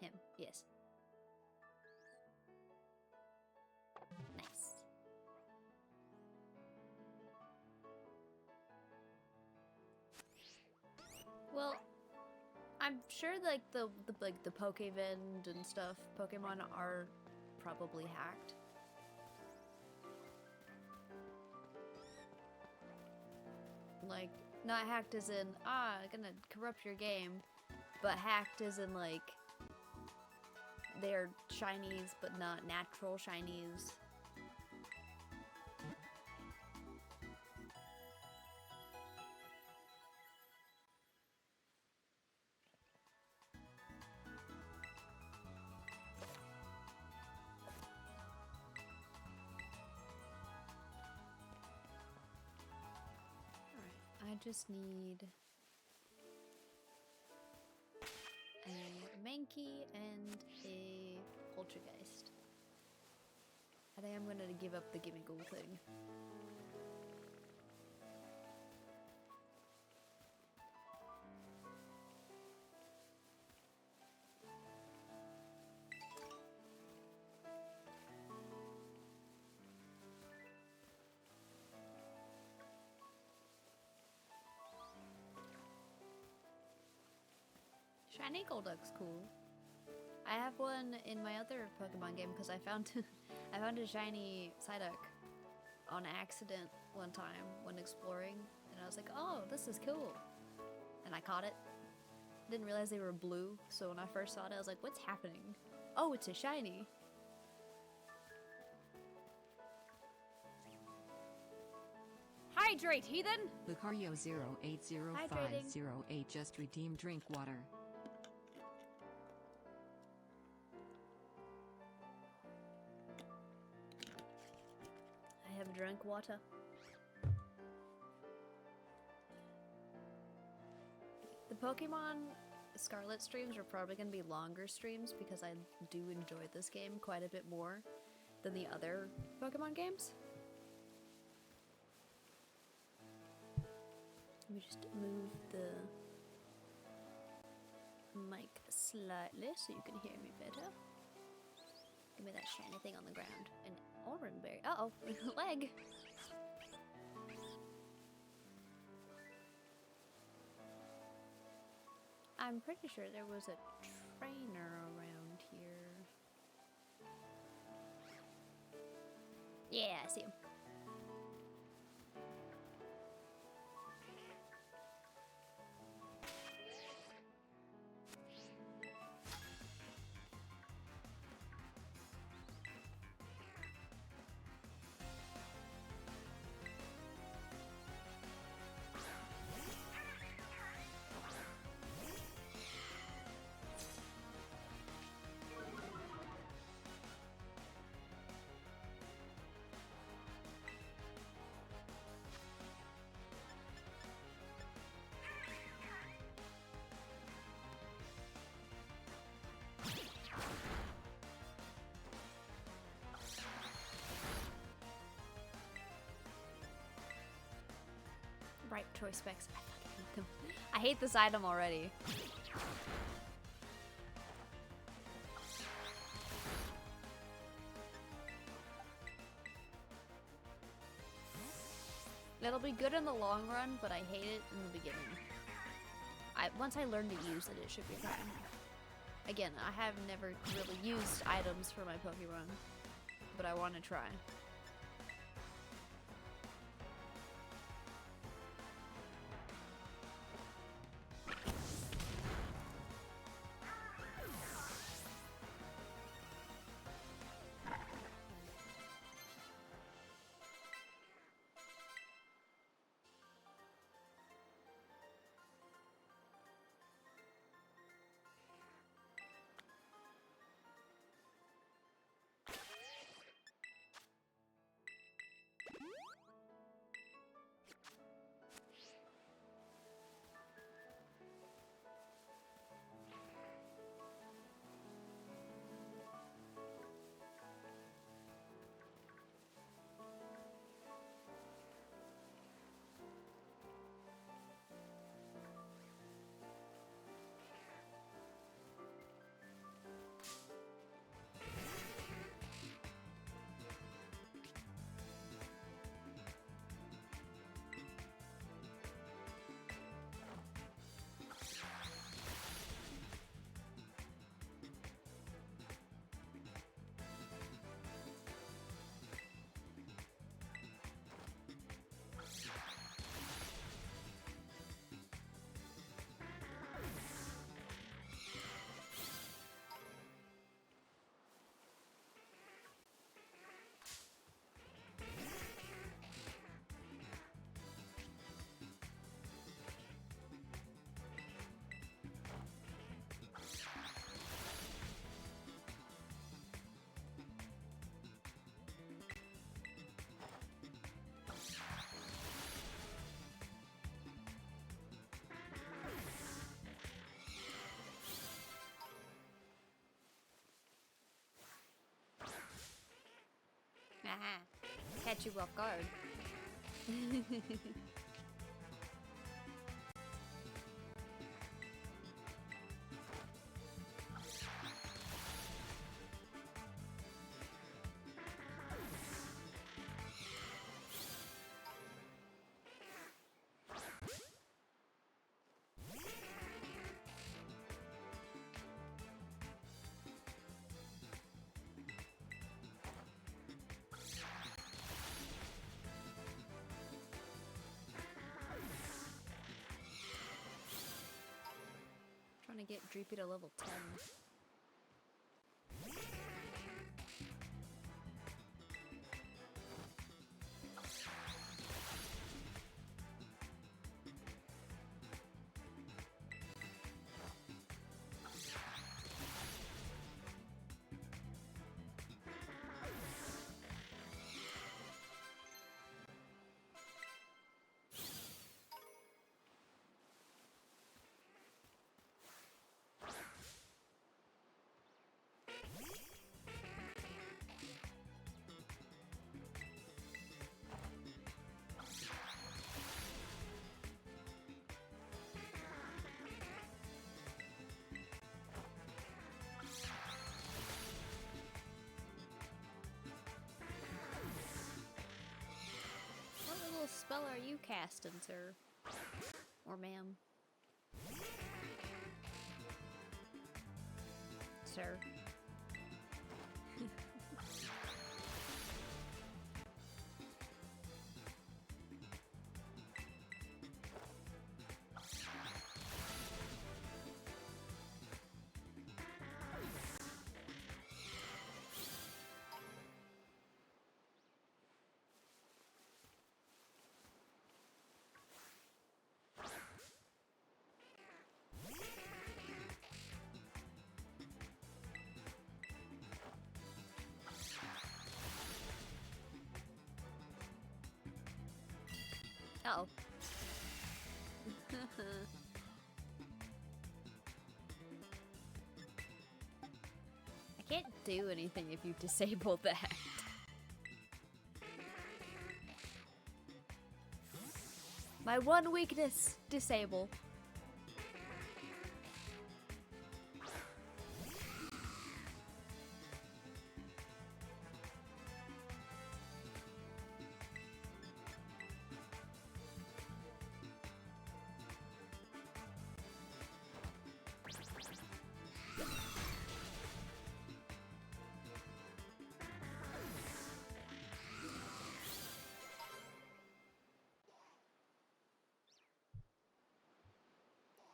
Him, yes. Nice. Well, I'm sure like the Pokevend and stuff, Pokemon are probably hacked. Like, not hacked as in, gonna corrupt your game, but hacked as in, like, they're shinies, but not natural shinies. I just need a Mankey and a Poltergeist. I think I'm gonna give up the Gimme Ghoul thing. Shiny Golduck's cool. I have one in my other Pokemon game because I found I found a shiny Psyduck on accident one time when exploring, and I was like, "Oh, this is cool," and I caught it. Didn't realize they were blue, so when I first saw it, I was like, "What's happening?" Oh, it's a shiny. Hydrate, heathen! Lucario Hydrating. 080508 just redeemed drink water. I have drunk water. The Pokemon Scarlet streams are probably going to be longer streams because I do enjoy this game quite a bit more than the other Pokemon games. Let me just move the mic slightly so you can hear me better. Give me that shiny thing on the ground. An orange berry. Uh-oh, leg! I'm pretty sure there was a trainer around here. Yeah, I see him. Right choice specs. I fucking hate them. I hate this item already. It'll be good in the long run, but I hate it in the beginning. Once I learn to use it, it should be fine. Again, I have never really used items for my Pokemon, but I want to try. Aha. Catch you off guard. Trying to get Dreepy to level 10. spell are you casting, sir? Or ma'am? Sir. Uh-oh. I can't do anything if you disable that. My one weakness, disable.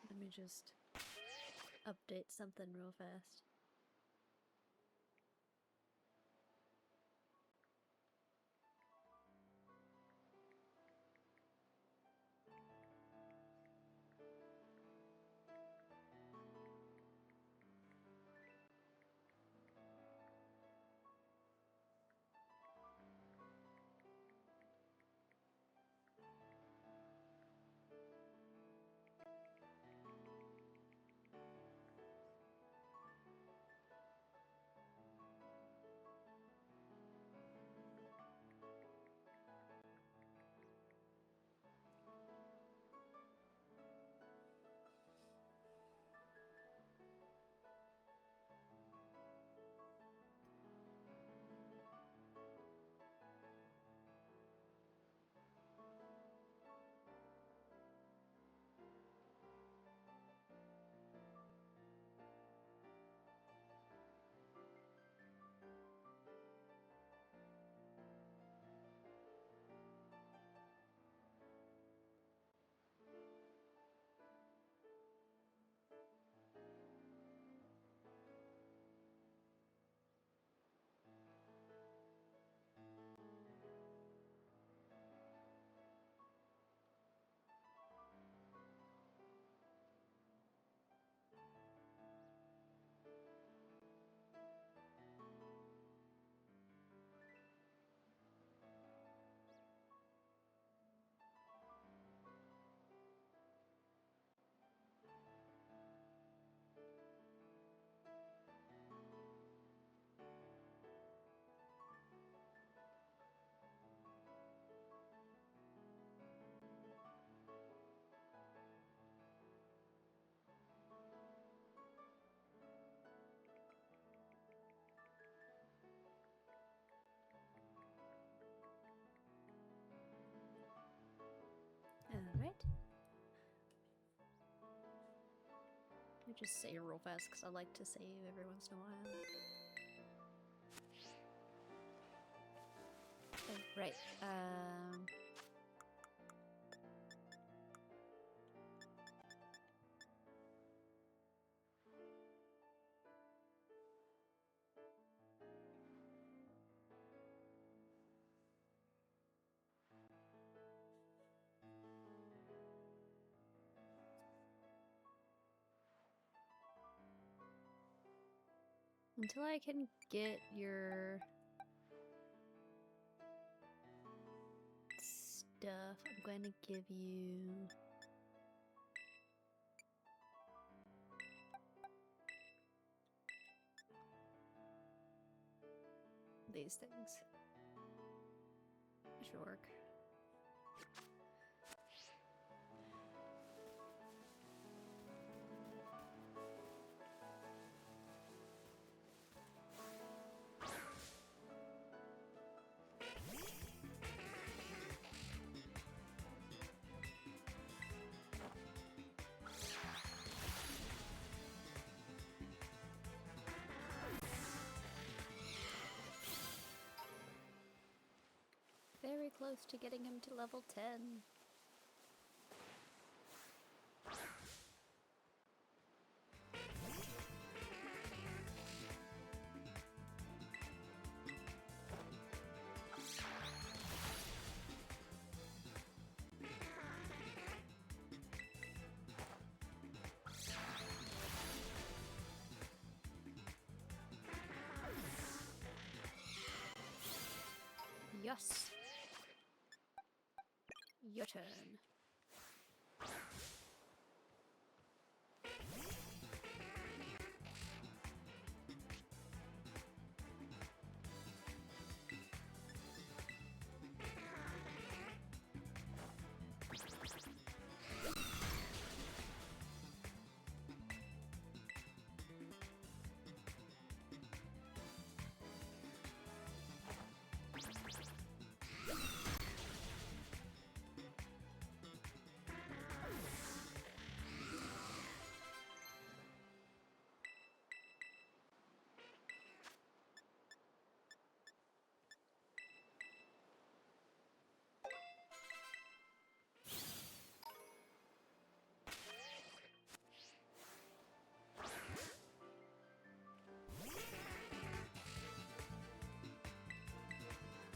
Let me just update something real fast. Alright. Let me just save real fast because I like to save every once in a while. Oh, right. Until I can get your stuff, I'm going to give you these things. That should work. very close to getting him to level 10. Yes. Your turn.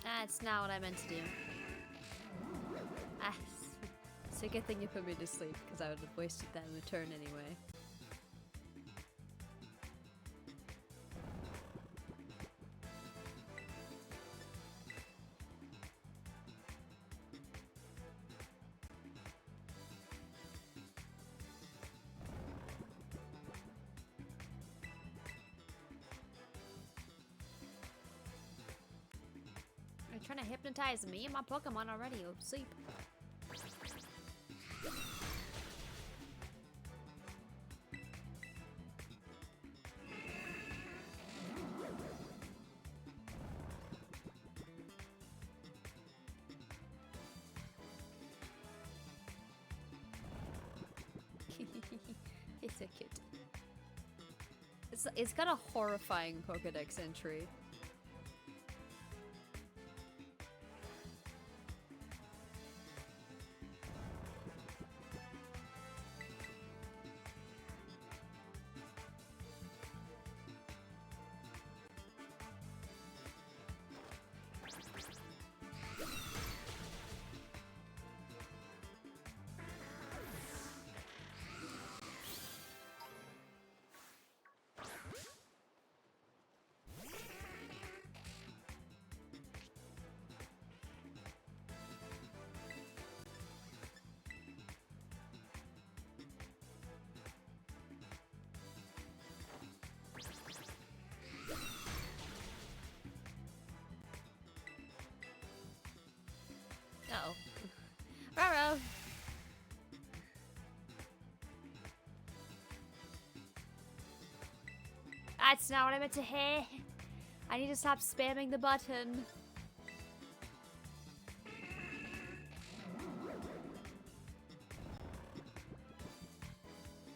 That's not what I meant to do. Ah, it's a good thing you put me to sleep, because I would have wasted that in a turn anyway. You're trying to hypnotize me and my Pokemon already. Oh, sleep. He's so cute. It's got a horrifying Pokedex entry. Uh-oh. Raro! That's not what I meant to hear. I need to stop spamming the button.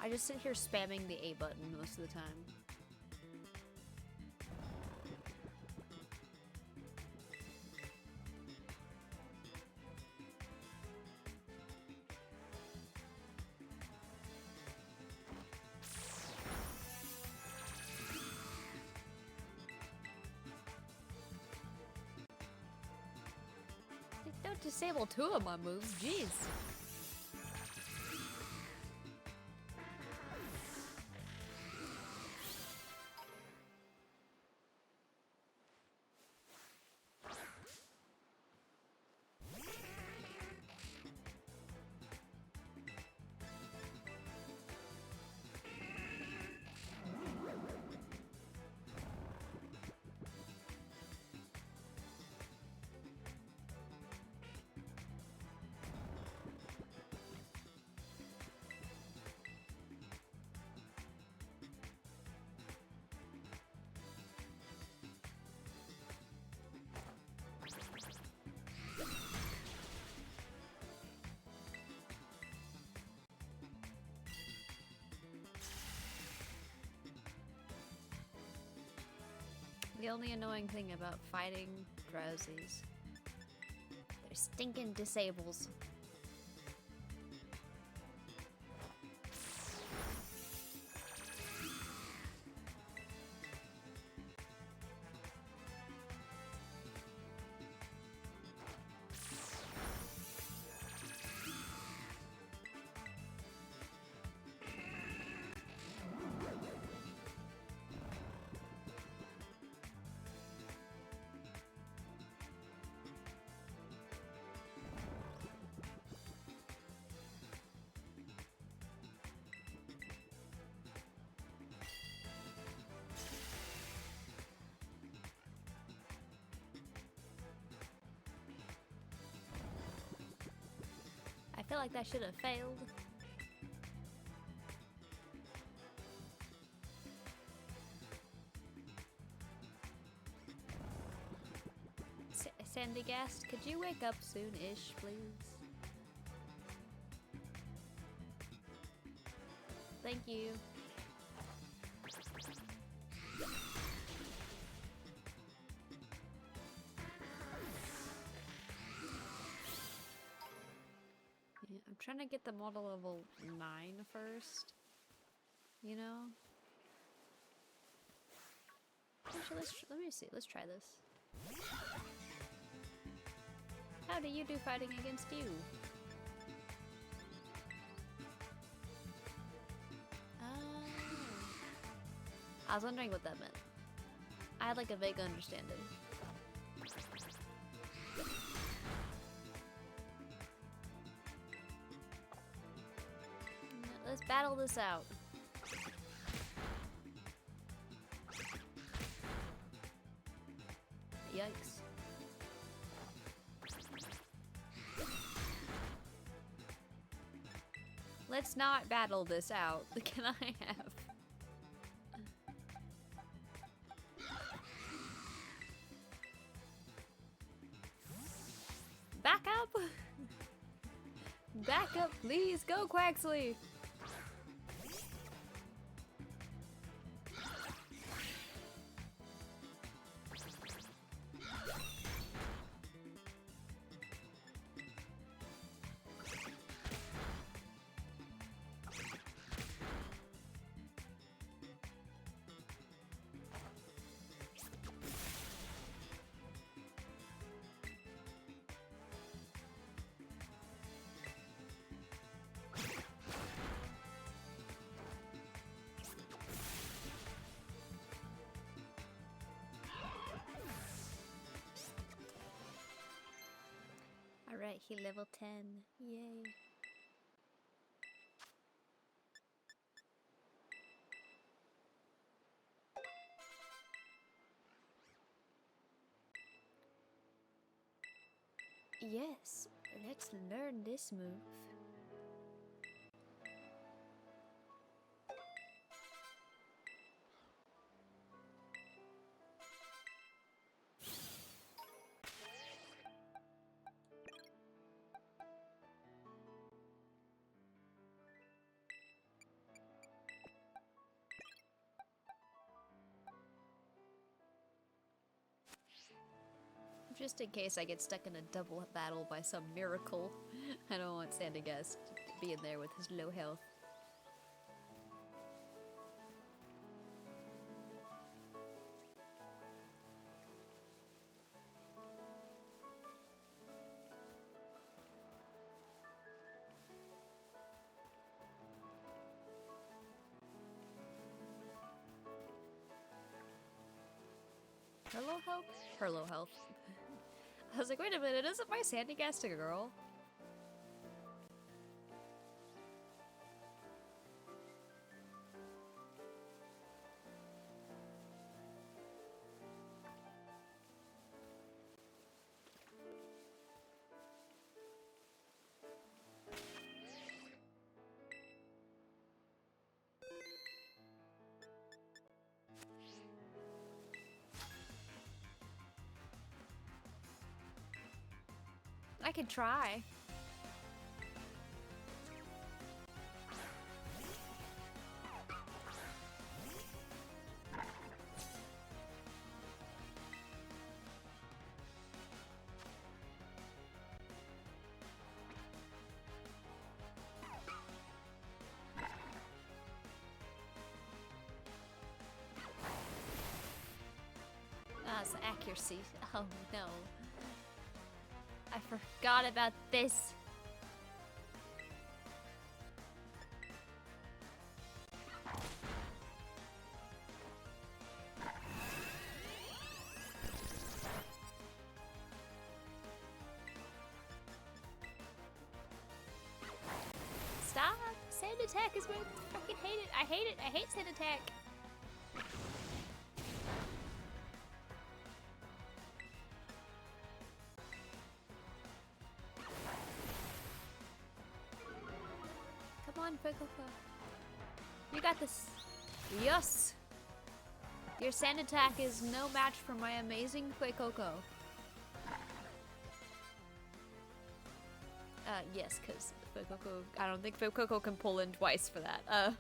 I just sit here spamming the A button most of the time. Don't disable two of my moves, jeez. The only annoying thing about fighting drowsies Stinking disables. I feel like that should have failed. Sandy Gast, could you wake up soon-ish, please? Thank you. Yeah, I'm trying to get them all to level 9 first. You know? Actually, let me see. Let's try this. How do you do fighting against you? Oh. I was wondering what that meant. I had like a vague understanding. Let's battle this out. Yikes. Let's not battle this out. Can I have? Back up! Back up, please! Go, Quaxley! Alright, he level 10. Yay. Yes, let's learn this move. Just in case I get stuck in a double battle by some miracle. I don't want Sandygast being there with his low health. Herlo health? Herlo health. I was like, wait a minute, isn't my Sandygast a girl? I could try. has accuracy. Oh no. I forgot about this. Stop! Sand attack is what I fucking hate it. I hate it. I hate sand attack. Come on, Fuecoco. You got this. Yes! Your sand attack is no match for my amazing Fuecoco. Yes, because Fuecoco, I don't think Fuecoco can pull in twice for that.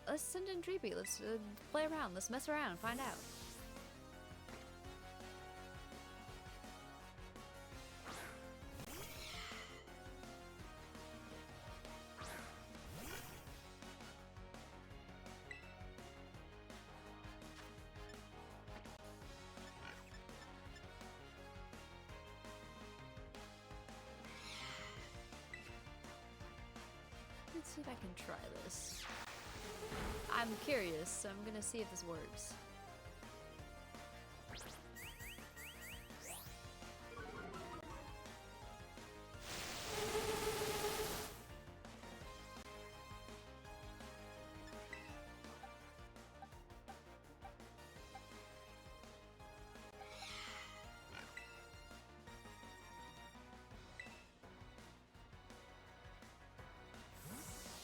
Let's send in Dreepy. Let's play around. Let's mess around and find out. Let's see if I can try this. I'm curious, so I'm gonna see if this works.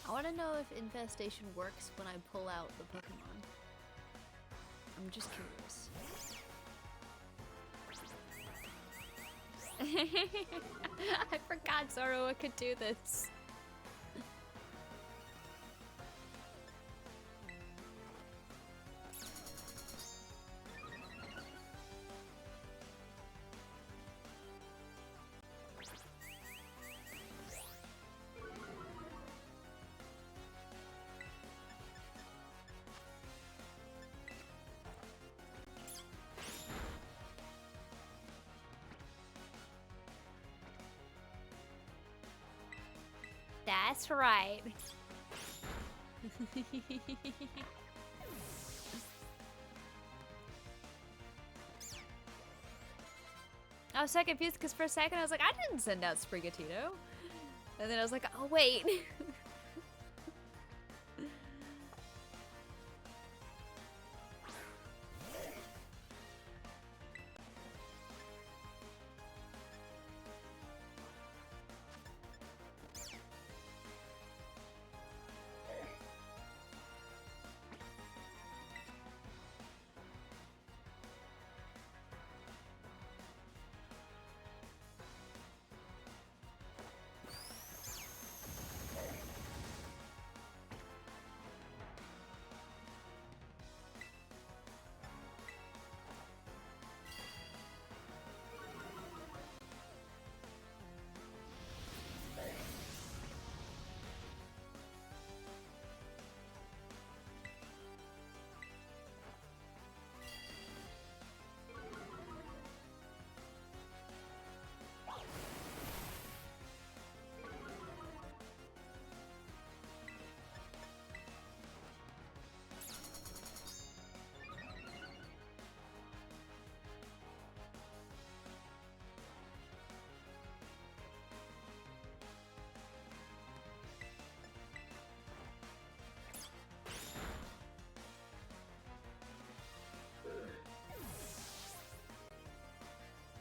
I want to know if infestation works when I pull out the Pokemon. I'm just curious. I forgot Zoroa could do this. That's right. I was so confused because for a second I was like, I didn't send out Sprigatito. And then I was like, oh wait.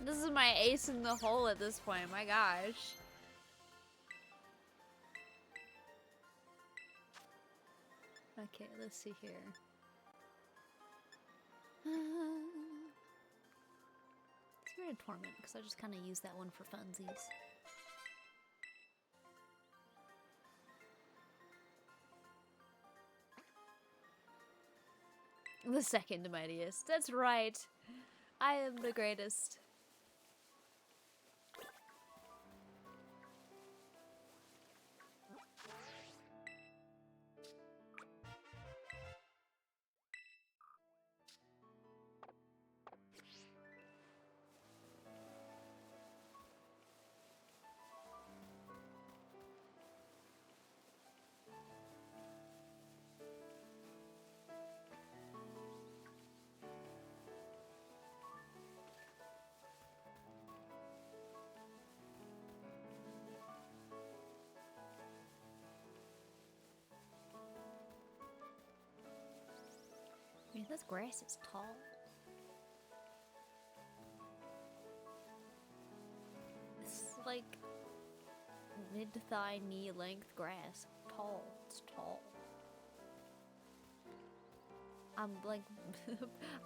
This is my ace in the hole at this point, my gosh. Okay, let's see here. Spirit Torment, because I just kind of use that one for funsies. The second mightiest. That's right. I am the greatest. This grass is tall. It's like mid-thigh, knee-length grass. Tall. It's tall. I'm like,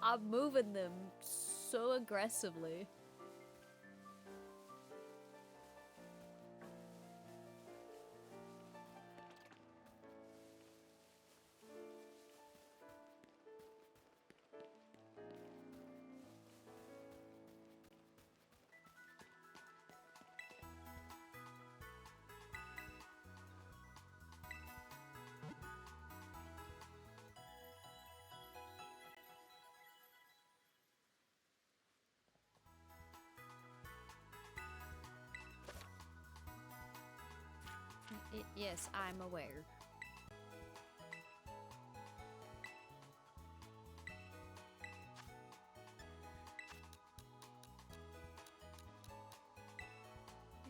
I'm moving them so aggressively. Yes, I'm aware.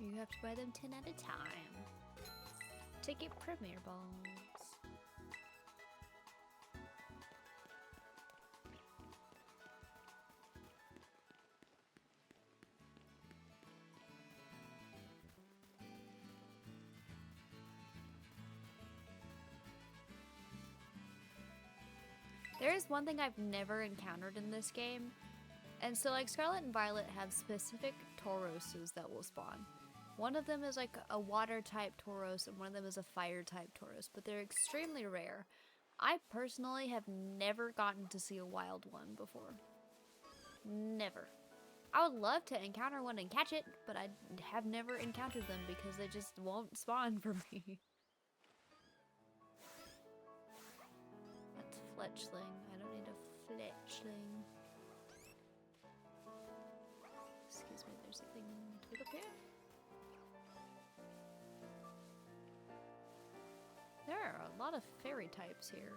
You have to buy them 10 at a time. Ticket Premier Balls. There is one thing I've never encountered in this game. And so like Scarlet and Violet have specific Tauroses that will spawn. One of them is like a water type Tauros and one of them is a fire type Tauros, but they're extremely rare. I personally have never gotten to see a wild one before. Never. I would love to encounter one and catch it, but I have never encountered them because they just won't spawn for me. That's fletchling. I don't need a fletchling. Excuse me, there's something to pick up here. There are a lot of fairy types here.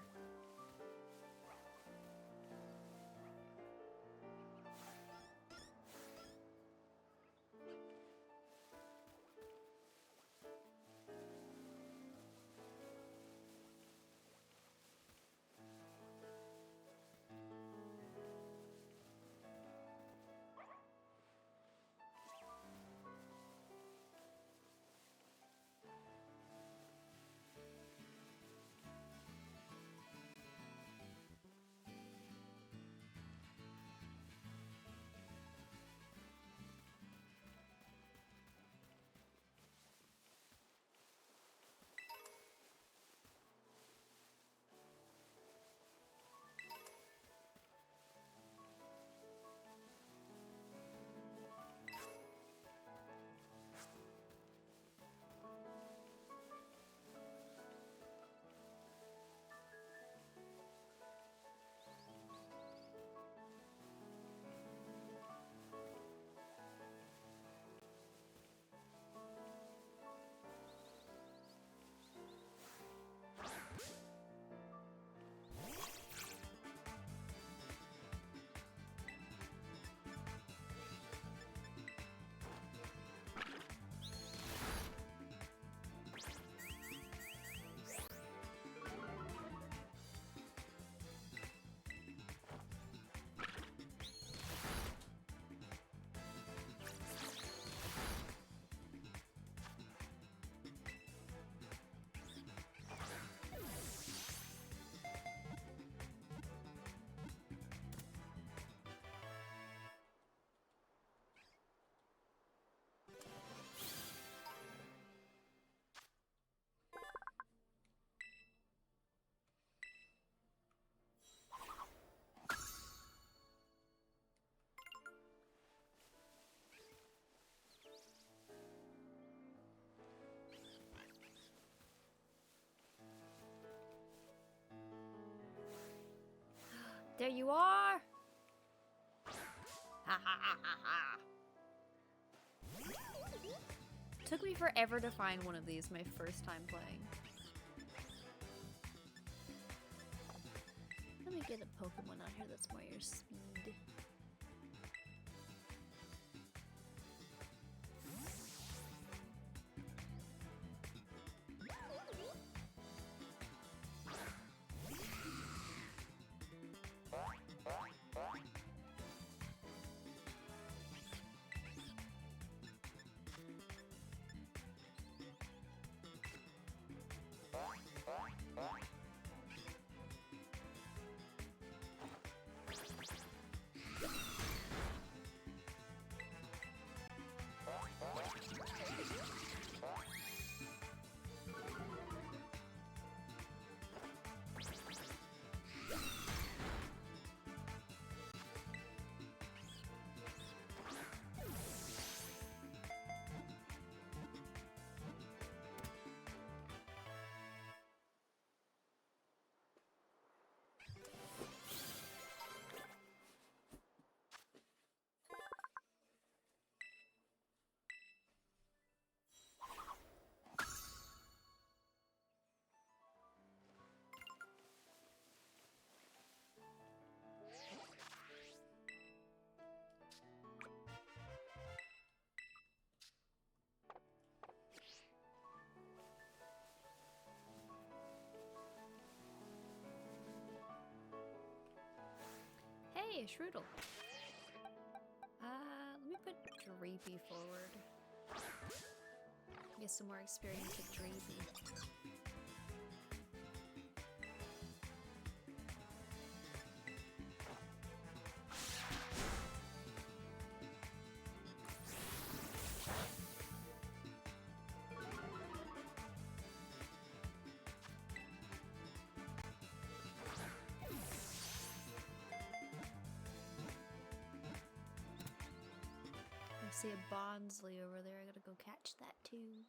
There you are! Ha ha ha ha ha! Took me forever to find one of these my first time playing. Let me get a Pokemon out here that's more your speed. Shroodle. Let me put Dreepy forward. Get some more experience with Dreepy. I see a Bonsly over there. I gotta go catch that too.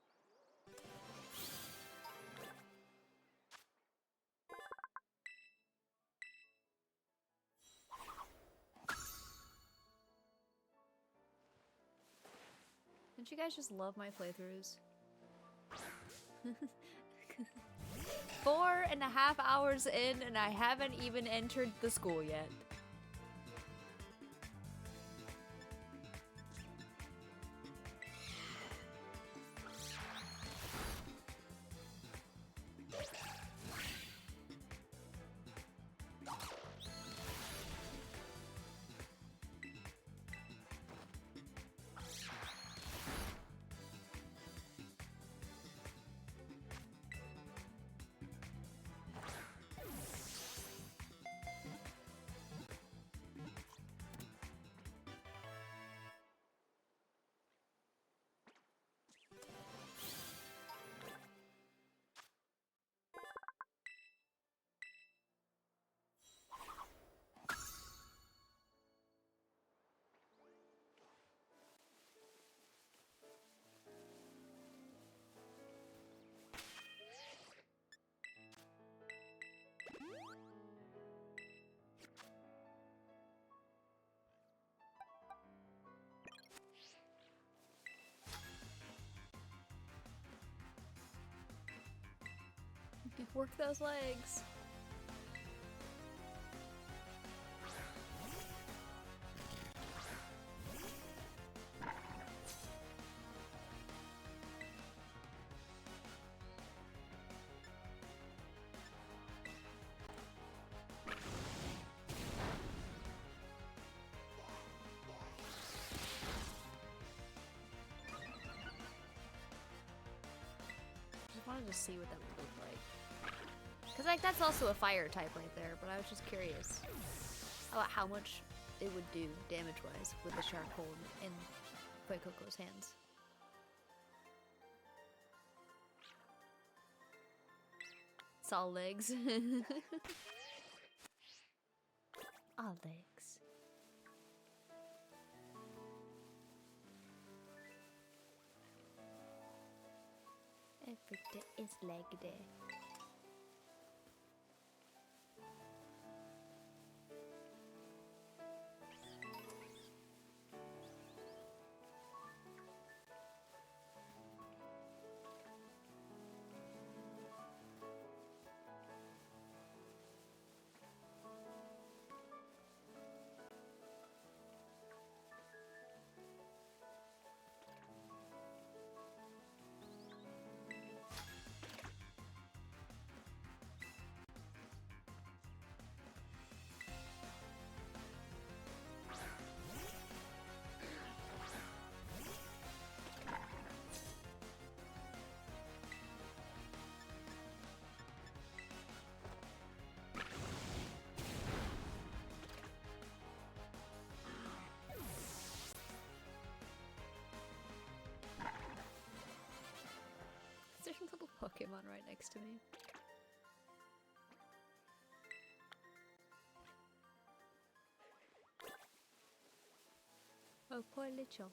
Don't you guys just love my playthroughs? 4.5 hours in and I haven't even entered the school yet. Work those legs. I wanted to see what that would look like. Because, like, that's also a fire type right there, but I was just curious about how much it would do damage-wise with the charcoal in Koikoko's hands. It's all legs. All legs. Every day is leg day. There's a little Pokemon right next to me. Oh, poor Lechonk.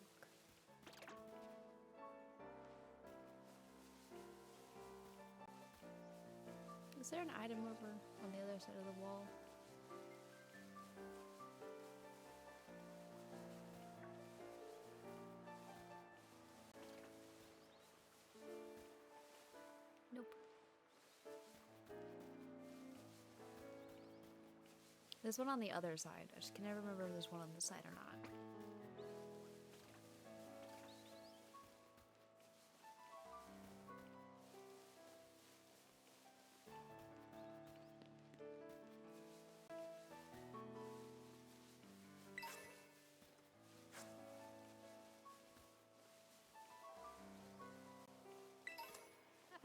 Is there an item over on the other side of the wall? Nope. There's one on the other side. I just can never remember if there's one on this side or not.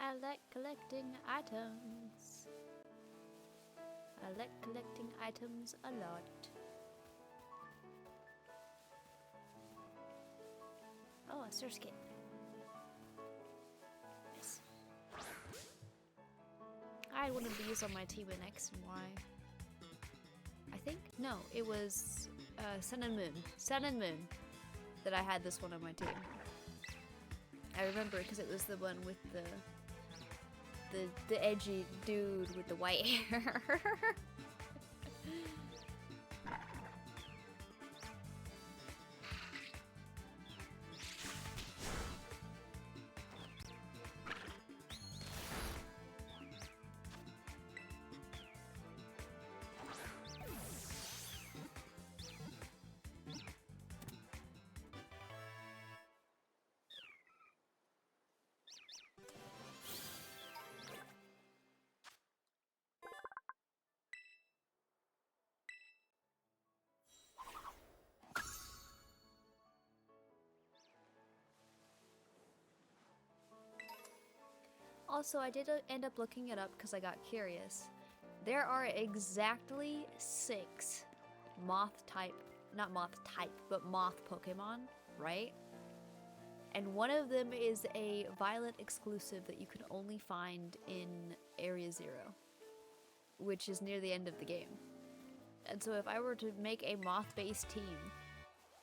I like collecting items. I like collecting items a lot. Oh, a surskit. Yes. I had one of these on my team in X and Y. I think? No, it was Sun and Moon. Sun and Moon that I had this one on my team. I remember because it was the one with the edgy dude with the white hair. Also, I did end up looking it up because I got curious. There are exactly 6 moth type, not moth type, but moth Pokemon, right? And one of them is a Violet exclusive that you can only find in Area 0, which is near the end of the game. And so if I were to make a moth-based team,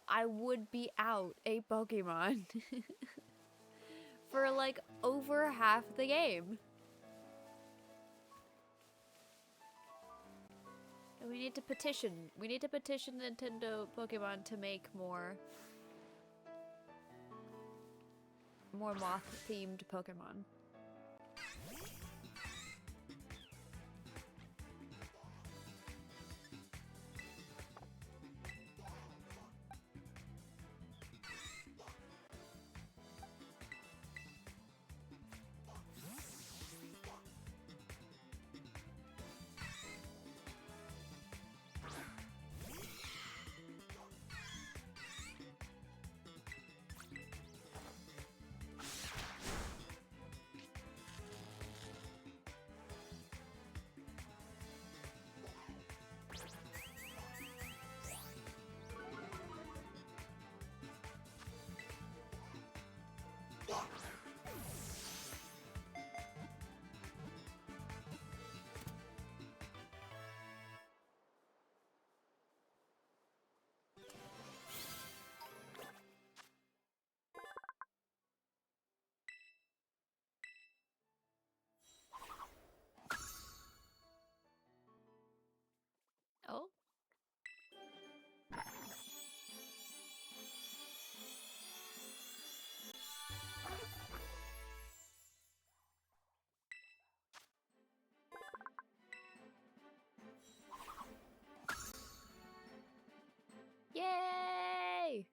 I would be out a Pokemon. For like over half the game. And we need to petition. We need to petition Nintendo Pokemon to make more moth-themed Pokemon. Oh? Yay!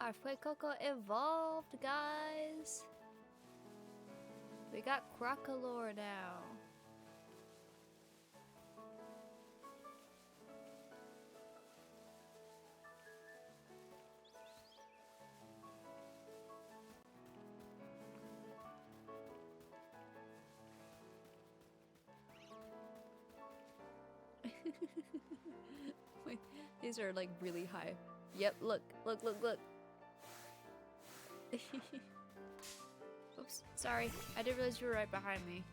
Our Fuecoco evolved, guys! We got Crocolore now. Wait, these are like really high. Yep, look. Oops, sorry. I didn't realize you were right behind me.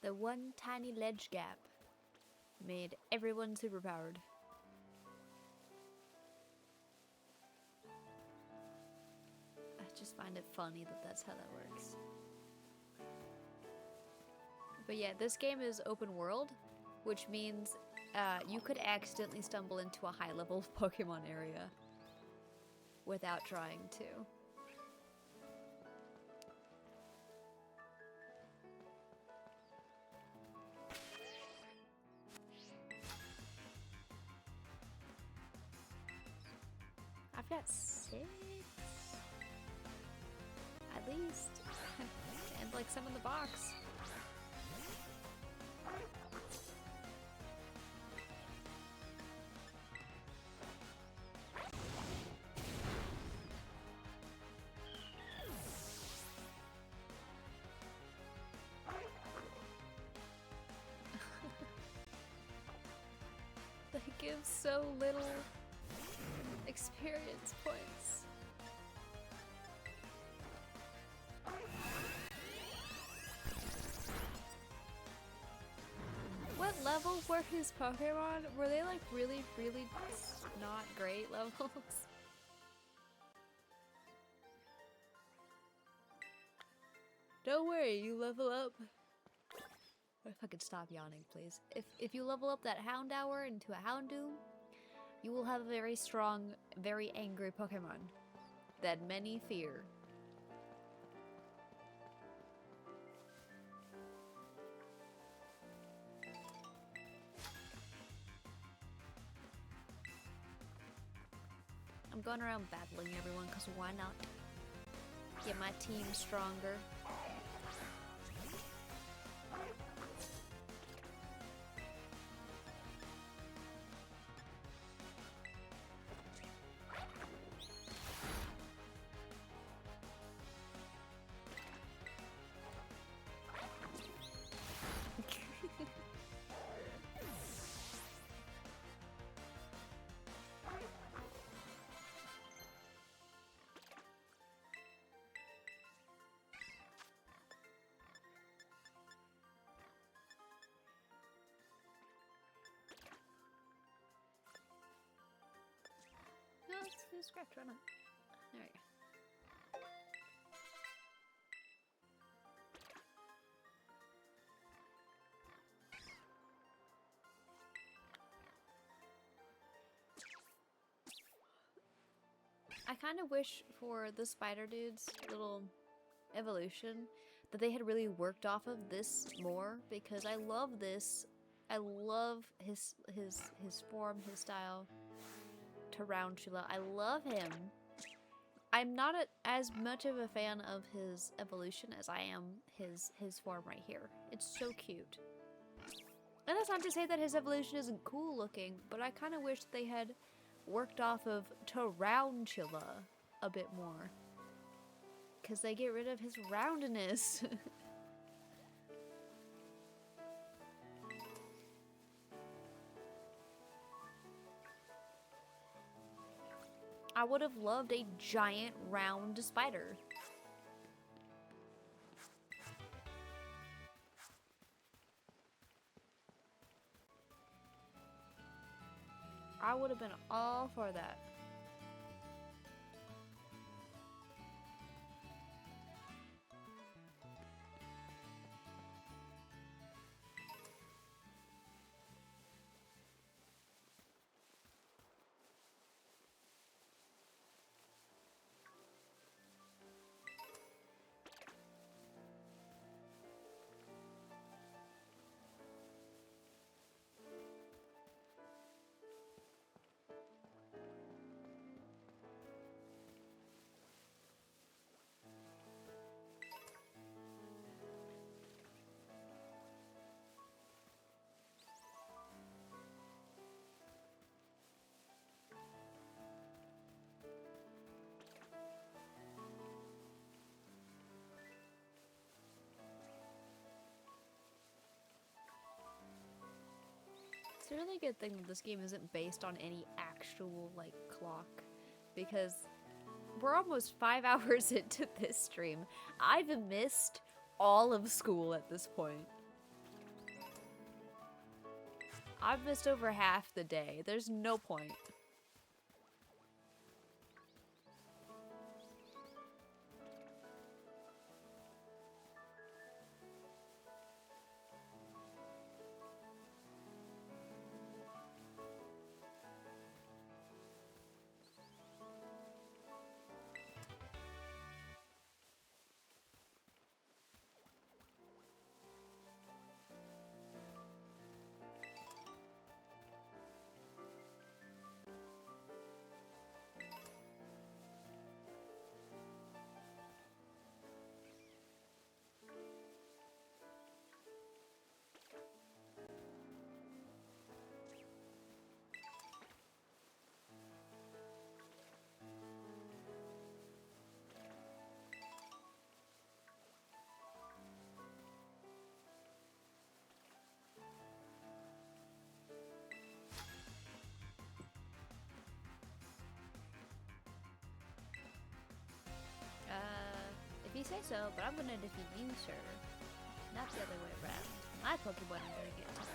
The one tiny ledge gap made everyone superpowered. I just find it funny that that's how that works. But yeah, this game is open world, which means you could accidentally stumble into a high level Pokemon area without trying to. got 6 at least, and like some in the box. They give so little experience points. What level were his Pokemon? Were they like really, really not great levels? Don't worry, you level up. If I could stop yawning, please. If you level up that Houndour into a Houndoom, you will have a very strong, very angry Pokemon that many fear. I'm going around battling everyone because why not? Get my team stronger. No, let's do scratch, why not? There we go. I kind of wish for the spider dude's little evolution that they had really worked off of this more, because I love this. I love his form, his style. Tarantula. I love him. I'm not as much of a fan of his evolution as I am his form right here. It's so cute. And that's not to say that his evolution isn't cool looking, but I kind of wish they had worked off of Tarantula a bit more. Because they get rid of his roundness. I would have loved a giant round spider. I would have been all for that. It's a really good thing that this game isn't based on any actual, like, clock. Because we're almost 5 hours into this stream. I've missed all of school at this point. I've missed over half the day. There's no point. so, but I'm gonna defeat you, sir. Not the other way around. My Pokemon are gonna get tougher.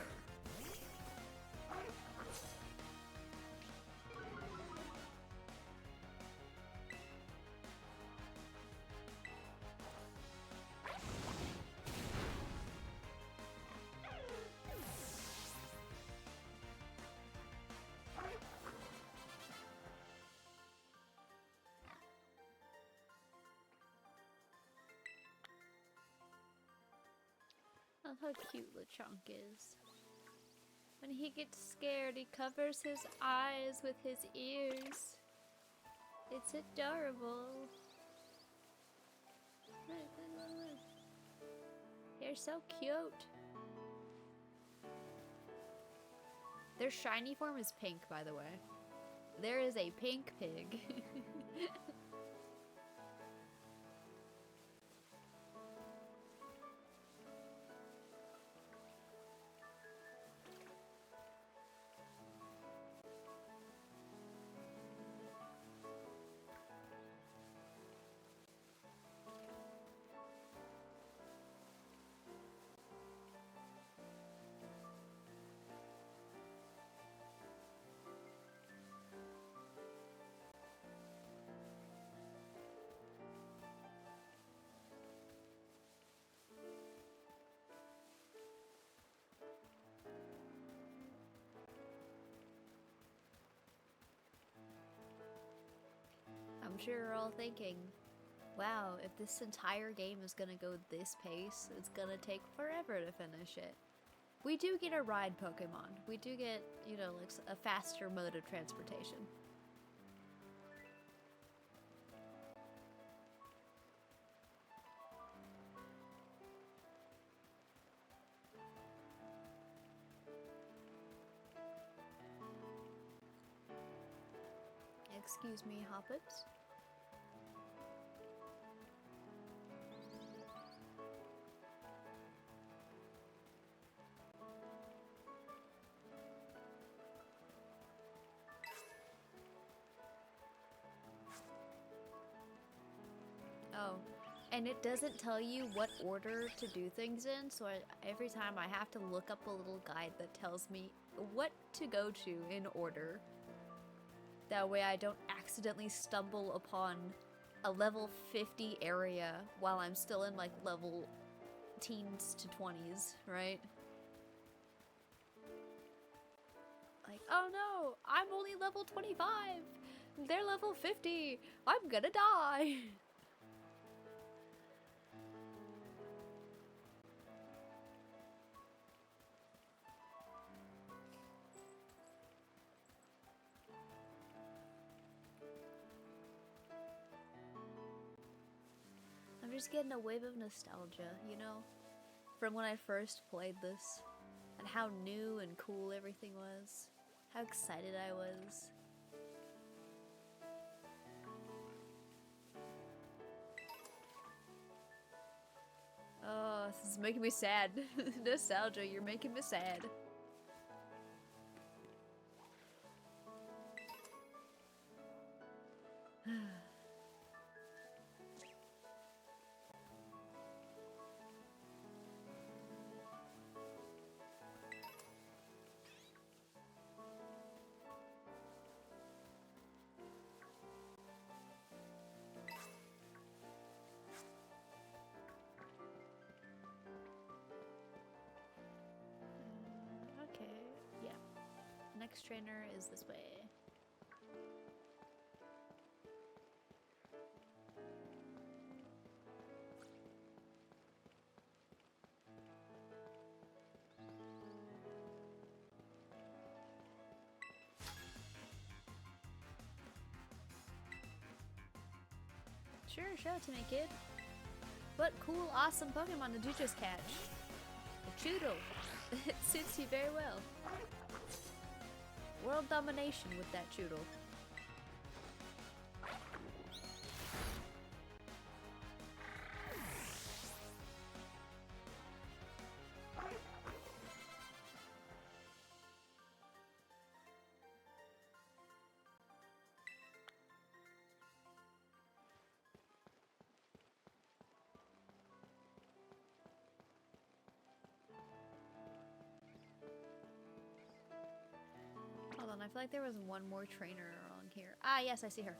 Oh, how cute Lechonk is. When he gets scared, he covers his eyes with his ears. It's adorable. They're so cute. Their shiny form is pink, by the way. There is a pink pig. I'm sure you're all thinking, wow, if this entire game is gonna go this pace, it's gonna take forever to finish it. We do get a ride Pokemon. We do get, you know, like a faster mode of transportation. Excuse me, Hoppets. Oh, and it doesn't tell you what order to do things in, so every time I have to look up a little guide that tells me what to go to in order. That way I don't accidentally stumble upon a level 50 area while I'm still in like level teens to 20s, right? Like, oh no, I'm only level 25. They're level 50. I'm gonna die. I'm just getting a wave of nostalgia, you know? From when I first played this, and how new and cool everything was. How excited I was. Oh, this is making me sad. Nostalgia, you're making me sad. Okay, yeah. Next trainer is this way. Sure, show it to me, kid. What cool, awesome Pokemon did you just catch? A Choodle. It suits you very well. World domination with that Choodle. feel like there was one more trainer along here. Ah, yes, I see her.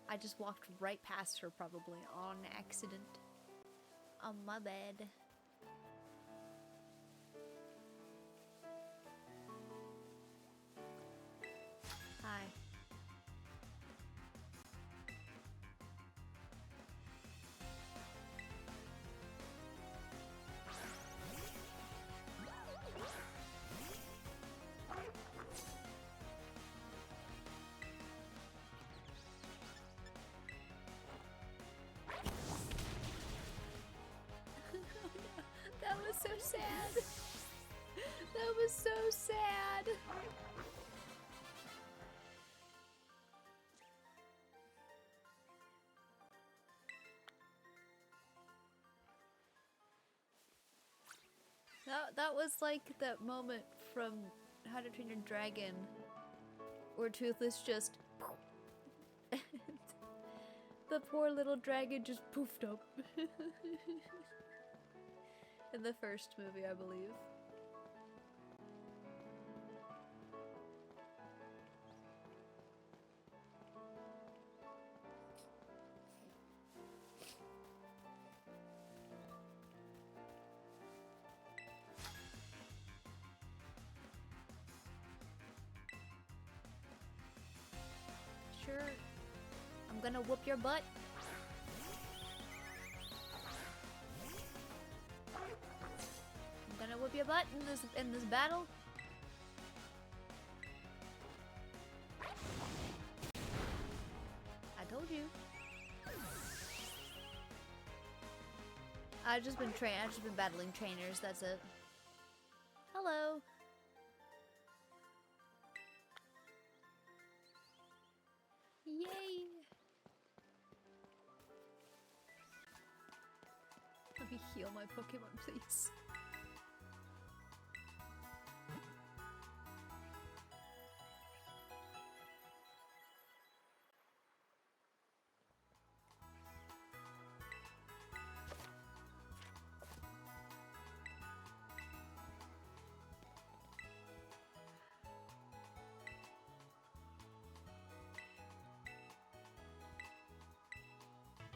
I just walked right past her probably on accident. Oh, my bad. Hi. That was so sad. That was so sad. That was like that moment from How to Train Your Dragon where Toothless just the poor little dragon just poofed up. In the first movie, I believe. Sure. I'm gonna whoop your butt. I'm gonna whoop your butt in this battle. I told you. I've just been battling trainers, that's it. Hello. Yay! Let me heal my Pokemon, please.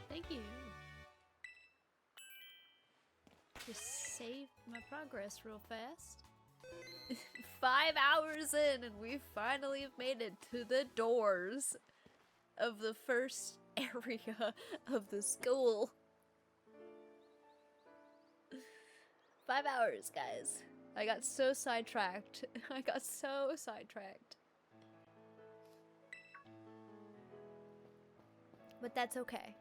Thank you. Just save my progress real fast. 5 hours in and we finally have made it to the doors of the first area of the school. 5 hours, guys. I got so sidetracked. I got so sidetracked. But that's okay.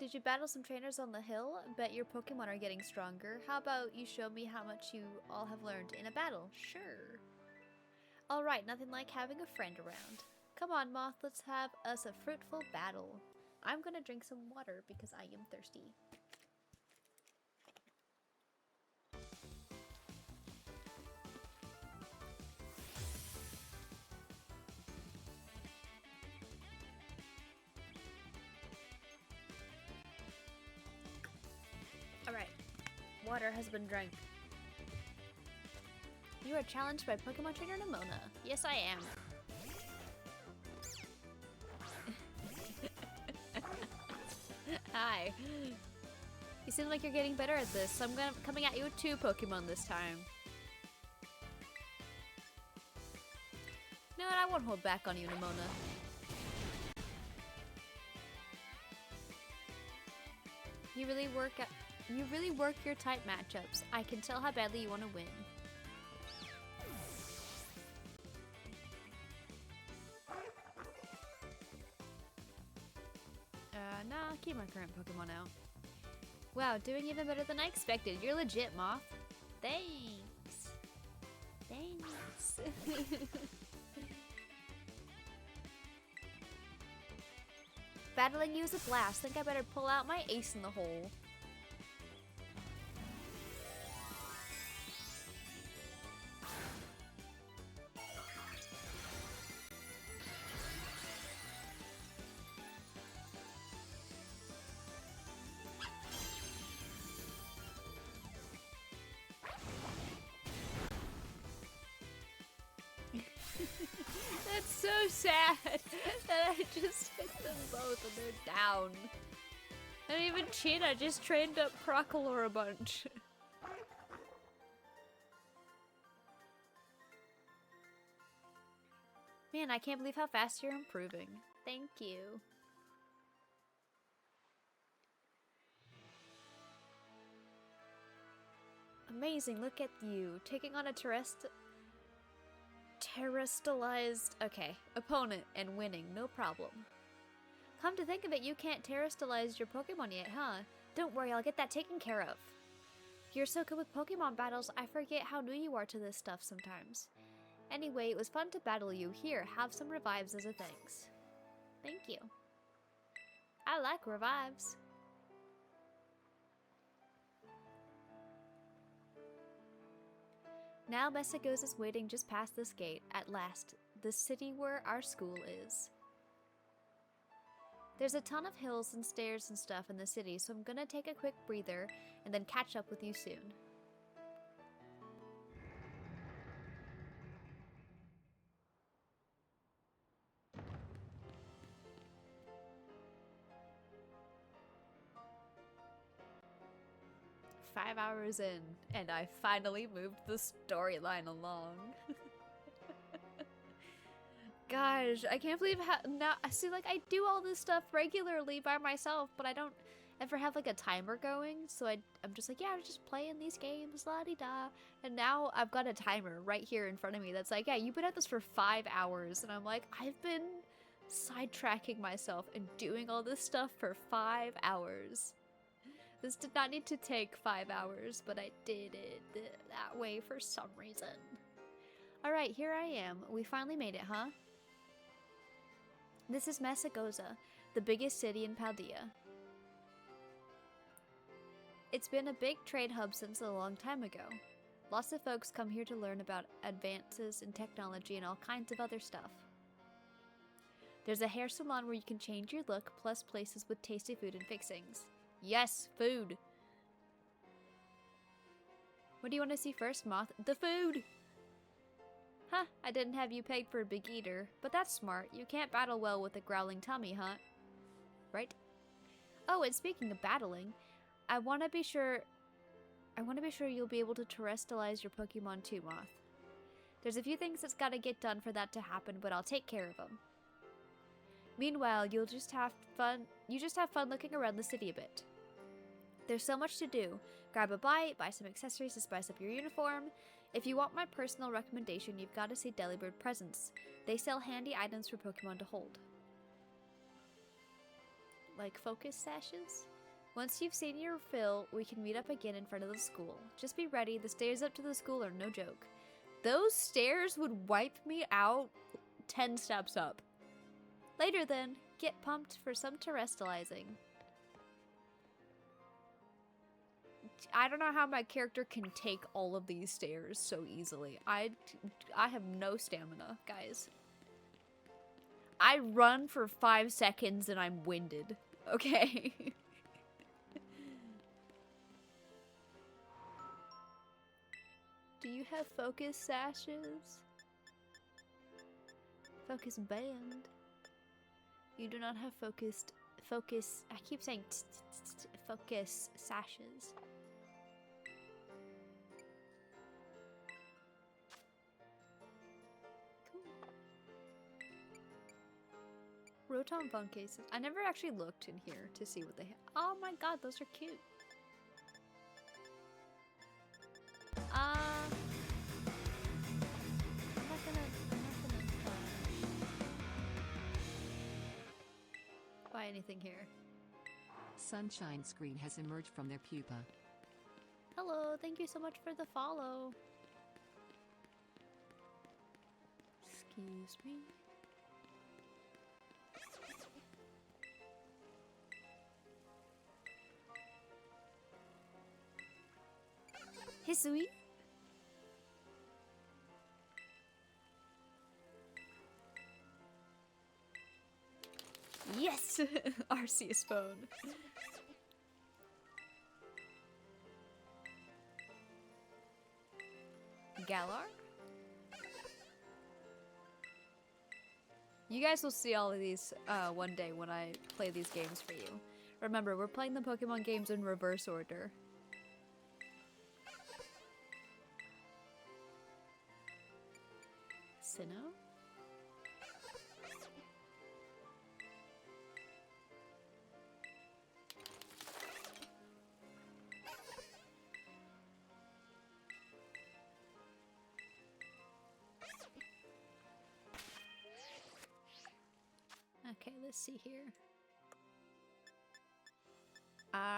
Did you battle some trainers on the hill? Bet your Pokemon are getting stronger. How about you show me how much you all have learned in a battle? Sure. Alright, nothing like having a friend around. Come on, Moth, let's have us a fruitful battle. I'm gonna drink some water because I am thirsty. Alright, water has been drank. You are challenged by Pokemon Trainer Nimona. Yes, I am. Hi. You seem like you're getting better at this, so I'm coming at you with 2 Pokemon this time. No, I won't hold back on you, Nimona. You really work your type matchups. I can tell how badly you want to win. Nah, keep my current Pokemon out. Wow, doing even better than I expected. You're legit, Moth. Thanks. Thanks. Battling you is a blast. Think I better pull out my ace in the hole. so sad that I just hit them both and they're down. And even Cheetah just trained up Crocolore a bunch. Man, I can't believe how fast you're improving. Thank you. Amazing, look at you. Taking on a terrestrialized, okay, opponent and winning, no problem. Come to think of it, you can't terrestrialize your Pokemon yet, huh? Don't worry, I'll get that taken care of. You're so good with Pokemon battles, I forget how new you are to this stuff sometimes. Anyway, it was fun to battle you. Here, have some revives as a thanks. Thank you. I like revives. Now Messagoza is waiting just past this gate, at last, the city where our school is. There's a ton of hills and stairs and stuff in the city, so I'm gonna take a quick breather and then catch up with you soon. "5 hours in, and I finally moved the storyline along." Gosh, I can't believe how now. See, like, I do all this stuff regularly by myself, but I don't ever have like a timer going. So I'm just like, yeah, I'm just playing these games, la di da. And now I've got a timer right here in front of me that's like, yeah, you've been at this for 5 hours, and I'm like, I've been sidetracking myself and doing all this stuff for 5 hours. This did not need to take 5 hours, but I did it that way for some reason. Alright, here I am. We finally made it, huh? This is Messagoza, the biggest city in Paldea. It's been a big trade hub since a long time ago. Lots of folks come here to learn about advances in technology and all kinds of other stuff. There's a hair salon where you can change your look, plus places with tasty food and fixings. Yes, food! What do you want to see first, Moth? The food! Huh, I didn't have you pegged for a big eater, but that's smart. You can't battle well with a growling tummy, huh? Right? Oh, and speaking of battling, I want to be sure you'll be able to terrestrialize your Pokemon too, Moth. There's a few things that's gotta get done for that to happen, but I'll take care of them. Meanwhile, you just have fun looking around the city a bit. There's so much to do. Grab a bite, buy some accessories to spice up your uniform. If you want my personal recommendation, you've got to see Delibird Presents. They sell handy items for Pokemon to hold. Like focus sashes? Once you've seen your fill, we can meet up again in front of the school. Just be ready, the stairs up to the school are no joke. Those stairs would wipe me out 10 steps up. Later then, get pumped for some terrestrializing. I don't know how my character can take all of these stairs so easily. I have no stamina, guys. I run for 5 seconds and I'm winded, okay? Do you have focus sashes? Focus band? You do not have focus, I keep saying focus sashes. Rotom phone cases. I never actually looked in here to see what they have. Oh my god, those are cute. I'm not gonna buy anything here. Sunshine screen has emerged from their pupa. Hello, thank you so much for the follow. Excuse me. Hisui? Yes! Arceus phone. Galar? You guys will see all of these one day when I play these games for you. Remember, we're playing the Pokemon games in reverse order. Sinnoh? Okay, let's see here.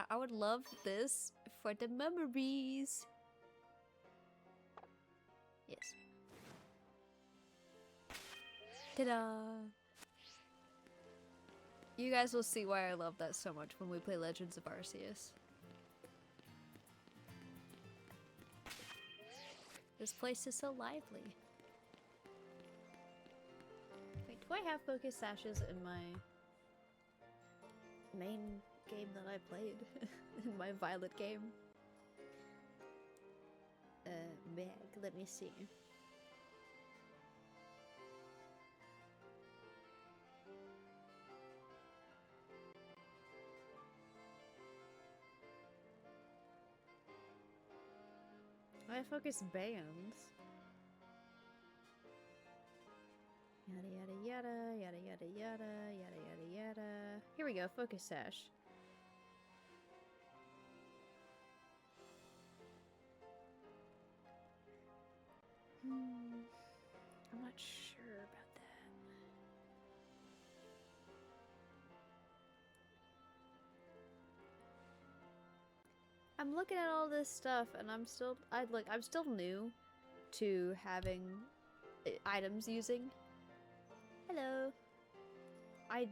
I would love this for the memories. Yes. Ta-da! You guys will see why I love that so much when we play Legends of Arceus. This place is so lively. Wait, do I have focus sashes in my main game that I played? In my Violet game? Bag, let me see. I focus bands. Yada yada yada, yada yada yada, yada yada yada. Here we go, focus sash. I'm not sure about that. I'm looking at all this stuff and I'm still new to having items using. Hello. I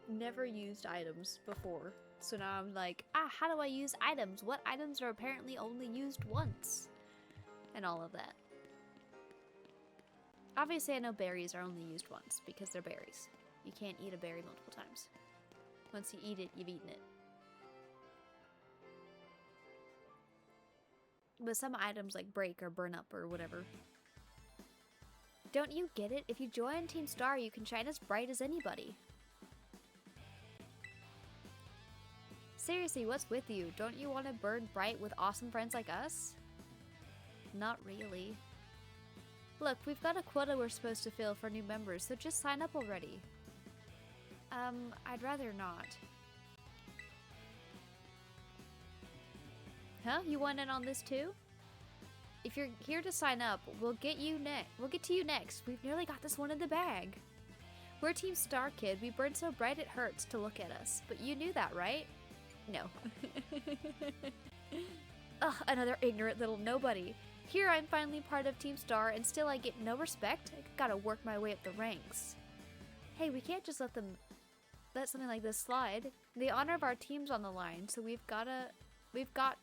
never used items before. So now I'm like, how do I use items? What items are apparently only used once? And all of that. Obviously I know berries are only used once because they're berries. You can't eat a berry multiple times. Once you eat it, you've eaten it. But some items like break or burn up or whatever. Don't you get it? If you join Team Star, you can shine as bright as anybody. Seriously, what's with you? Don't you want to burn bright with awesome friends like us? Not really. Look, we've got a quota we're supposed to fill for new members, so just sign up already. I'd rather not. Huh? You want in on this too? If you're here to sign up, we'll get to you next. We've nearly got this one in the bag. We're Team Star, kid. We burn so bright it hurts to look at us. But you knew that, right? No. Ugh, another ignorant little nobody. Here I'm finally part of Team Star, and still I get no respect. I gotta work my way up the ranks. Hey, we can't just let something like this slide. The honor of our team's on the line, so we've got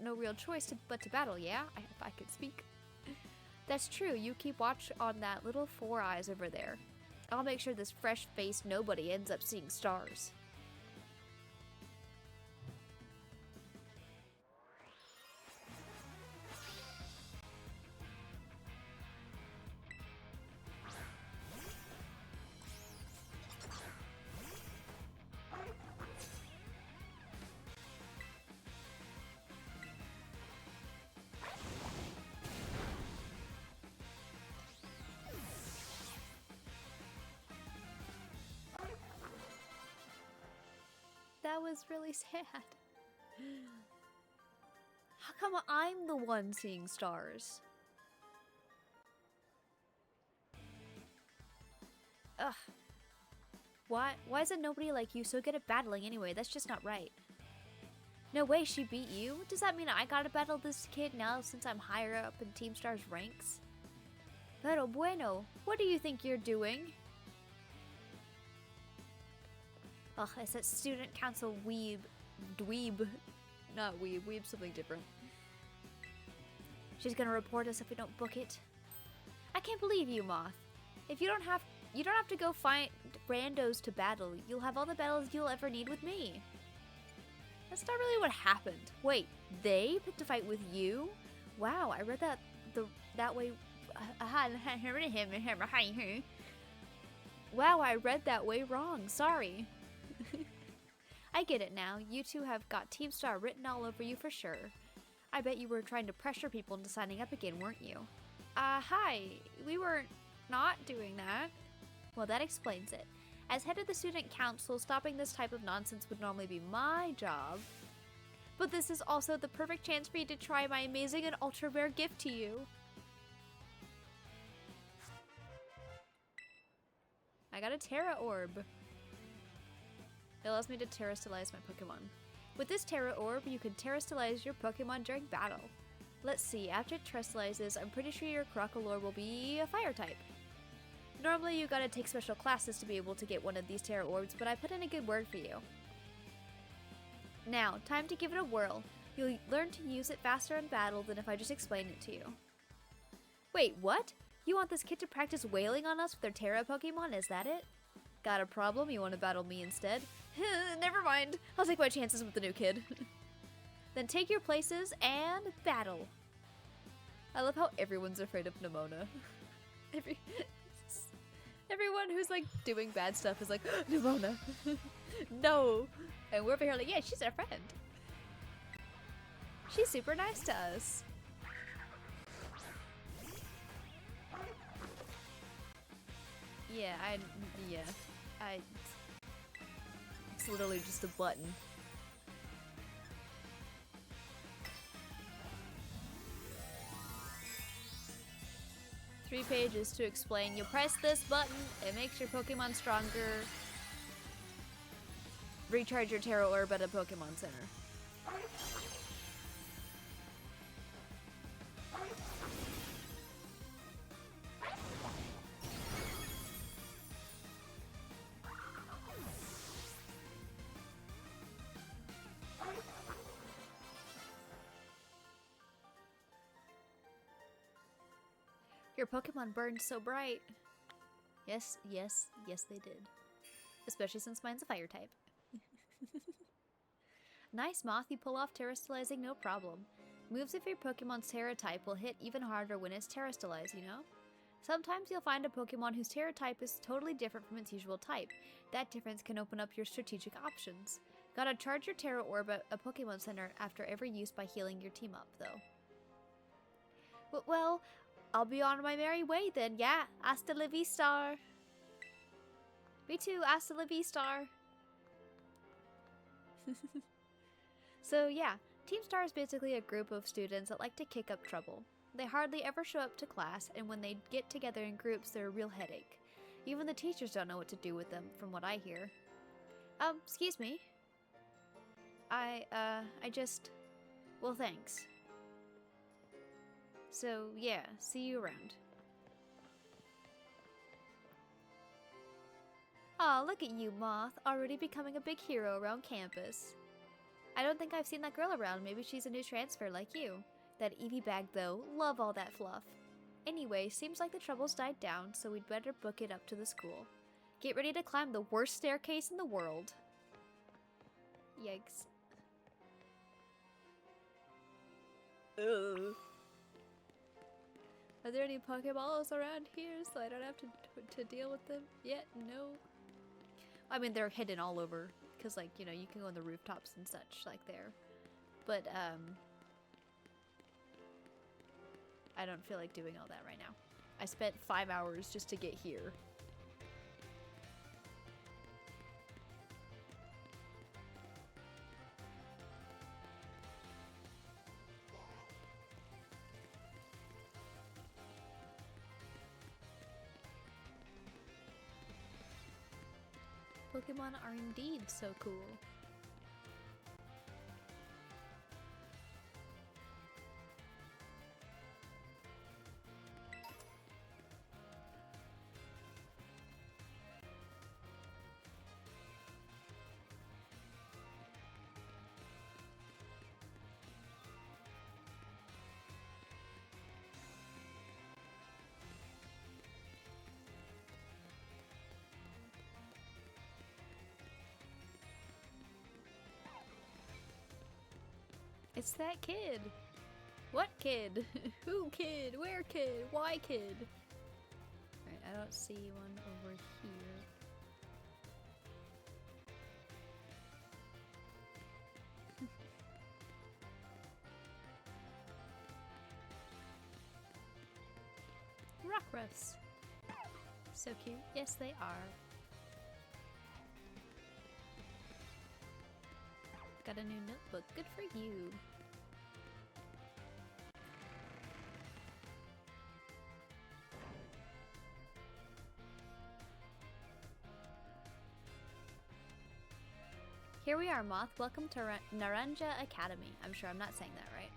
no real choice but to battle, yeah? If I could speak. That's true, you keep watch on that little four eyes over there. I'll make sure this fresh-faced nobody ends up seeing stars. That was really sad. How come I'm the one seeing stars? Ugh. Why isn't nobody like you so good at battling anyway? That's just not right. No way she beat you? Does that mean I gotta battle this kid now since I'm higher up in Team Star's ranks? Pero bueno, what do you think you're doing? Ugh, it's that student council dweeb. Not weeb, weeb's something different. She's gonna report us if we don't book it. I can't believe you, Moth. If you don't have to go find randos to battle. You'll have all the battles you'll ever need with me. That's not really what happened. Wait, they picked a fight with you? Wow, I read that way. Wow, I read that way wrong. Sorry. I get it now. You two have got Team Star written all over you for sure. I bet you were trying to pressure people into signing up again, weren't you? Hi. We weren't not doing that. Well, that explains it. As head of the student council, stopping this type of nonsense would normally be my job. But this is also the perfect chance for me to try my amazing and ultra rare gift to you. I got a Terra Orb. It allows me to terrestrialize my Pokemon. With this Terra Orb, you can terrestrialize your Pokemon during battle. Let's see, after it terrestrializes, I'm pretty sure your Crocalor will be a fire type. Normally you gotta take special classes to be able to get one of these Terra Orbs, but I put in a good word for you. Now, time to give it a whirl. You'll learn to use it faster in battle than if I just explained it to you. Wait, what? You want this kid to practice wailing on us with their Terra Pokemon, is that it? Got a problem? You want to battle me instead? Never mind. I'll take my chances with the new kid. Then take your places and battle. I love how everyone's afraid of Nimona. Everyone who's like doing bad stuff is like, Nimona. No. And we're over here like, yeah, she's our friend. She's super nice to us. Yeah, it's literally just a button. Three pages to explain. You press this button, it makes your Pokemon stronger. Recharge your Terra Orb at a Pokemon Center. Your Pokemon burned so bright. Yes, yes, yes they did. Especially since mine's a fire type. Nice, Moth. You pull off terrestrializing no problem. Moves if your Pokemon's Terra type will hit even harder when it's terrestrialized, you know? Sometimes you'll find a Pokemon whose Terra type is totally different from its usual type. That difference can open up your strategic options. Gotta charge your Terra Orb at a Pokemon Center after every use by healing your team up, though. Well, I'll be on my merry way then, yeah. Hasta la vista. Me too, hasta la vista. So yeah, Team Star is basically a group of students that like to kick up trouble. They hardly ever show up to class, and when they get together in groups, they're a real headache. Even the teachers don't know what to do with them, from what I hear. Excuse me. Well, thanks. So, yeah, see you around. Aw, look at you, Moth, already becoming a big hero around campus. I don't think I've seen that girl around. Maybe she's a new transfer like you. That Eevee bag, though, love all that fluff. Anyway, seems like the troubles died down, so we'd better book it up to the school. Get ready to climb the worst staircase in the world. Yikes. Ugh. Are there any Pokeballs around here so I don't have to deal with them yet? No. I mean, they're hidden all over. Because, like, you know, you can go on the rooftops and such, like, there. But, I don't feel like doing all that right now. I spent 5 hours just to get here. Pokemon are indeed so cool. It's that kid. What kid? Who kid? Where kid? Why kid? Alright, I don't see one over here. Gross. So cute. Yes, they are. Got a new notebook. Good for you. Here we are, Moth. Welcome to Naranja Academy. I'm sure I'm not saying that right.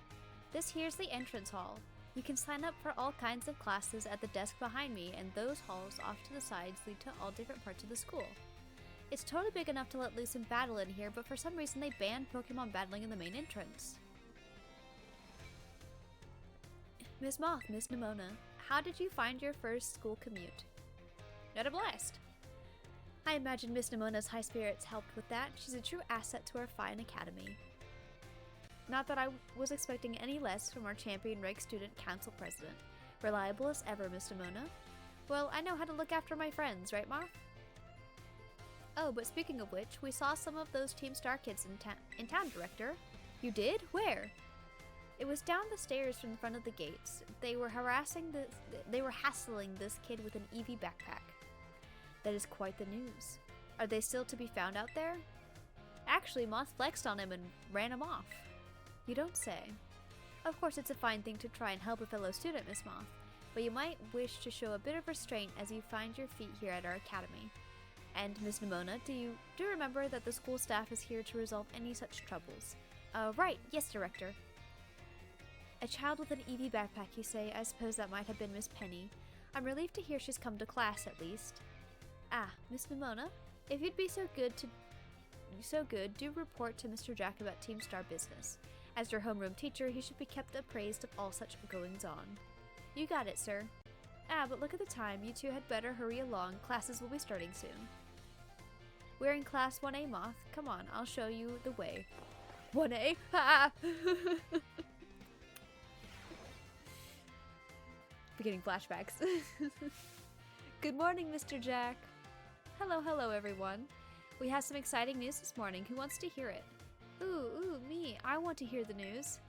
This here's the entrance hall. You can sign up for all kinds of classes at the desk behind me, and those halls off to the sides lead to all different parts of the school. It's totally big enough to let loose and battle in here, but for some reason they banned Pokemon battling in the main entrance. Miss Moth, Miss Nimona, how did you find your first school commute? Not a blast. I imagine Miss Nimona's high spirits helped with that. She's a true asset to our fine academy. Not that I was expecting any less from our Champion Rank Student Council President. Reliable as ever, Miss Nimona. Well, I know how to look after my friends, right, Moth? Oh, but speaking of which, we saw some of those Team Star kids in town, Director. You did? Where? It was down the stairs from the front of the gates. They were hassling this kid with an Eevee backpack. That is quite the news. Are they still to be found out there? Actually, Moth flexed on him and ran him off. You don't say. Of course, it's a fine thing to try and help a fellow student, Miss Moth, but you might wish to show a bit of restraint as you find your feet here at our academy. And Miss Nimona, do remember that the school staff is here to resolve any such troubles. Right, yes, Director. A child with an Eevee backpack, you say? I suppose that might have been Miss Penny. I'm relieved to hear she's come to class, at least. Ah, Miss Nimona, if you'd be so good, do report to Mr. Jack about Team Star business. As your homeroom teacher, he should be kept appraised of all such goings-on. You got it, sir. Ah, but look at the time. You two had better hurry along. Classes will be starting soon. We're in class 1A, Moth. Come on, I'll show you the way. 1A? Ah! Beginning flashbacks. Good morning, Mr. Jack. Hello, everyone. We have some exciting news this morning. Who wants to hear it? Ooh, me. I want to hear the news.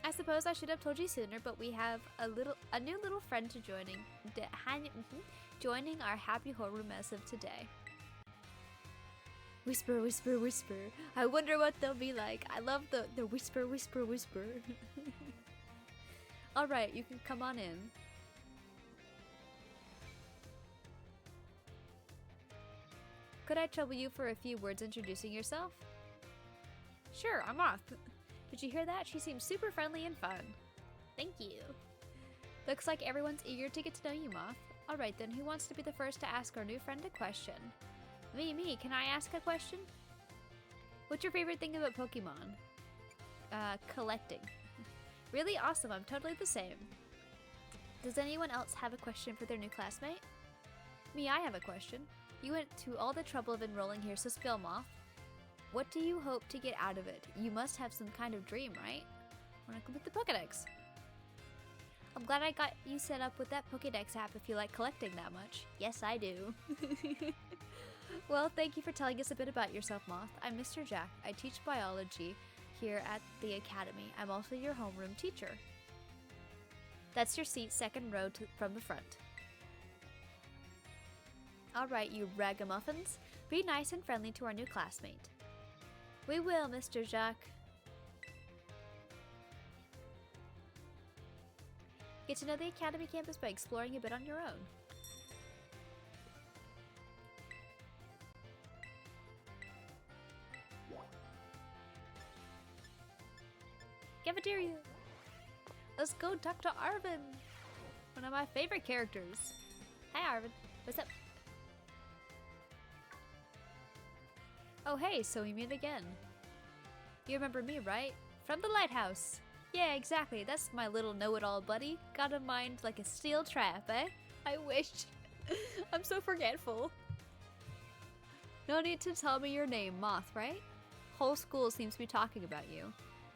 I suppose I should have told you sooner, but we have a new little friend to joining our happy horror mess of today. Whisper, whisper, whisper. I wonder what they'll be like. I love the whisper, whisper, whisper. Alright, you can come on in. Could I trouble you for a few words introducing yourself? Sure, I'm Moth. Did you hear that? She seems super friendly and fun. Thank you. Looks like everyone's eager to get to know you, Moth. Alright then, who wants to be the first to ask our new friend a question? Me. Can I ask a question? What's your favorite thing about Pokemon? Collecting. Really awesome, I'm totally the same. Does anyone else have a question for their new classmate? Me, I have a question. You went to all the trouble of enrolling here, so spill, Moth. What do you hope to get out of it? You must have some kind of dream, right? I want to complete the Pokédex. I'm glad I got you set up with that Pokédex app if you like collecting that much. Yes, I do. Well, thank you for telling us a bit about yourself, Moth. I'm Mr. Jack. I teach biology here at the academy. I'm also your homeroom teacher. That's your seat, second row from the front. Alright, you ragamuffins. Be nice and friendly to our new classmate. We will, Mr. Jacques. Get to know the Academy campus by exploring a bit on your own. Cafeteria! Let's go talk to Arvin! One of my favorite characters. Hi, Arvin. What's up? Oh hey, so we meet again. You remember me, right? From the lighthouse. Yeah, exactly. That's my little know-it-all buddy. Got a mind like a steel trap, eh? I wish. I'm so forgetful. No need to tell me your name, Moth, right? Whole school seems to be talking about you.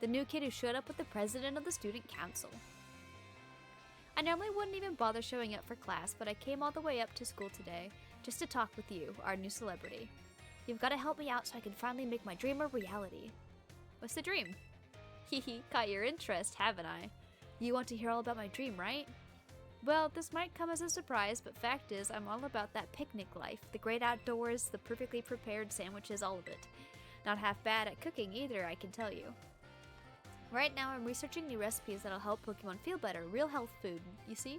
The new kid who showed up with the president of the student council. I normally wouldn't even bother showing up for class, but I came all the way up to school today just to talk with you, our new celebrity. You've got to help me out so I can finally make my dream a reality. What's the dream? Hehe, caught your interest, haven't I? You want to hear all about my dream, right? Well, this might come as a surprise, but fact is, I'm all about that picnic life. The great outdoors, the perfectly prepared sandwiches, all of it. Not half bad at cooking either, I can tell you. Right now, I'm researching new recipes that'll help Pokemon feel better. Real health food, you see?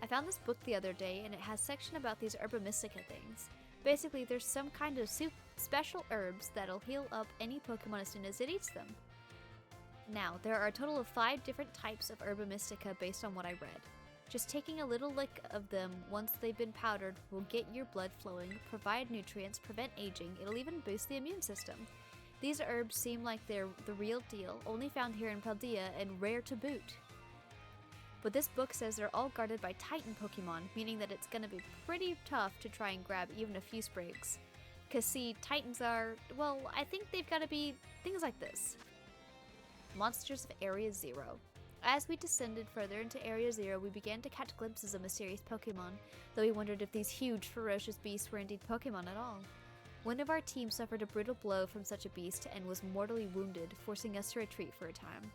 I found this book the other day, and it has a section about these Herba Mystica things. Basically, there's some kind of special herbs that'll heal up any Pokemon as soon as it eats them. Now, there are a total of 5 different types of Herba Mystica based on what I read. Just taking a little lick of them once they've been powdered will get your blood flowing, provide nutrients, prevent aging, it'll even boost the immune system. These herbs seem like they're the real deal, only found here in Paldea and rare to boot. But this book says they're all guarded by Titan Pokemon, meaning that it's gonna be pretty tough to try and grab even a few sprigs. Cause see, Titans are, well, I think they've gotta be things like this. Monsters of Area 0. As we descended further into Area 0, we began to catch glimpses of mysterious Pokemon, though we wondered if these huge, ferocious beasts were indeed Pokemon at all. One of our team suffered a brutal blow from such a beast and was mortally wounded, forcing us to retreat for a time.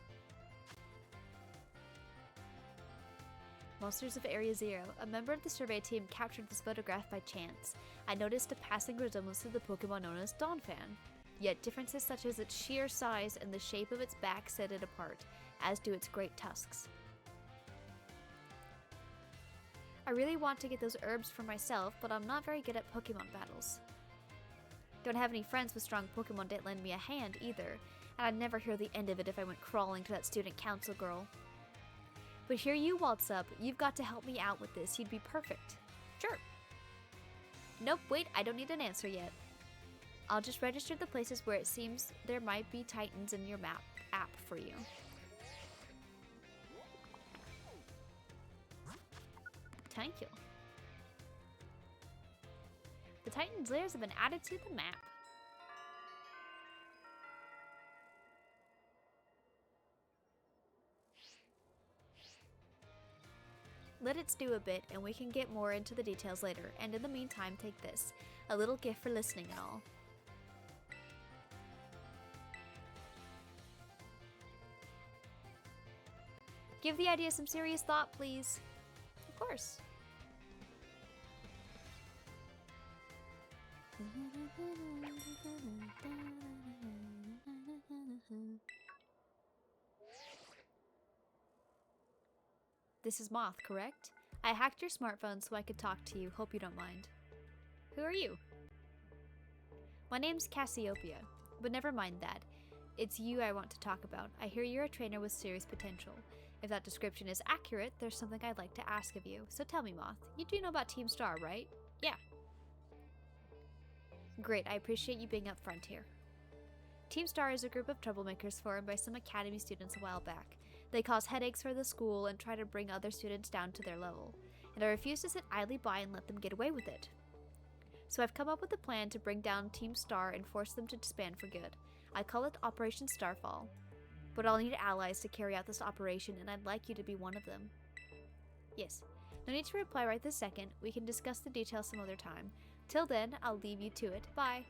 Monsters of Area 0. A member of the survey team captured this photograph by chance. I noticed a passing resemblance to the Pokemon known as Donphan. Yet differences such as its sheer size and the shape of its back set it apart, as do its great tusks. I really want to get those herbs for myself, but I'm not very good at Pokemon battles. Don't have any friends with strong Pokemon that lend me a hand either, and I'd never hear the end of it if I went crawling to that student council girl. But here you waltz up, you've got to help me out with this, you'd be perfect. Sure. Nope, wait, I don't need an answer yet. I'll just register the places where it seems there might be Titans in your map app for you. Thank you. The Titans' lairs have been added to the map. Let it stew a bit and we can get more into the details later, and in the meantime take this, a little gift for listening and all. Give the idea some serious thought, please. Of course. This is Moth, correct? I hacked your smartphone so I could talk to you. Hope you don't mind. Who are you? My name's Cassiopeia, but never mind that. It's you I want to talk about. I hear you're a trainer with serious potential. If that description is accurate, there's something I'd like to ask of you. So tell me, Moth. You do know about Team Star, right? Yeah. Great, I appreciate you being upfront here. Team Star is a group of troublemakers formed by some academy students a while back. They cause headaches for the school and try to bring other students down to their level, and I refuse to sit idly by and let them get away with it. So I've come up with a plan to bring down Team Star and force them to disband for good. I call it Operation Starfall. But I'll need allies to carry out this operation, and I'd like you to be one of them. Yes. No need to reply right this second. We can discuss the details some other time. Till then, I'll leave you to it. Bye.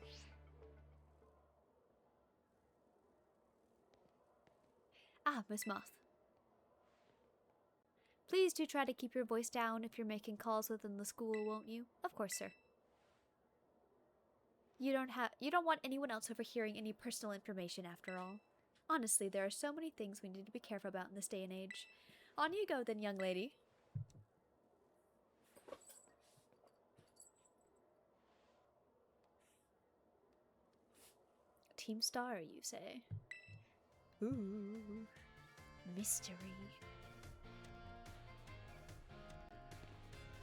Ah, Miss Moth. Please do try to keep your voice down if you're making calls within the school, won't you? Of course, sir. You don't want anyone else overhearing any personal information after all. Honestly, there are so many things we need to be careful about in this day and age. On you go then, young lady. Team Star, you say? Ooh. Mystery.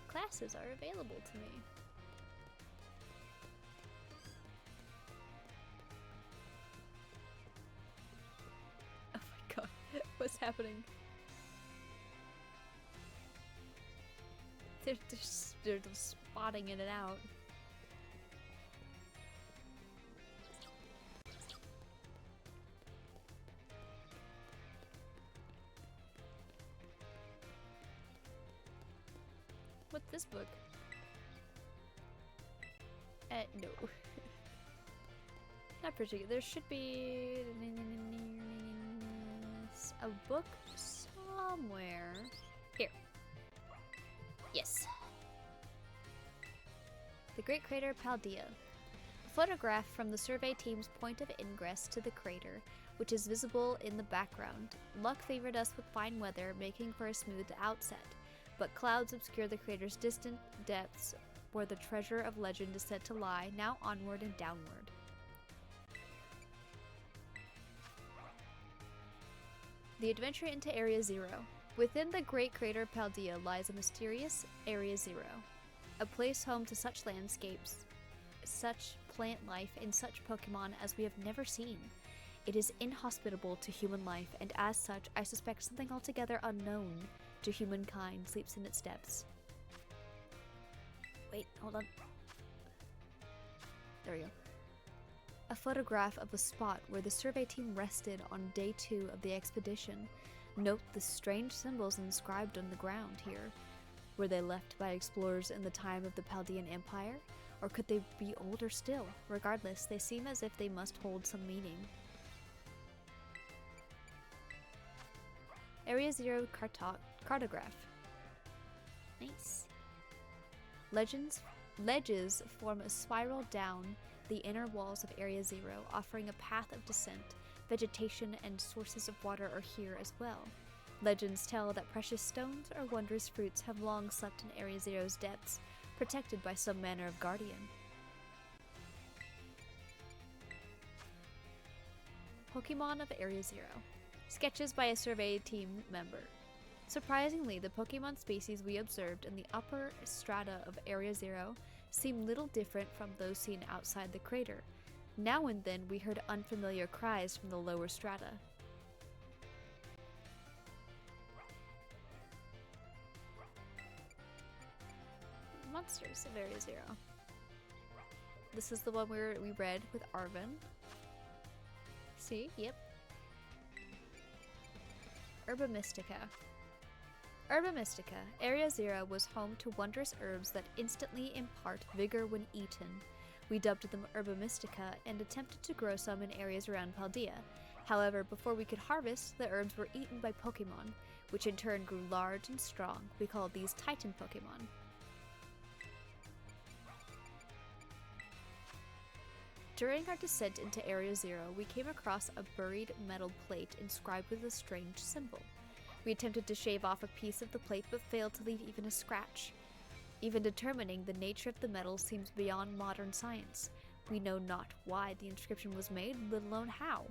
Classes are available to me. Oh my god, what's happening? They're just spotting in and out. What's this book? No. Not particular. There should be a book somewhere. Here. The Great Crater Paldea. A photograph from the survey team's point of ingress to the crater, which is visible in the background. Luck favored us with fine weather, making for a smooth outset, but clouds obscure the crater's distant depths where the treasure of legend is said to lie, now onward and downward. The adventure into Area Zero. Within the Great Crater Paldea lies a mysterious Area Zero, a place home to such landscapes, such plant life, and such Pokemon as we have never seen. It is inhospitable to human life, and as such, I suspect something altogether unknown to humankind sleeps in its depths. Wait, hold on. There we go. A photograph of a spot where the survey team rested on day 2 of the expedition. Note the strange symbols inscribed on the ground here. Were they left by explorers in the time of the Paldean Empire? Or could they be older still? Regardless, they seem as if they must hold some meaning. Area Zero cartograph. Nice. Ledges form a spiral down the inner walls of Area Zero, offering a path of descent. Vegetation and sources of water are here as well. Legends tell that precious stones or wondrous fruits have long slept in Area Zero's depths, protected by some manner of guardian. Pokemon of Area Zero. Sketches by a survey team member. Surprisingly, the Pokemon species we observed in the upper strata of Area Zero seem little different from those seen outside the crater. Now and then we heard unfamiliar cries from the lower strata. Monsters of Area Zero. This is the one we read with Arvin. See? Yep. Herba Mystica. Herba Mystica. Area Zero was home to wondrous herbs that instantly impart vigor when eaten. We dubbed them Herba Mystica and attempted to grow some in areas around Paldea. However, before we could harvest, the herbs were eaten by Pokemon, which in turn grew large and strong. We called these Titan Pokemon. During our descent into Area Zero, we came across a buried metal plate inscribed with a strange symbol. We attempted to shave off a piece of the plate but failed to leave even a scratch. Even determining the nature of the metal seems beyond modern science. We know not why the inscription was made, let alone how.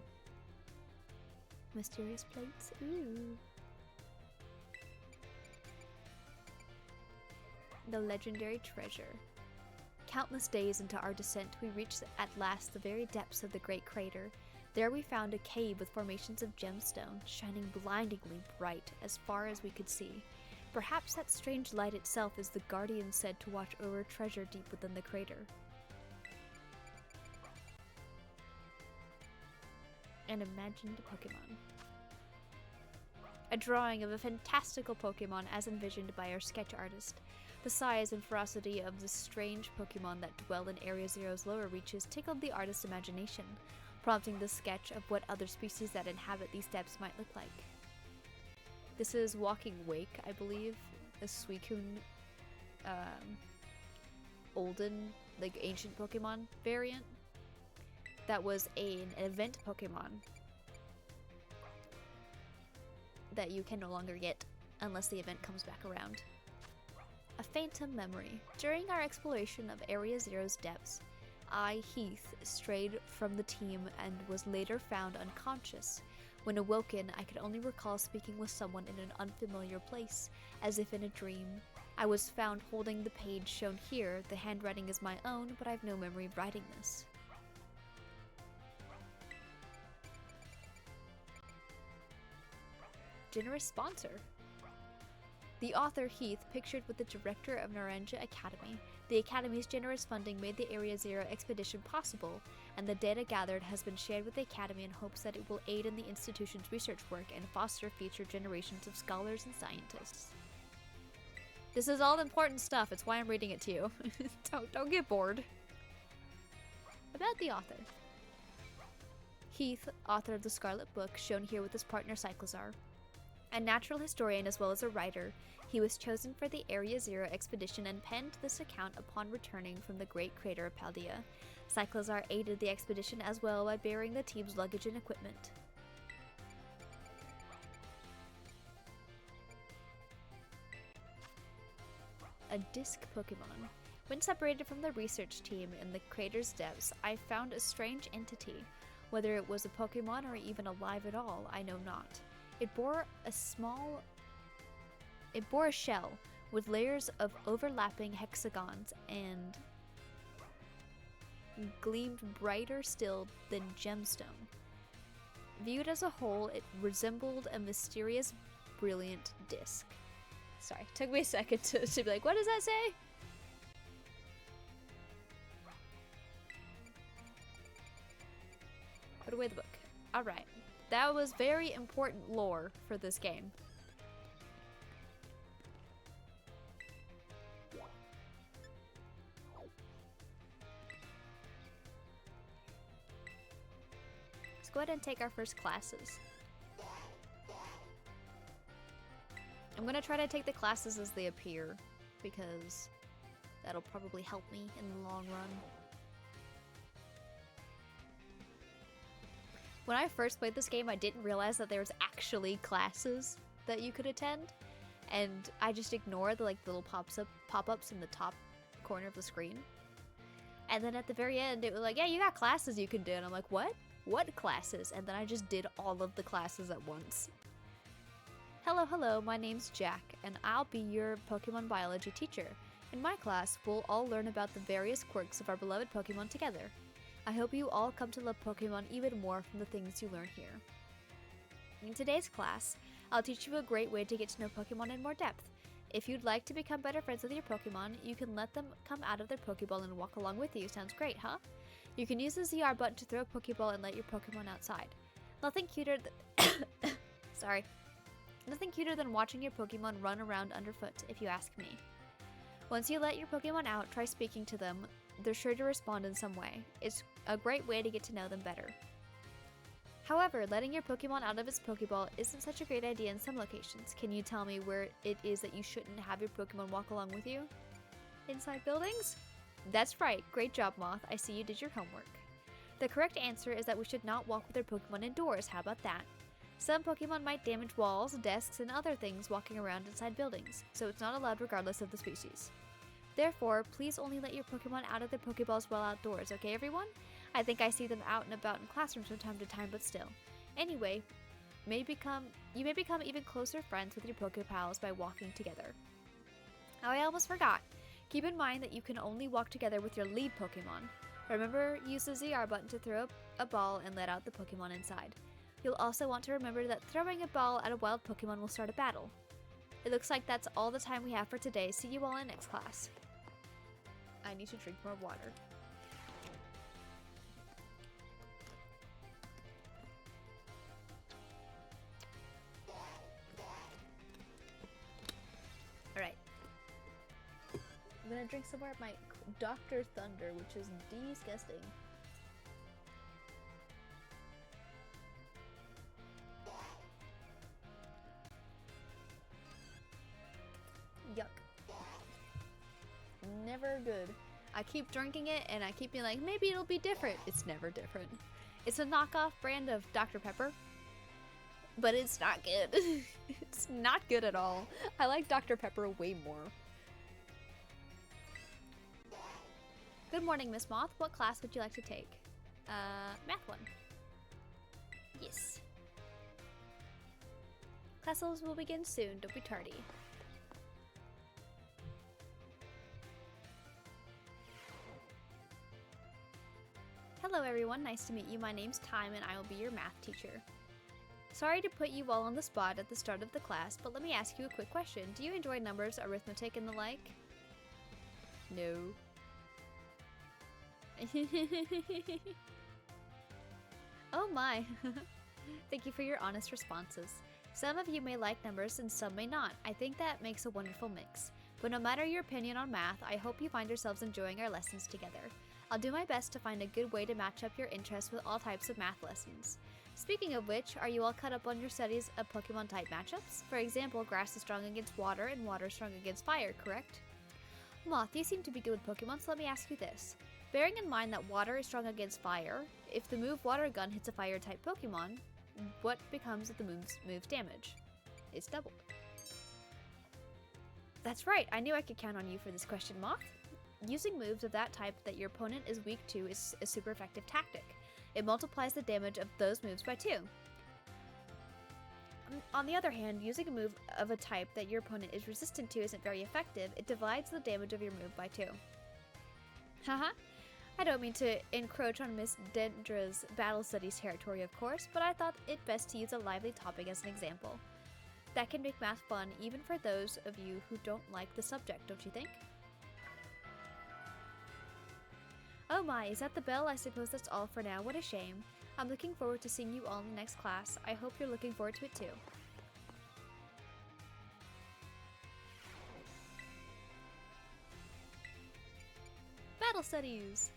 Mysterious plates? Ooh. The legendary treasure. Countless days into our descent, we reached at last the very depths of the Great Crater. There we found a cave with formations of gemstone, shining blindingly bright as far as we could see. Perhaps that strange light itself is the guardian said to watch over treasure deep within the crater. An imagined Pokemon. A drawing of a fantastical Pokemon as envisioned by our sketch artist. The size and ferocity of the strange Pokemon that dwell in Area Zero's lower reaches tickled the artist's imagination, prompting the sketch of what other species that inhabit these depths might look like. This is Walking Wake, I believe, a Suicune, olden, like ancient Pokemon variant. That was an event Pokemon that you can no longer get unless the event comes back around. A phantom memory. During our exploration of Area Zero's depths, I, Heath, strayed from the team and was later found unconscious. When awoken, I could only recall speaking with someone in an unfamiliar place, as if in a dream. I was found holding the page shown here. The handwriting is my own, but I have no memory of writing this. Generous sponsor. The author, Heath, pictured with the director of Naranja Academy. The Academy's generous funding made the Area Zero expedition possible, and the data gathered has been shared with the Academy in hopes that it will aid in the institution's research work and foster future generations of scholars and scientists. This is all important stuff, it's why I'm reading it to you. Don't get bored. About the author. Heath, author of the Scarlet book, shown here with his partner Cyclizar. A natural historian as well as a writer, he was chosen for the Area Zero expedition and penned this account upon returning from the great crater of Paldea. Cyclozar aided the expedition as well by bearing the team's luggage and equipment. A disc Pokemon. When separated from the research team in the crater's depths, I found a strange entity. Whether it was a Pokemon or even alive at all, I know not. It bore a shell with layers of overlapping hexagons and gleamed brighter still than gemstone. Viewed as a whole, it resembled a mysterious, brilliant disc. Sorry, took me a second to be like, what does that say? Put away the book. Alright. That was very important lore for this game. Let's go ahead and take our first classes. I'm gonna try to take the classes as they appear, because that'll probably help me in the long run. When I first played this game, I didn't realize that there was actually classes that you could attend, and I just ignored the little pop-ups in the top corner of the screen. And then at the very end, it was like, yeah, you got classes you can do, and I'm like, what? What classes? And then I just did all of the classes at once. Hello, my name's Jack, and I'll be your Pokemon biology teacher. In my class, we'll all learn about the various quirks of our beloved Pokemon together. I hope you all come to love Pokemon even more from the things you learn here. In today's class, I'll teach you a great way to get to know Pokemon in more depth. If you'd like to become better friends with your Pokemon, you can let them come out of their Pokeball and walk along with you. Sounds great, huh? You can use the ZR button to throw a Pokeball and let your Pokemon outside. Nothing cuter than Sorry. Nothing cuter than watching your Pokemon run around underfoot, if you ask me. Once you let your Pokemon out, try speaking to them. They're sure to respond in some way. It's a great way to get to know them better. However, letting your Pokemon out of its Pokeball isn't such a great idea in some locations. Can you tell me where it is that you shouldn't have your Pokemon walk along with you? Inside buildings? That's right. Great job, Moth. I see you did your homework. The correct answer is that we should not walk with our Pokemon indoors. How about that? Some Pokemon might damage walls, desks, and other things walking around inside buildings, so it's not allowed regardless of the species. Therefore, please only let your Pokemon out of their Pokeballs while outdoors, okay everyone? I think I see them out and about in classrooms from time to time, but still. Anyway, you may become even closer friends with your Pokepals by walking together. Oh, I almost forgot. Keep in mind that you can only walk together with your lead Pokemon. Remember, use the ZR button to throw a ball and let out the Pokemon inside. You'll also want to remember that throwing a ball at a wild Pokemon will start a battle. It looks like that's all the time we have for today. See you all in next class. I need to drink more water. Alright. I'm gonna drink some more of my Dr. Thunder, which is disgusting. Yuck. Never good. I keep drinking it and I keep being like, maybe it'll be different. It's never different. It's a knockoff brand of Dr. Pepper, but it's not good. It's not good at all. I like Dr. Pepper way more. Good morning, Miss Moth. What class would you like to take? Math one. Yes. Classes will begin soon. Don't be tardy. Hello everyone, nice to meet you. My name's Time and I will be your math teacher. Sorry to put you all on the spot at the start of the class, but let me ask you a quick question. Do you enjoy numbers, arithmetic, and the like? No. Oh my. Thank you for your honest responses. Some of you may like numbers and some may not. I think that makes a wonderful mix. But no matter your opinion on math, I hope you find yourselves enjoying our lessons together. I'll do my best to find a good way to match up your interests with all types of math lessons. Speaking of which, are you all caught up on your studies of Pokemon type matchups? For example, grass is strong against water and water is strong against fire, correct? Moth, you seem to be good with Pokemon, so let me ask you this. Bearing in mind that water is strong against fire, if the move Water Gun hits a fire type Pokemon, what becomes of the move's damage? It's doubled. That's right, I knew I could count on you for this question, Moth. Using moves of that type that your opponent is weak to is a super effective tactic. It multiplies the damage of those moves by 2. On the other hand, using a move of a type that your opponent is resistant to isn't very effective. It divides the damage of your move by 2. Haha. I don't mean to encroach on Miss Dendra's battle studies territory, of course, but I thought it best to use a lively topic as an example. That can make math fun even for those of you who don't like the subject, don't you think? Oh my, is that the bell? I suppose that's all for now. What a shame. I'm looking forward to seeing you all in the next class. I hope you're looking forward to it too. Battle studies!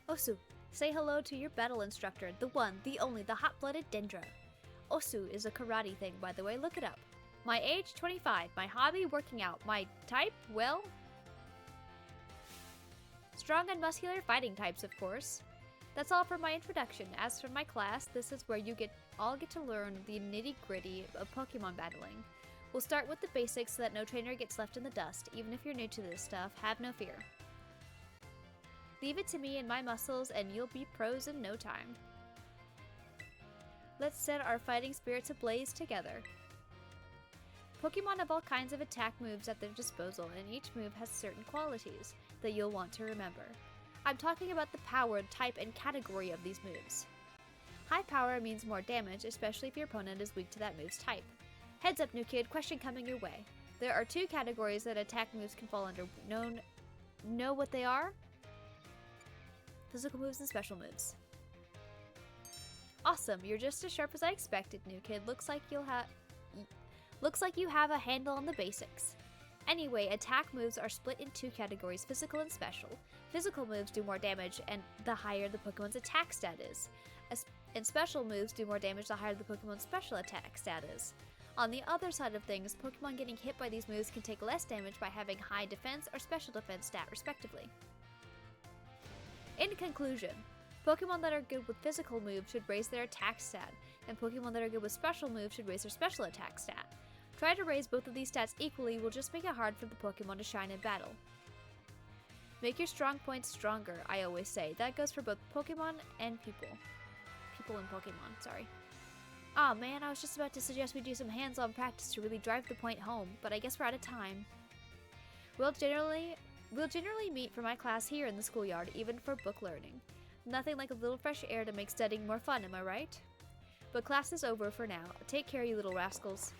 Osu, say hello to your battle instructor, the one, the only, the hot-blooded Dendra. Osu is a karate thing, by the way, look it up. My age, 25. My hobby, working out. My type, well... strong and muscular fighting types, of course. That's all for my introduction. As for my class, this is where you all get to learn the nitty-gritty of Pokemon battling. We'll start with the basics so that no trainer gets left in the dust. Even if you're new to this stuff, have no fear. Leave it to me and my muscles and you'll be pros in no time. Let's set our fighting spirits ablaze together. Pokemon have all kinds of attack moves at their disposal, and each move has certain qualities that you'll want to remember. I'm talking about the power, type, and category of these moves. High power means more damage, especially if your opponent is weak to that move's type. Heads up, new kid, question coming your way. There are 2 categories that attack moves can fall under. Know what they are? Physical moves and special moves. Awesome, you're just as sharp as I expected, new kid. Looks like you have a handle on the basics. Anyway, attack moves are split in 2 categories, physical and special. Physical moves do more damage and the higher the Pokemon's attack stat is. And special moves do more damage the higher the Pokemon's special attack stat is. On the other side of things, Pokemon getting hit by these moves can take less damage by having high defense or special defense stat respectively. In conclusion, Pokemon that are good with physical moves should raise their attack stat, and Pokemon that are good with special moves should raise their special attack stat. Try to raise both of these stats equally will just make it hard for the Pokemon to shine in battle. Make your strong points stronger, I always say. That goes for both Pokemon and people. People and Pokemon, sorry. Aw man, I was just about to suggest we do some hands-on practice to really drive the point home, but I guess we're out of time. We'll generally meet for my class here in the schoolyard, even for book learning. Nothing like a little fresh air to make studying more fun, am I right? But class is over for now. Take care, you little rascals.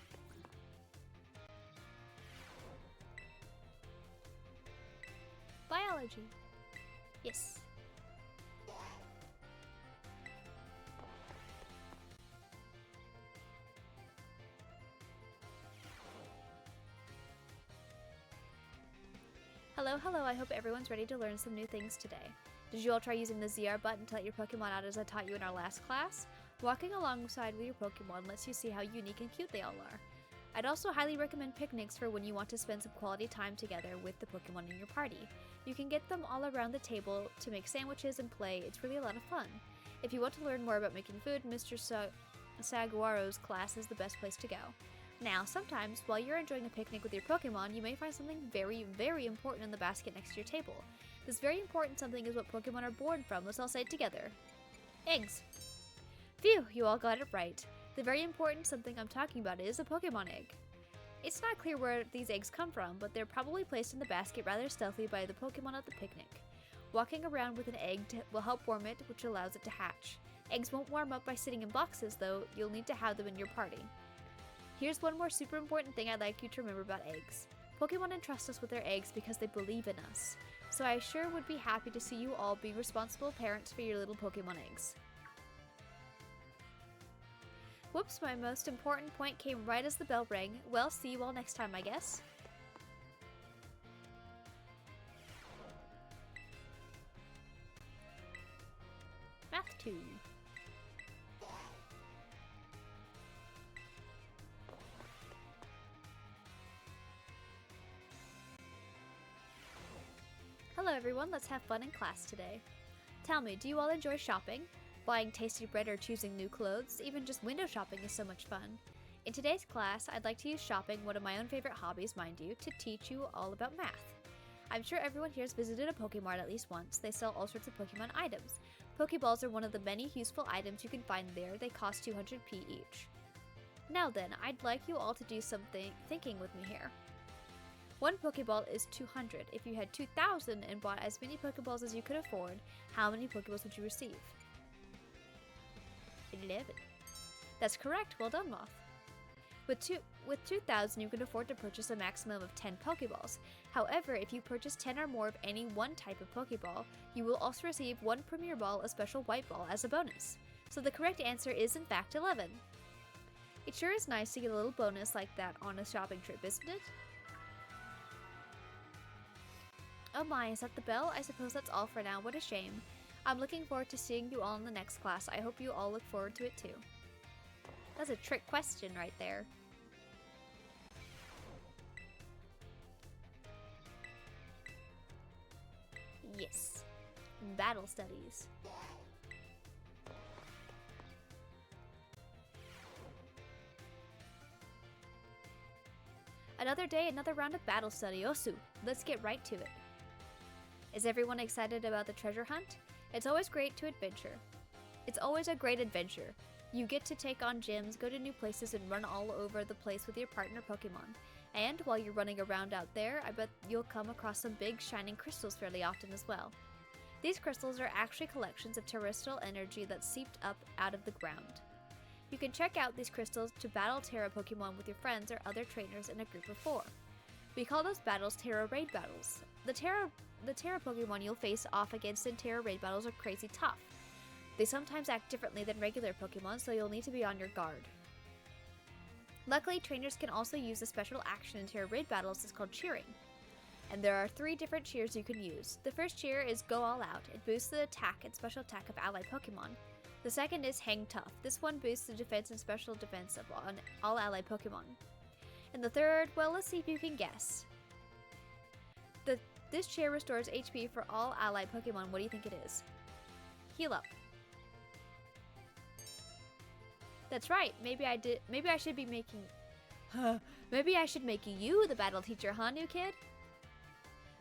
Biology. Yes. Hello, I hope everyone's ready to learn some new things today. Did you all try using the ZR button to let your Pokemon out as I taught you in our last class? Walking alongside with your Pokemon lets you see how unique and cute they all are. I'd also highly recommend picnics for when you want to spend some quality time together with the Pokemon in your party. You can get them all around the table to make sandwiches and play. It's really a lot of fun. If you want to learn more about making food, Mr. Saguaro's class is the best place to go. Now, sometimes, while you're enjoying a picnic with your Pokemon, you may find something very, very important in the basket next to your table. This very important something is what Pokemon are born from. Let's all say it together. Eggs. Phew, you all got it right. The very important something I'm talking about is a Pokemon egg. It's not clear where these eggs come from, but they're probably placed in the basket rather stealthily by the Pokemon at the picnic. Walking around with an egg will help warm it, which allows it to hatch. Eggs won't warm up by sitting in boxes, though. You'll need to have them in your party. Here's one more super important thing I'd like you to remember about eggs. Pokemon entrust us with their eggs because they believe in us. So I sure would be happy to see you all be responsible parents for your little Pokemon eggs. Whoops, my most important point came right as the bell rang. Well, see you all next time, I guess. Math 2. Hello everyone, let's have fun in class today. Tell me, do you all enjoy shopping? Buying tasty bread or choosing new clothes? Even just window shopping is so much fun. In today's class, I'd like to use shopping, one of my own favorite hobbies, mind you, to teach you all about math. I'm sure everyone here has visited a Pokemart at least once. They sell all sorts of Pokemon items. Pokeballs are one of the many useful items you can find there. They cost 200p each. Now then, I'd like you all to do something thinking with me here. One Pokeball is 200. If you had 2,000 and bought as many Pokeballs as you could afford, how many Pokeballs would you receive? 11. That's correct. Well done, Moth. With 2,000, you can afford to purchase a maximum of 10 Pokeballs. However, if you purchase 10 or more of any one type of Pokeball, you will also receive one Premier Ball, a special white ball, as a bonus. So the correct answer is in fact 11. It sure is nice to get a little bonus like that on a shopping trip, isn't it? Oh my, is that the bell? I suppose that's all for now. What a shame. I'm looking forward to seeing you all in the next class. I hope you all look forward to it too. That's a trick question right there. Yes. Battle studies. Another day, another round of battle study. Osu, let's get right to it. Is everyone excited about the treasure hunt? It's always great to adventure. It's always a great adventure. You get to take on gyms, go to new places, and run all over the place with your partner Pokemon. And while you're running around out there, I bet you'll come across some big shining crystals fairly often as well. These crystals are actually collections of terrestrial energy that seeped up out of the ground. You can check out these crystals to battle Terra Pokemon with your friends or other trainers in a group of 4. We call those battles Terra Raid battles. The Terra Pokemon you'll face off against in Terra Raid battles are crazy tough. They sometimes act differently than regular Pokemon, so you'll need to be on your guard. Luckily, trainers can also use a special action in Terra Raid battles that's called cheering. And there are 3 different cheers you can use. The first cheer is Go All Out. It boosts the attack and special attack of allied Pokemon. The second is Hang Tough. This one boosts the defense and special defense of all allied Pokemon. And the third, well, let's see if you can guess. This cheer restores HP for all allied Pokemon. What do you think it is? Heal Up. That's right. Maybe I should be making... maybe I should make you the battle teacher, huh, new kid?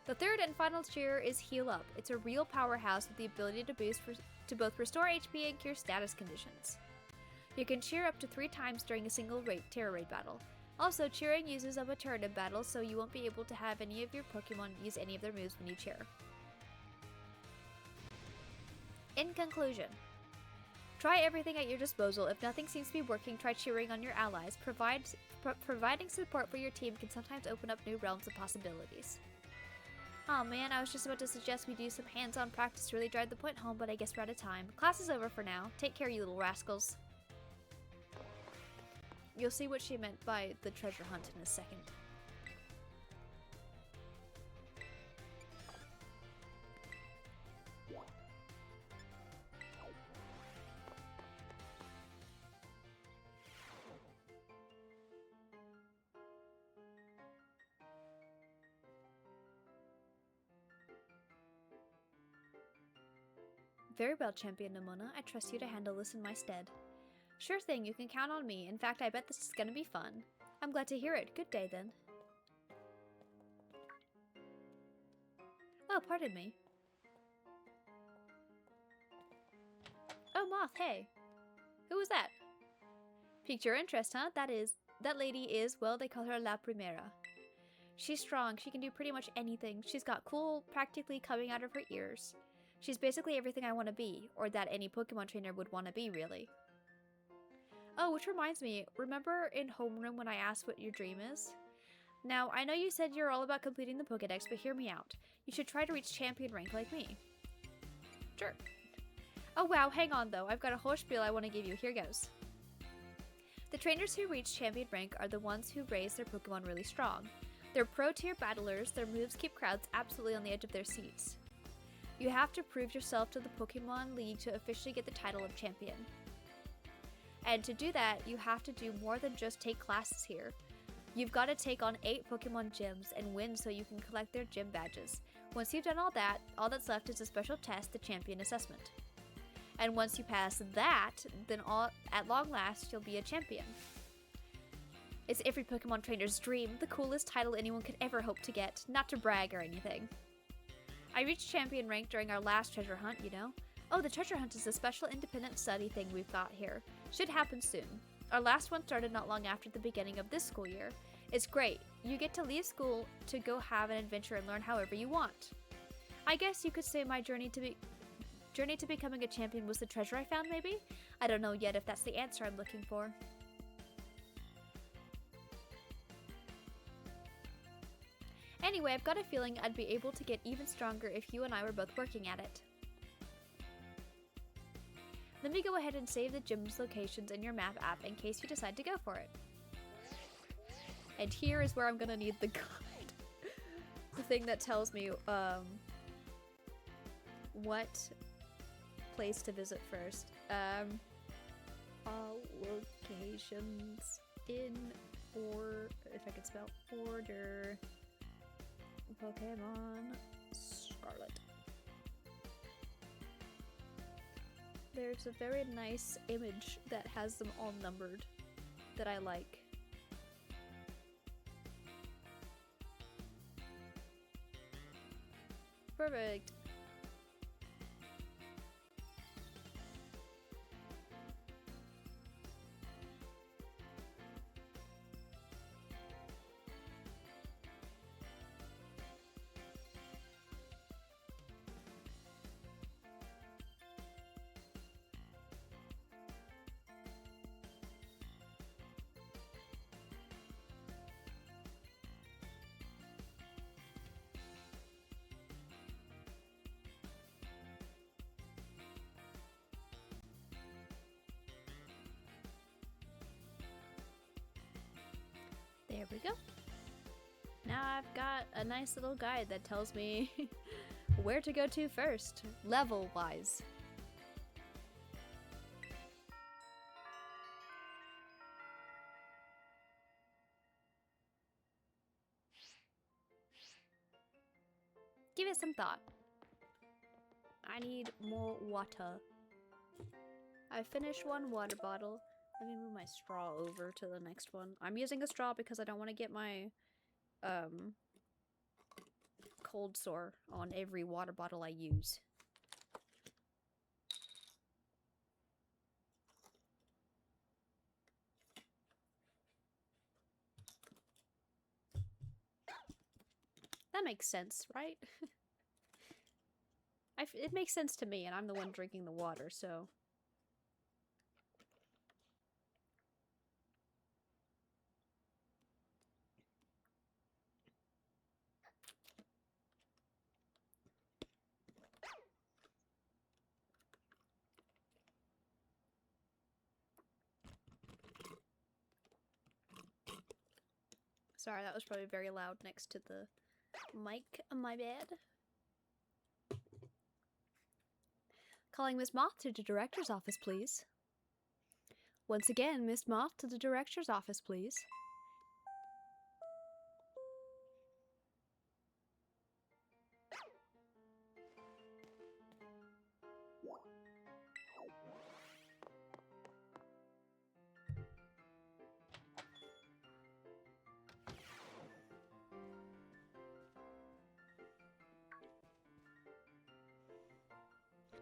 The third and final cheer is Heal Up. It's a real powerhouse with the ability to both restore HP and cure status conditions. You can cheer up to 3 times during a single Terra Raid battle. Also, cheering uses up a turn in battle, so you won't be able to have any of your Pokemon use any of their moves when you cheer. In conclusion, try everything at your disposal. If nothing seems to be working, try cheering on your allies. Providing support for your team can sometimes open up new realms of possibilities. Oh man, I was just about to suggest we do some hands-on practice to really drive the point home, but I guess we're out of time. Class is over for now. Take care, you little rascals. You'll see what she meant by the treasure hunt in a second. Very well, Champion Nimona. I trust you to handle this in my stead. Sure thing, you can count on me. In fact, I bet this is gonna be fun. I'm glad to hear it. Good day, then. Oh, pardon me. Oh, Moth, hey. Who was that? Piqued your interest, huh? That lady is, well, they call her La Primera. She's strong. She can do pretty much anything. She's got cool practically coming out of her ears. She's basically everything I want to be, or that any Pokemon trainer would want to be, really. Oh, which reminds me, remember in homeroom when I asked what your dream is? Now, I know you said you're all about completing the Pokedex, but hear me out. You should try to reach champion rank like me. Sure. Oh wow, hang on though, I've got a whole spiel I want to give you. Here goes. The trainers who reach champion rank are the ones who raise their Pokemon really strong. They're pro-tier battlers, their moves keep crowds absolutely on the edge of their seats. You have to prove yourself to the Pokemon League to officially get the title of champion. And to do that, you have to do more than just take classes here. You've got to take on 8 Pokemon gyms and win so you can collect their gym badges. Once you've done all that, all that's left is a special test, the champion assessment. And once you pass that, then at long last, you'll be a champion. It's every Pokemon trainer's dream, the coolest title anyone could ever hope to get, not to brag or anything. I reached champion rank during our last treasure hunt, you know. Oh, the treasure hunt is a special independent study thing we've got here. Should happen soon. Our last one started not long after the beginning of this school year. It's great. You get to leave school to go have an adventure and learn however you want. I guess you could say my journey to becoming a champion was the treasure I found, maybe? I don't know yet if that's the answer I'm looking for. Anyway, I've got a feeling I'd be able to get even stronger if you and I were both working at it. Let me go ahead and save the gym's locations in your map app in case you decide to go for it. And here is where I'm gonna need the guide. The thing that tells me what place to visit first. All locations in if I can spell order. Pokémon Scarlet. There's a very nice image that has them all numbered that I like. Perfect. There we go. Now I've got a nice little guide that tells me where to go to first, level-wise. Give it some thought. I need more water. I finished one water bottle. Let me move my straw over to the next one. I'm using a straw because I don't want to get my cold sore on every water bottle I use. That makes sense, right? It makes sense to me, and I'm the one drinking the water, so... Sorry, that was probably very loud next to the mic. My bad. Calling Miss Moth to the director's office, please. Once again, Miss Moth to the director's office, please.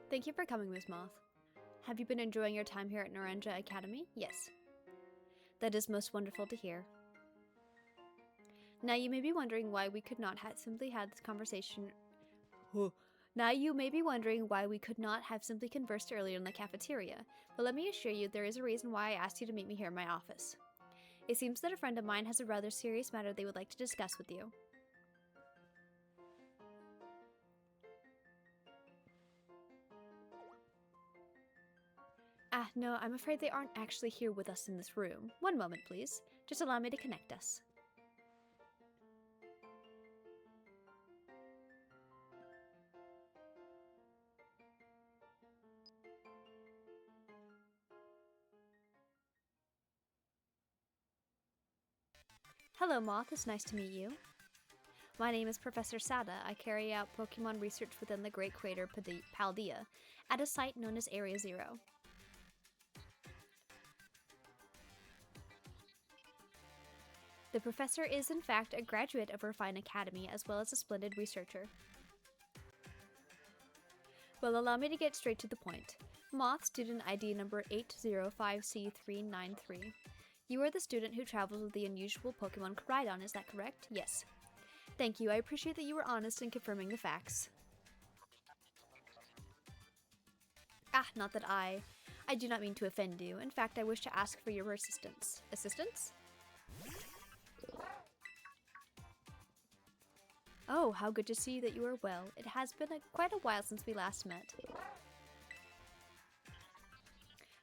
Thank you for coming, Miss Moth. Have you been enjoying your time here at Naranja Academy? Yes. That is most wonderful to hear. Now you may be wondering why we could not have simply had this conversation... Now you may be wondering why we could not have simply conversed earlier in the cafeteria, but let me assure you there is a reason why I asked you to meet me here in my office. It seems that a friend of mine has a rather serious matter they would like to discuss with you. Ah, no, I'm afraid they aren't actually here with us in this room. One moment, please. Just allow me to connect us. Hello, Moth. It's nice to meet you. My name is Professor Sada. I carry out Pokemon research within the Great Crater Paldea, at a site known as Area Zero. The professor is, in fact, a graduate of our fine academy, as well as a splendid researcher. Well, allow me to get straight to the point. Moth, student ID number 805C393. You are the student who travels with the unusual Pokemon Koraidon, is that correct? Yes. Thank you, I appreciate that you were honest in confirming the facts. Ah, not that I do not mean to offend you. In fact, I wish to ask for your assistance. Assistance? Oh, how good to see that you are well. It has been quite a while since we last met.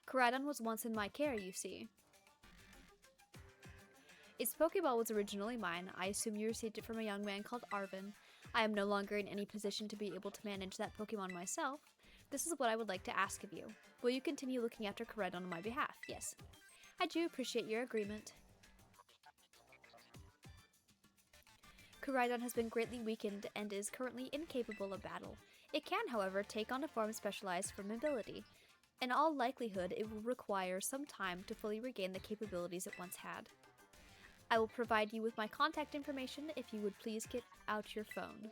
Koraidon was once in my care, you see. Its Pokeball was originally mine. I assume you received it from a young man called Arvin. I am no longer in any position to be able to manage that Pokemon myself. This is what I would like to ask of you. Will you continue looking after Koraidon on my behalf? Yes. I do appreciate your agreement. Koraidon has been greatly weakened and is currently incapable of battle. It can, however, take on a form specialized for mobility. In all likelihood, it will require some time to fully regain the capabilities it once had. I will provide you with my contact information if you would please get out your phone.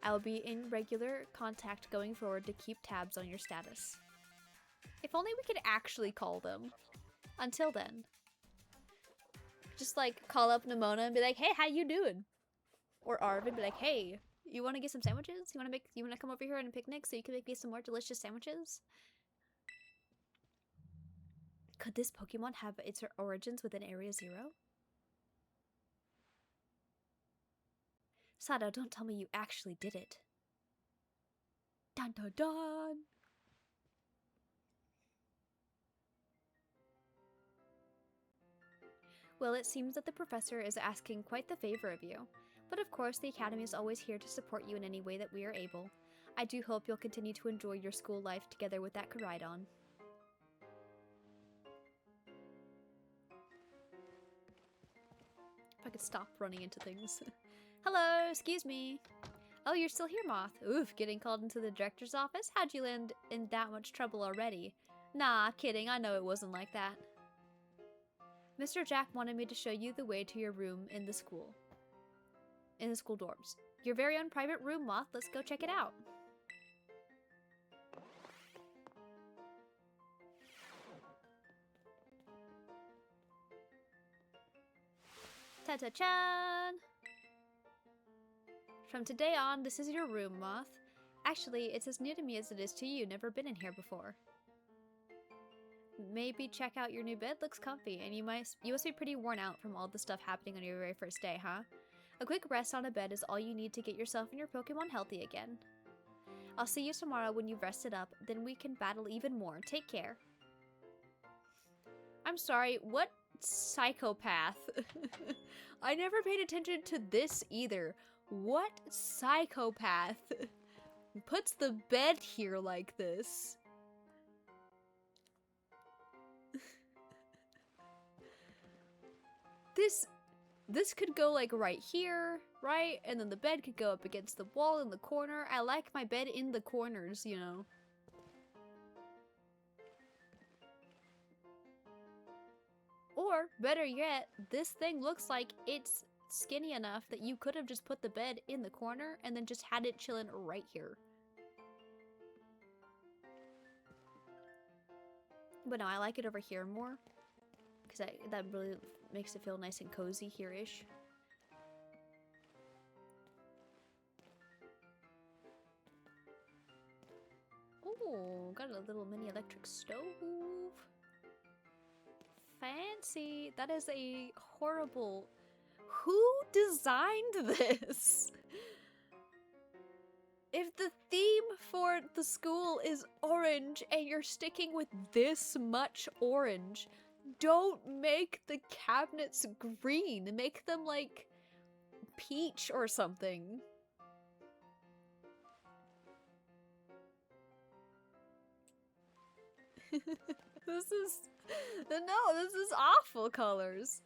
I will be in regular contact going forward to keep tabs on your status. If only we could actually call them. Until then. Just like call up Nimona and be like, hey, how you doing? Or Arvin be like, hey, you want to get some sandwiches? You want to come over here and picnic so you can make me some more delicious sandwiches? Could this Pokemon have its origins within Area Zero? Sada, don't tell me you actually did it. Dun dun dun! Well, it seems that the professor is asking quite the favor of you. But of course, the Academy is always here to support you in any way that we are able. I do hope you'll continue to enjoy your school life together with that Koraidon. If I could stop running into things. Hello, excuse me. Oh, you're still here, Moth. Oof, getting called into the director's office? How'd you land in that much trouble already? Nah, kidding, I know it wasn't like that. Mr. Jack wanted me to show you the way to your room in the school. In the school dorms. Your very own private room, Moth. Let's go check it out. Ta-ta-chan! From today on, this is your room, Moth. Actually, it's as new to me as it is to you. Never been in here before. Maybe check out your new bed. Looks comfy, and you must be pretty worn out from all the stuff happening on your very first day, huh? A quick rest on a bed is all you need to get yourself and your Pokemon healthy again. I'll see you tomorrow when you've rested up. Then we can battle even more. Take care. I'm sorry, what psychopath? I never paid attention to this either. What psychopath puts the bed here like this? This could go like right here, right? And then the bed could go up against the wall in the corner. I like my bed in the corners, you know. Or, better yet, this thing looks like it's skinny enough that you could have just put the bed in the corner and then just had it chilling right here. But no, I like it over here more. Because that really makes it feel nice and cozy here-ish. Ooh, got a little mini electric stove. Fancy. That is a horrible... Who designed this? If the theme for the school is orange and you're sticking with this much orange, don't make the cabinets green. Make them like peach or something. This is awful colors.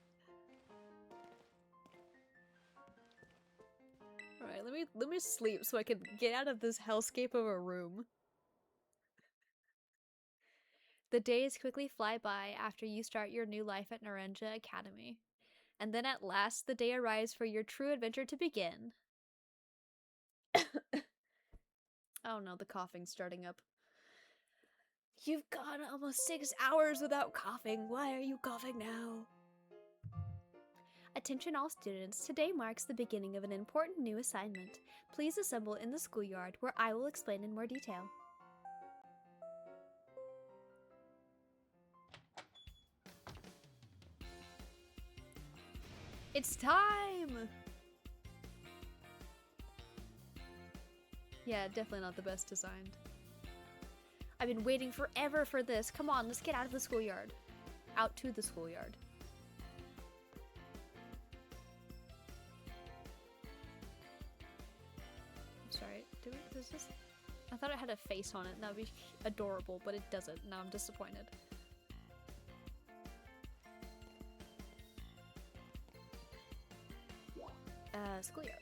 All right, let me sleep so I can get out of this hellscape of a room. The days quickly fly by after you start your new life at Naranja Academy. And then at last the day arrives for your true adventure to begin. Oh no, the coughing's starting up. You've gone almost 6 hours without coughing. Why are you coughing now? Attention all students, today marks the beginning of an important new assignment. Please assemble in the schoolyard where I will explain in more detail. It's time! Yeah, definitely not the best designed. I've been waiting forever for this. Come on, let's get out of the schoolyard. Out to the schoolyard. I'm sorry, does this? I thought it had a face on it, and that would be adorable, but it doesn't. Now I'm disappointed. Schoolyard.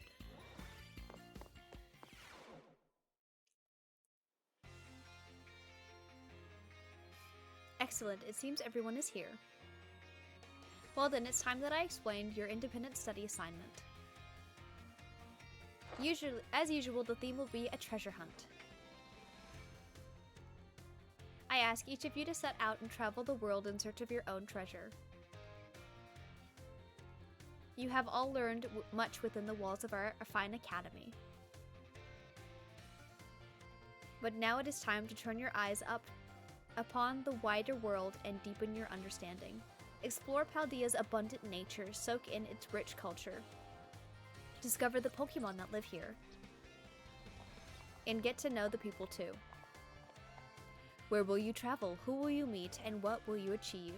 Excellent, it seems everyone is here. Well then, it's time that I explained your independent study assignment. As usual, the theme will be a treasure hunt. I ask each of you to set out and travel the world in search of your own treasure. You have all learned much within the walls of our fine academy. But now it is time to turn your eyes up upon the wider world and deepen your understanding. Explore Paldea's abundant nature, soak in its rich culture. Discover the Pokémon that live here. And get to know the people too. Where will you travel? Who will you meet? And what will you achieve?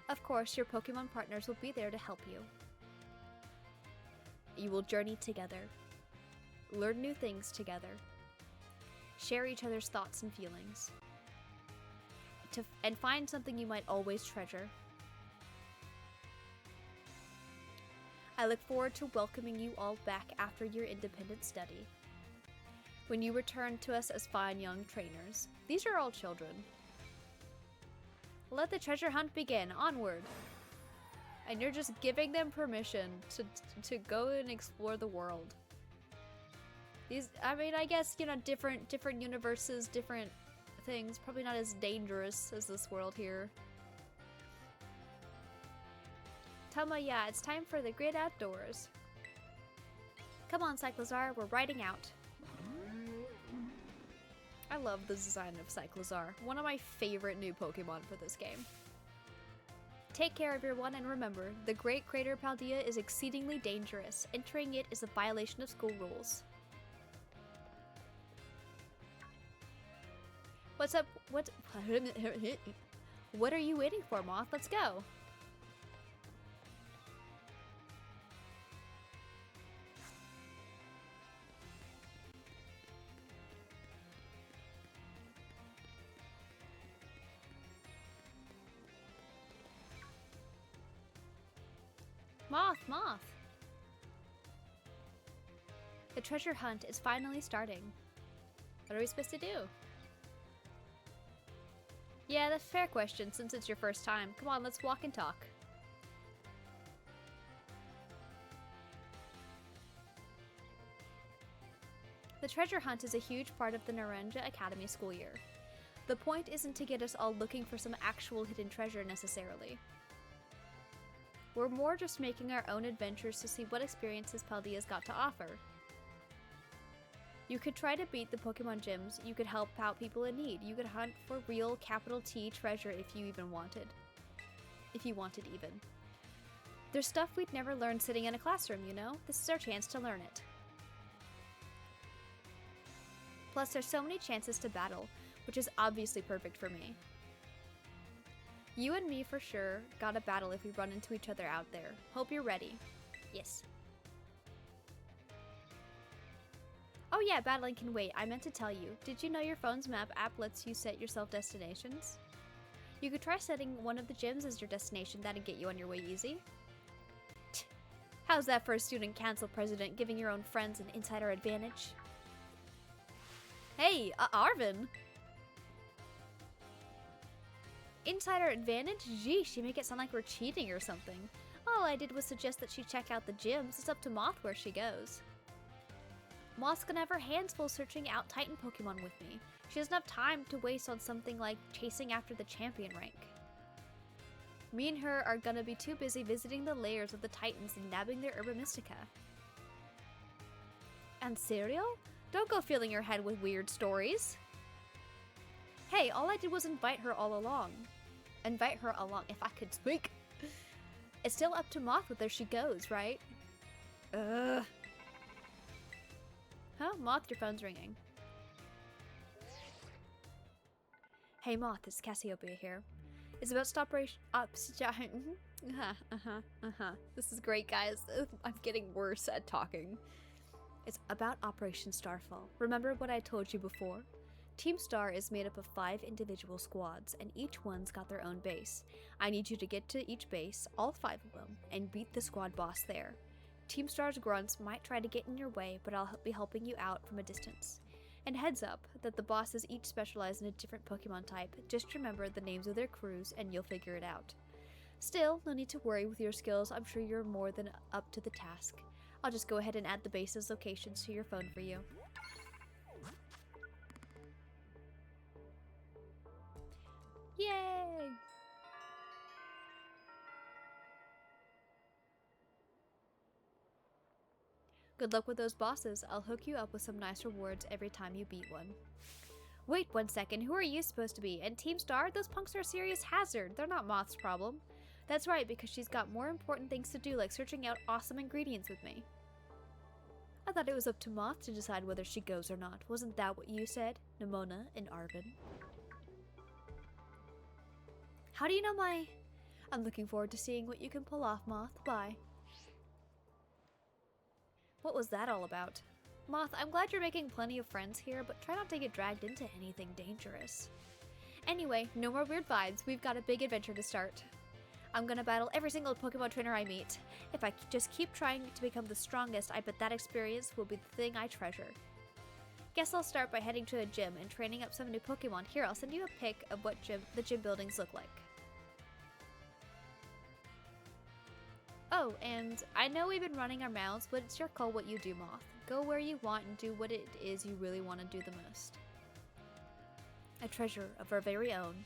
Of course, your Pokémon partners will be there to help you. You will journey together, learn new things together, share each other's thoughts and feelings, and find something you might always treasure. I look forward to welcoming you all back after your independent study. When you return to us as fine young trainers, these are all children. Let the treasure hunt begin. Onward. And you're just giving them permission to go and explore the world. These, I mean, I guess, you know, different universes, different things. Probably not as dangerous as this world here. Tama, yeah, it's time for the great outdoors. Come on, Cyclozar, we're riding out. I love the design of Cyclozar, one of my favorite new Pokemon for this game. Take care everyone, and remember, the Great Crater Paldea is exceedingly dangerous. Entering it is a violation of school rules. What's up? What are you waiting for, Moth? Let's go! Moth! The treasure hunt is finally starting. What are we supposed to do? Yeah, that's a fair question since it's your first time. Come on, let's walk and talk. The treasure hunt is a huge part of the Naranja Academy school year. The point isn't to get us all looking for some actual hidden treasure necessarily. We're more just making our own adventures to see what experiences Paldea's got to offer. You could try to beat the Pokemon gyms, you could help out people in need, you could hunt for real capital T treasure if you wanted even. There's stuff we'd never learn sitting in a classroom, you know? This is our chance to learn it. Plus, there's so many chances to battle, which is obviously perfect for me. You and me for sure got a battle if we run into each other out there. Hope you're ready. Yes. Oh yeah, battling can wait. I meant to tell you. Did you know your phone's map app lets you set yourself destinations? You could try setting one of the gyms as your destination. That'd get you on your way easy. How's that for a student council president giving your own friends an insider advantage? Hey, Arvin! Insider advantage? Geesh, you make it sound like we're cheating or something. All I did was suggest that she check out the gyms. It's up to Moth where she goes. Moth's gonna have her hands full searching out Titan Pokemon with me. She doesn't have time to waste on something like chasing after the champion rank. Me and her are gonna be too busy visiting the lairs of the Titans and nabbing their Herba Mystica. And cereal? Don't go filling your head with weird stories. Hey, all I did was invite her along, if I could speak. It's still up to Moth whether she goes, right? Ugh. Huh? Moth, your phone's ringing. Hey Moth, it's Cassiopeia here. It's about This is great, guys. I'm getting worse at talking. It's about Operation Starfall. Remember what I told you before? Team Star is made up of 5 individual squads, and each one's got their own base. I need you to get to each base, all 5 of them, and beat the squad boss there. Team Star's grunts might try to get in your way, but I'll be helping you out from a distance. And heads up, that the bosses each specialize in a different Pokemon type. Just remember the names of their crews, and you'll figure it out. Still, no need to worry with your skills. I'm sure you're more than up to the task. I'll just go ahead and add the base's locations to your phone for you. Yay! Good luck with those bosses. I'll hook you up with some nice rewards every time you beat one. Wait 1 second, who are you supposed to be? And Team Star? Those punks are a serious hazard. They're not Moth's problem. That's right, because she's got more important things to do, like searching out awesome ingredients with me. I thought it was up to Moth to decide whether she goes or not. Wasn't that what you said, Nimona and Arvin? How do you know my... I'm looking forward to seeing what you can pull off, Moth. Bye. What was that all about? Moth, I'm glad you're making plenty of friends here, but try not to get dragged into anything dangerous. Anyway, no more weird vibes. We've got a big adventure to start. I'm gonna battle every single Pokemon trainer I meet. If I just keep trying to become the strongest, I bet that experience will be the thing I treasure. Guess I'll start by heading to a gym and training up some new Pokemon. Here, I'll send you a pic of what the gym buildings look like. Oh, and I know we've been running our mouths, but it's your call what you do, Moth. Go where you want and do what it is you really want to do the most. A treasure of our very own.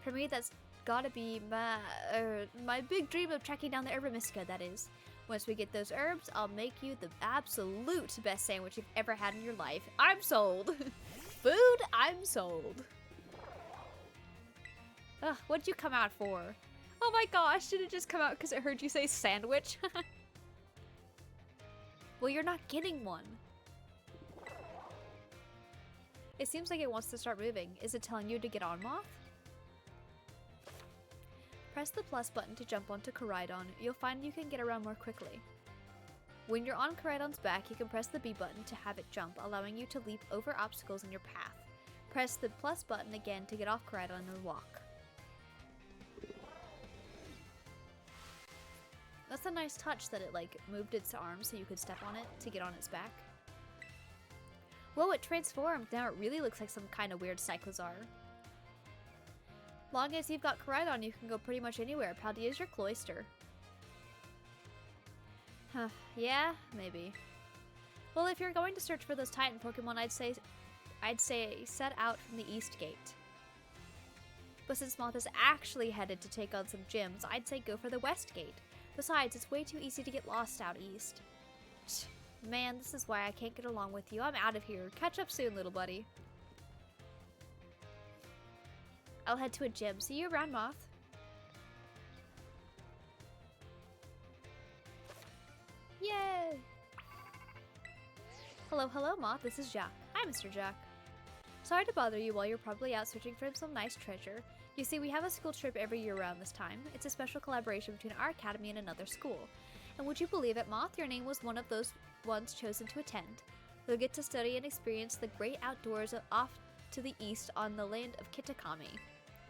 For me, that's gotta be my big dream of tracking down the Herba Mystica, that is. Once we get those herbs, I'll make you the absolute best sandwich you've ever had in your life. I'm sold! Food, I'm sold. Ugh, what'd you come out for? Oh my gosh, did it just come out because it heard you say sandwich? Well, you're not getting one. It seems like it wants to start moving. Is it telling you to get on, Moth? Press the plus button to jump onto Koraidon. You'll find you can get around more quickly. When you're on Koraidon's back, you can press the B button to have it jump, allowing you to leap over obstacles in your path. Press the plus button again to get off Koraidon and walk. That's a nice touch that it moved its arms so you could step on it to get on its back. Whoa, it transformed. Now it really looks like some kind of weird Cyclozar. Long as you've got Koraidon, you can go pretty much anywhere. Paldea's your cloister. Huh, yeah, maybe. Well, if you're going to search for those Titan Pokemon, I'd say set out from the East Gate. But since Moth is actually headed to take on some gyms, I'd say go for the West Gate. Besides, it's way too easy to get lost out east. Man, this is why I can't get along with you. I'm out of here. Catch up soon, little buddy. I'll head to a gym. See you around, Moth. Yay! Hello, Moth. This is Jack. Hi, Hi, Mr. Jack. Sorry to bother you while you're probably out searching for some nice treasure. You see, we have a school trip every year around this time. It's a special collaboration between our academy and another school. And would you believe it, Moth? Your name was one of those ones chosen to attend. You'll get to study and experience the great outdoors off to the east on the land of Kitakami.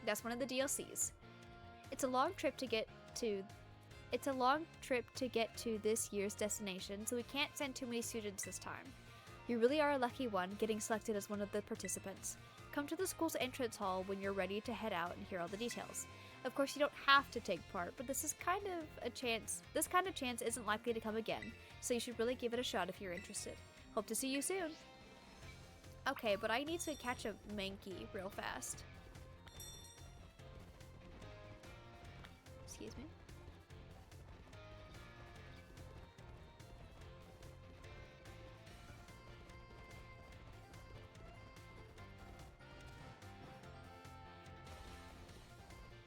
That's one of the DLCs. It's a long trip to get to this year's destination, so we can't send too many students this time. You really are a lucky one, getting selected as one of the participants. Come to the school's entrance hall when you're ready to head out and hear all the details. Of course, you don't have to take part, but this kind of chance isn't likely to come again, so you should really give it a shot if you're interested. Hope to see you soon. Okay, but I need to catch a Mankey real fast. Excuse me.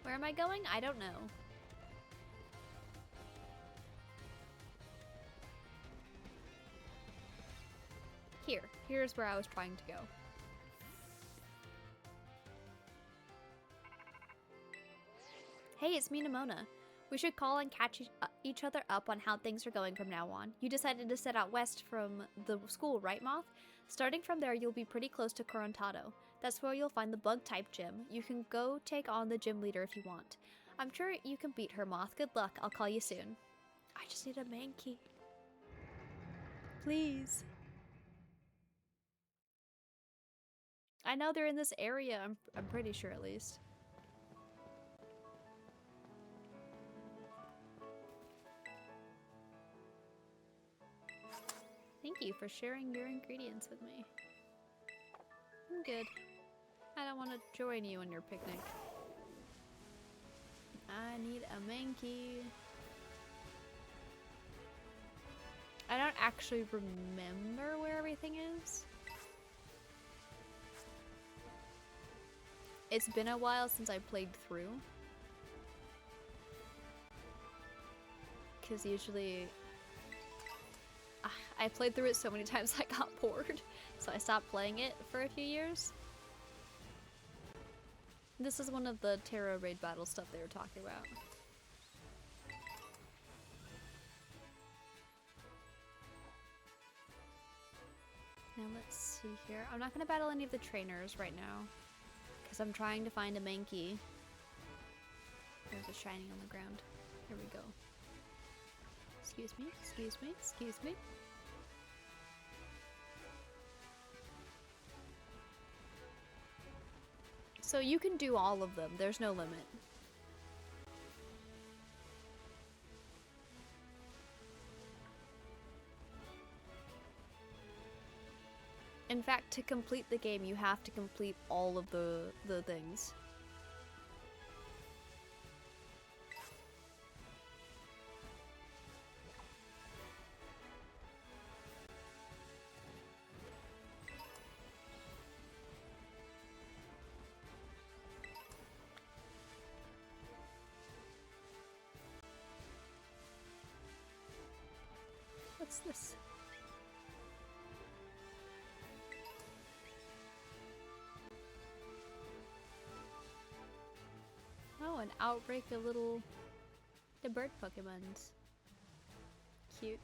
Where am I going? I don't know. Here's where I was trying to go. Hey, it's me, Nimona. We should call and catch each other up on how things are going from now on. You decided to set out west from the school, right, Moth? Starting from there, you'll be pretty close to Corontado. That's where you'll find the bug-type gym. You can go take on the gym leader if you want. I'm sure you can beat her, Moth. Good luck. I'll call you soon. I just need a Mankey. Please. I know they're in this area. I'm pretty sure, at least. Thank you for sharing your ingredients with me. I'm good. I don't want to join you on your picnic. I need a Mankey. I don't actually remember where everything is. It's been a while since I played through. Because usually I played through it so many times I got bored. So I stopped playing it for a few years. This is one of the Terra raid battle stuff they were talking about. Now let's see here. I'm not going to battle any of the trainers right now. Because I'm trying to find a Mankey. There's a shining on the ground. Here we go. Excuse me, excuse me, excuse me. So you can do all of them. There's no limit. In fact, to complete the game, you have to complete all of the things. What's this? Oh, an outbreak of the bird Pokemons. Cute.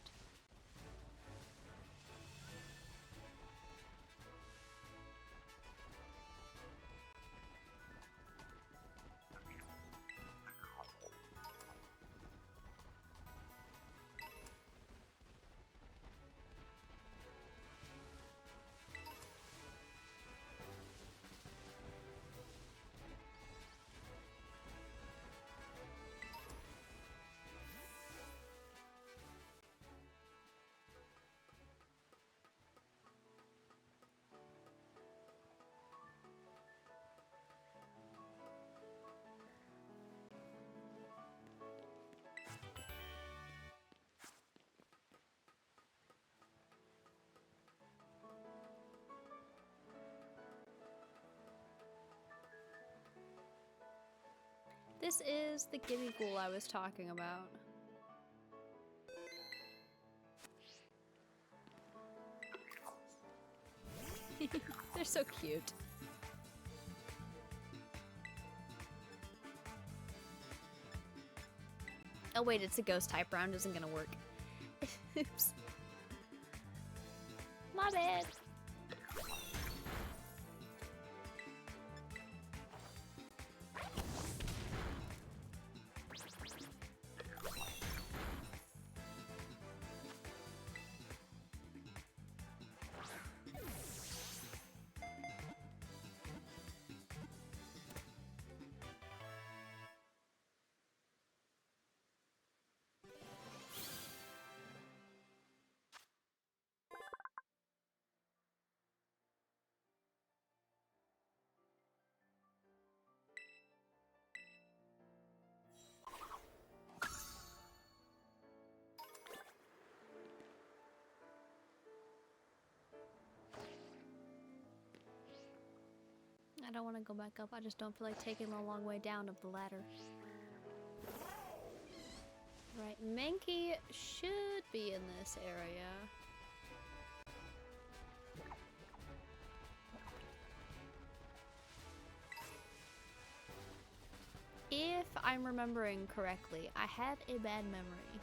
This is the Gimme Ghoul I was talking about. They're so cute. Oh wait, it's a ghost type round, isn't gonna work. Oops. My bad. I don't want to go back up. I just don't feel like taking the long way down of the ladder. Right, Mankey should be in this area. If I'm remembering correctly, I have a bad memory.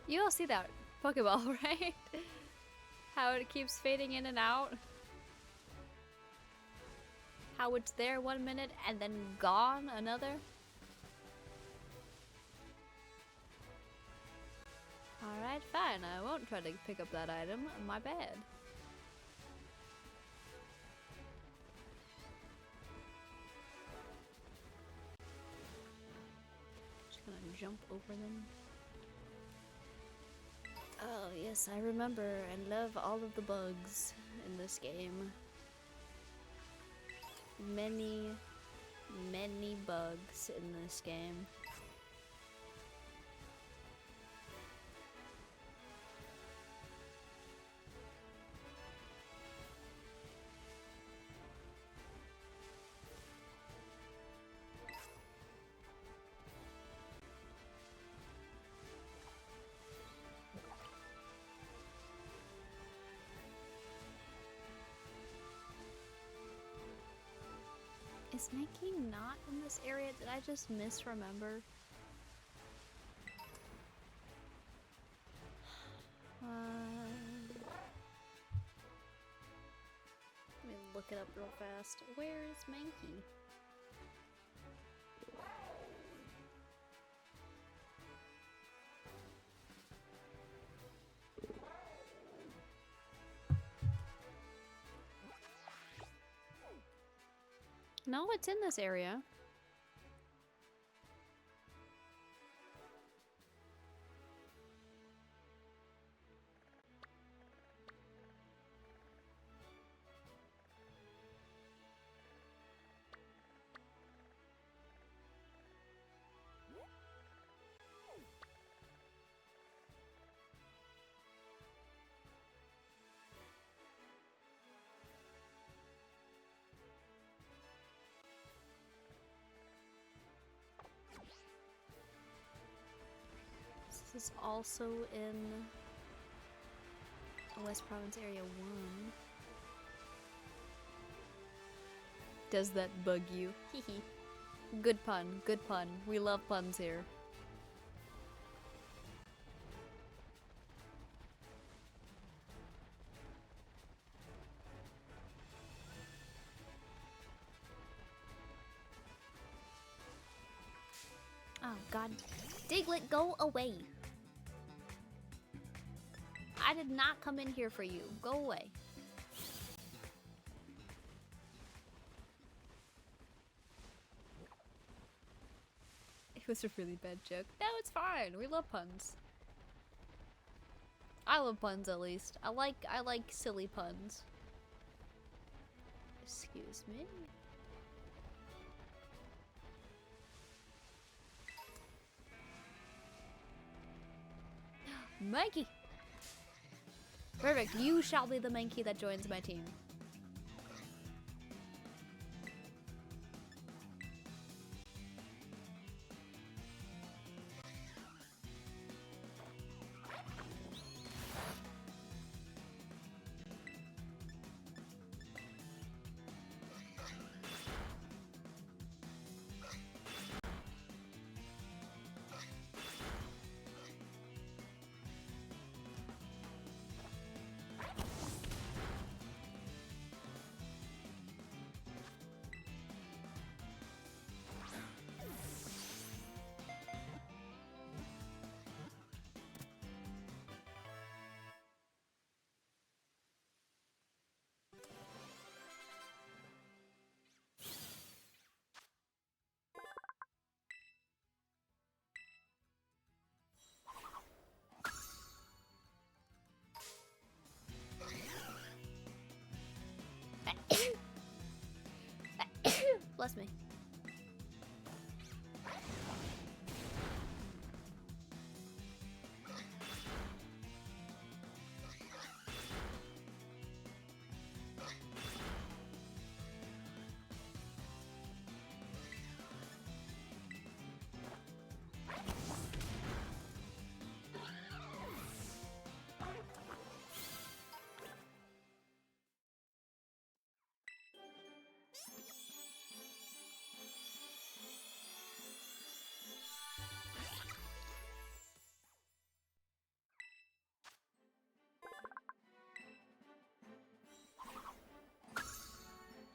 You all see that Pokeball, right? How it keeps fading in and out. How it's there 1 minute and then gone another. Alright, fine. I won't try to pick up that item. My bad. Just gonna jump over them. Oh, yes, I remember and love all of the bugs in this game. Many, many bugs in this game. Is Mankey not in this area? Did I just misremember? Let me look it up real fast. Where is Mankey? No, it's in this area. This is also in West Province Area 1. Does that bug you? Hehe. Good pun, good pun. We love puns here. God. Diglett, go away. I did not come in here for you. Go away. It was a really bad joke. No, it's fine. We love puns. I love puns at least. I like silly puns. Excuse me. Mankey! Perfect, you shall be the Mankey that joins my team. Bless me.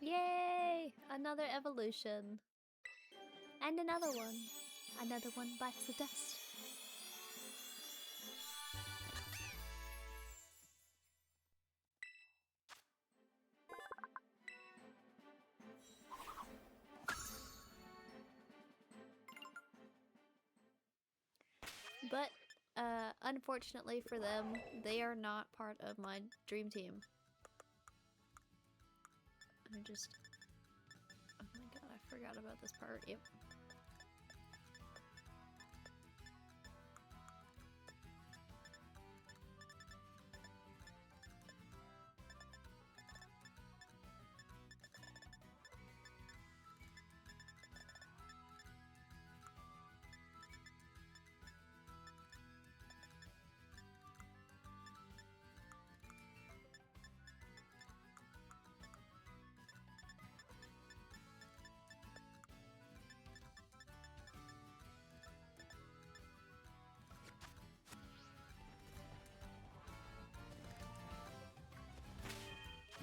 Yay! Another evolution. And another one. Another one bites the dust. But, unfortunately for them, they are not part of my dream team. I just... Oh my god, I forgot about this part. Yep.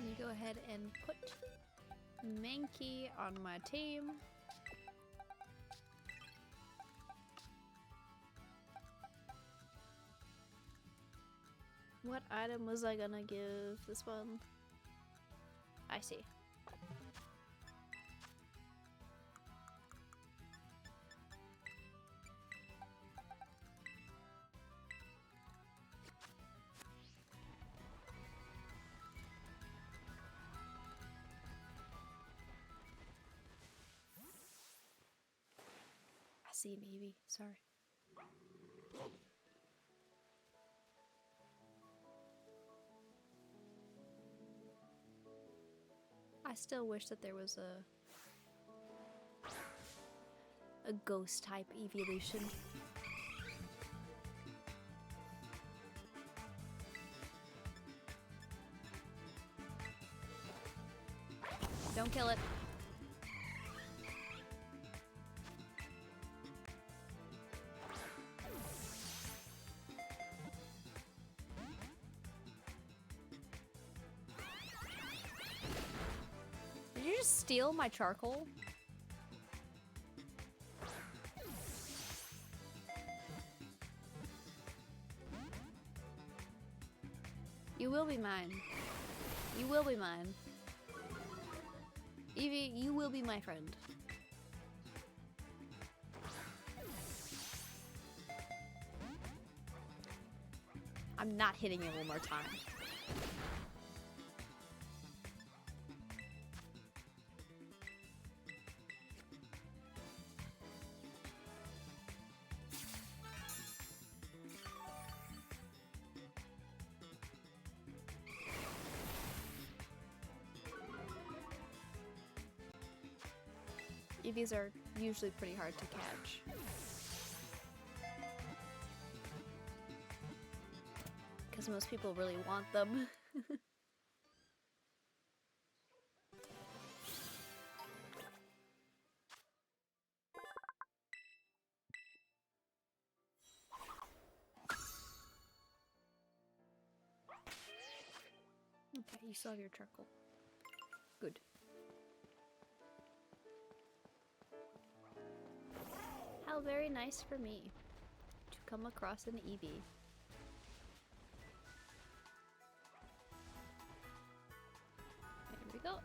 You go ahead and put Mankey on my team. What item was I gonna give this one? I see. See an Eevee, sorry. I still wish that there was a ghost type evolution. Don't kill it. Steal my charcoal? You will be mine. You will be mine. Evie, you will be my friend. I'm not hitting it one more time. Eevees are usually pretty hard to catch. Because most people really want them. Okay, you still have your charcoal. Good. How very nice for me to come across an Eevee. There we go.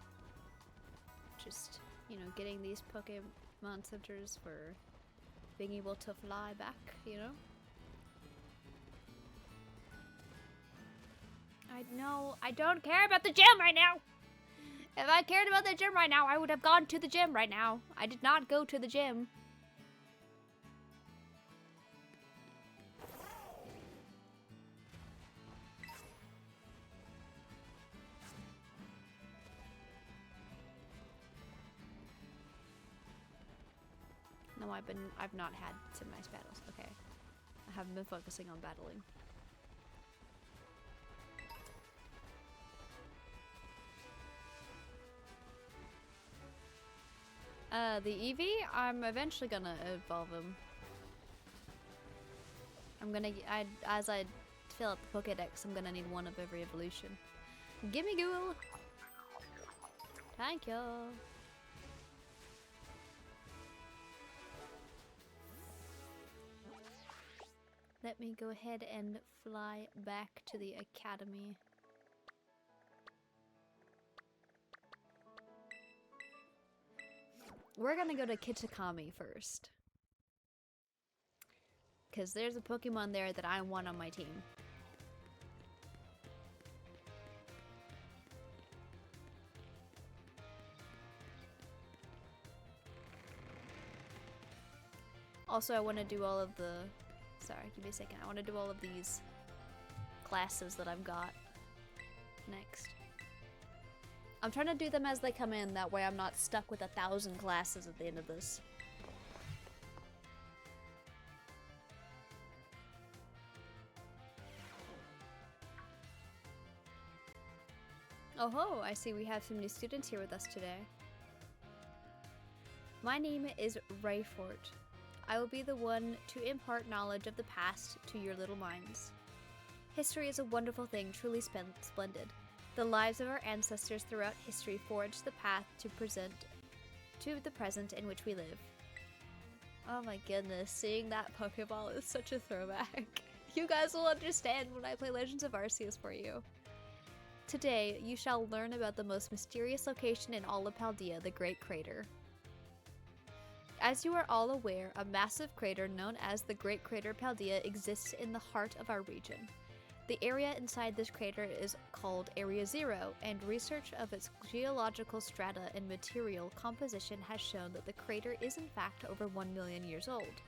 Just, you know, getting these Pokemon centers for being able to fly back, you know? I don't care about the gym right now! If I cared about the gym right now, I would have gone to the gym right now. I did not go to the gym. No, I've not had some nice battles. Okay. I haven't been focusing on battling. The Eevee, I'm eventually gonna evolve him. As I fill up the Pokédex, I'm gonna need one of every evolution. Gimme Ghoul! Thank you! Let me go ahead and fly back to the academy. We're gonna go to Kitakami first. Because there's a Pokemon there that I want on my team. Also, I want to do all of the... Sorry, give me a second. I want to do all of these classes that I've got next. I'm trying to do them as they come in, that way I'm not stuck with 1,000 classes at the end of this. Oh ho, I see we have some new students here with us today. My name is Rayfort. I will be the one to impart knowledge of the past to your little minds. History is a wonderful thing, truly splendid. The lives of our ancestors throughout history forged the path to the present in which we live. Oh my goodness, seeing that Pokeball is such a throwback. You guys will understand when I play Legends of Arceus for you. Today, you shall learn about the most mysterious location in all of Paldea, the Great Crater. As you are all aware, a massive crater known as the Great Crater Paldea exists in the heart of our region. The area inside this crater is called Area Zero, and research of its geological strata and material composition has shown that the crater is in fact over 1 million years old.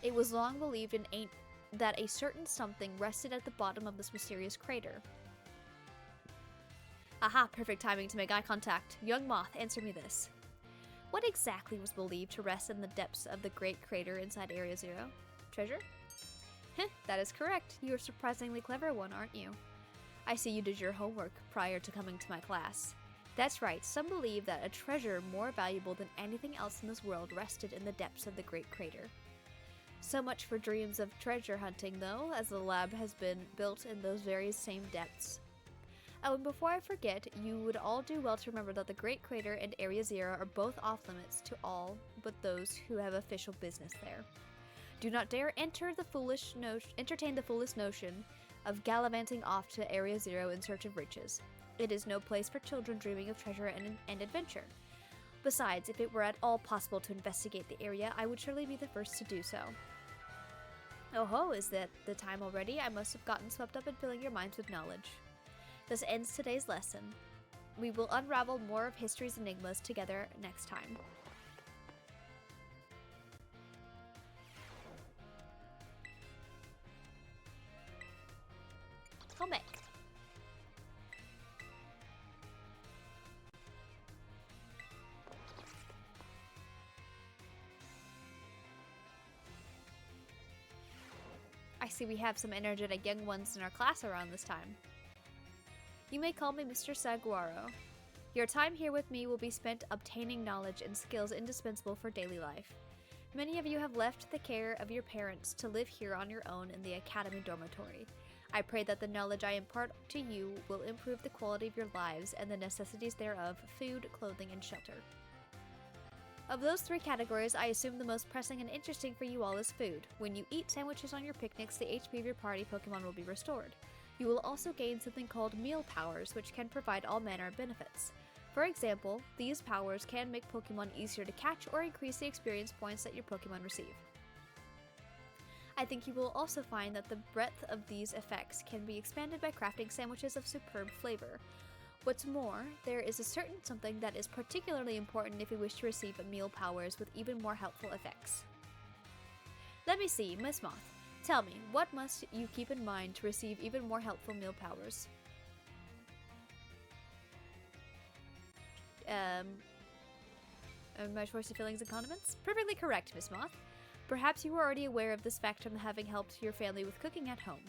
It was long believed that a certain something rested at the bottom of this mysterious crater. Aha, perfect timing to make eye contact. Young Moth, answer me this. What exactly was believed to rest in the depths of the Great Crater inside Area Zero? Treasure? Heh, that is correct. You're a surprisingly clever one, aren't you? I see you did your homework prior to coming to my class. That's right, some believe that a treasure more valuable than anything else in this world rested in the depths of the Great Crater. So much for dreams of treasure hunting, though, as the lab has been built in those very same depths. Oh, and before I forget, you would all do well to remember that the Great Crater and Area Zero are both off-limits to all but those who have official business there. Do not dare entertain the foolish notion of gallivanting off to Area Zero in search of riches. It is no place for children dreaming of treasure and adventure. Besides, if it were at all possible to investigate the area, I would surely be the first to do so. Oh ho, is that the time already? I must have gotten swept up in filling your minds with knowledge. This ends today's lesson. We will unravel more of history's enigmas together next time. Home ec. I see we have some energetic young ones in our class around this time. You may call me Mr. Saguaro. Your time here with me will be spent obtaining knowledge and skills indispensable for daily life. Many of you have left the care of your parents to live here on your own in the academy dormitory. I pray that the knowledge I impart to you will improve the quality of your lives and the necessities thereof, food, clothing, and shelter. Of those three categories, I assume the most pressing and interesting for you all is food. When you eat sandwiches on your picnics, the HP of your party Pokemon will be restored. You will also gain something called meal powers, which can provide all manner of benefits. For example, these powers can make Pokemon easier to catch or increase the experience points that your Pokemon receive. I think you will also find that the breadth of these effects can be expanded by crafting sandwiches of superb flavor. What's more, there is a certain something that is particularly important if you wish to receive meal powers with even more helpful effects. Let me see, Miss Moth. Tell me, what must you keep in mind to receive even more helpful meal powers? My choice of fillings and condiments? Perfectly correct, Miss Moth. Perhaps you are already aware of this fact from having helped your family with cooking at home.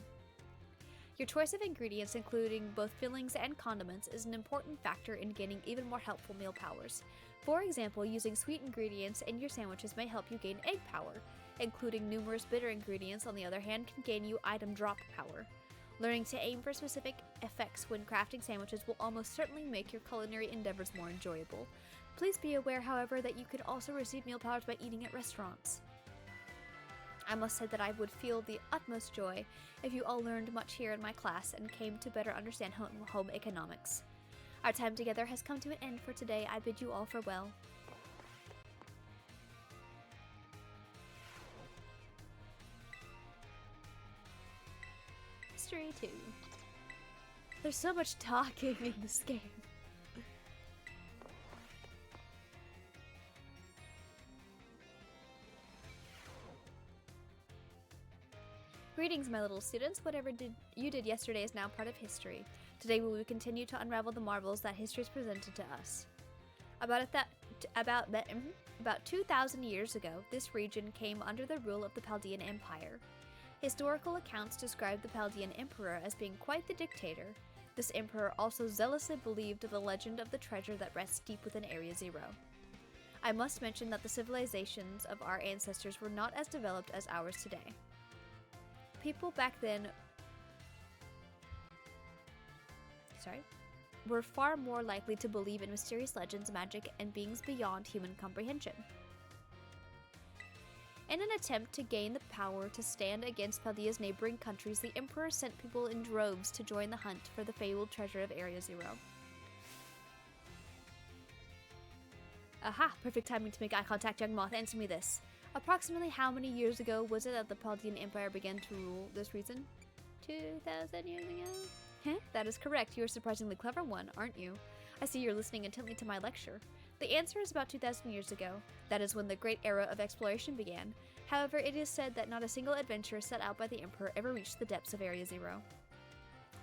Your choice of ingredients, including both fillings and condiments, is an important factor in gaining even more helpful meal powers. For example, using sweet ingredients in your sandwiches may help you gain egg power. Including numerous bitter ingredients, on the other hand, can gain you item drop power. Learning to aim for specific effects when crafting sandwiches will almost certainly make your culinary endeavors more enjoyable. Please be aware, however, that you could also receive meal powers by eating at restaurants. I must say that I would feel the utmost joy if you all learned much here in my class and came to better understand home economics. Our time together has come to an end for today. I bid you all farewell. History 2. There's so much talking in this game. Greetings, my little students. Whatever you did yesterday is now part of history. Today we will continue to unravel the marvels that history has presented to us. About 2,000 years ago, this region came under the rule of the Paldean Empire. Historical accounts describe the Paldean Emperor as being quite the dictator. This emperor also zealously believed the legend of the treasure that rests deep within Area Zero. I must mention that the civilizations of our ancestors were not as developed as ours today. People back then were far more likely to believe in mysterious legends, magic, and beings beyond human comprehension. In an attempt to gain the power to stand against Paldea's neighboring countries, the Emperor sent people in droves to join the hunt for the fabled treasure of Area Zero. Aha! Perfect timing to make eye contact, young Moth. Answer me this. Approximately how many years ago was it that the Paldean Empire began to rule this region? 2,000 years ago? Huh? That is correct. You're a surprisingly clever one, aren't you? I see you're listening intently to my lecture. The answer is about 2,000 years ago. That is when the great era of exploration began. However, it is said that not a single adventure set out by the Emperor ever reached the depths of Area Zero.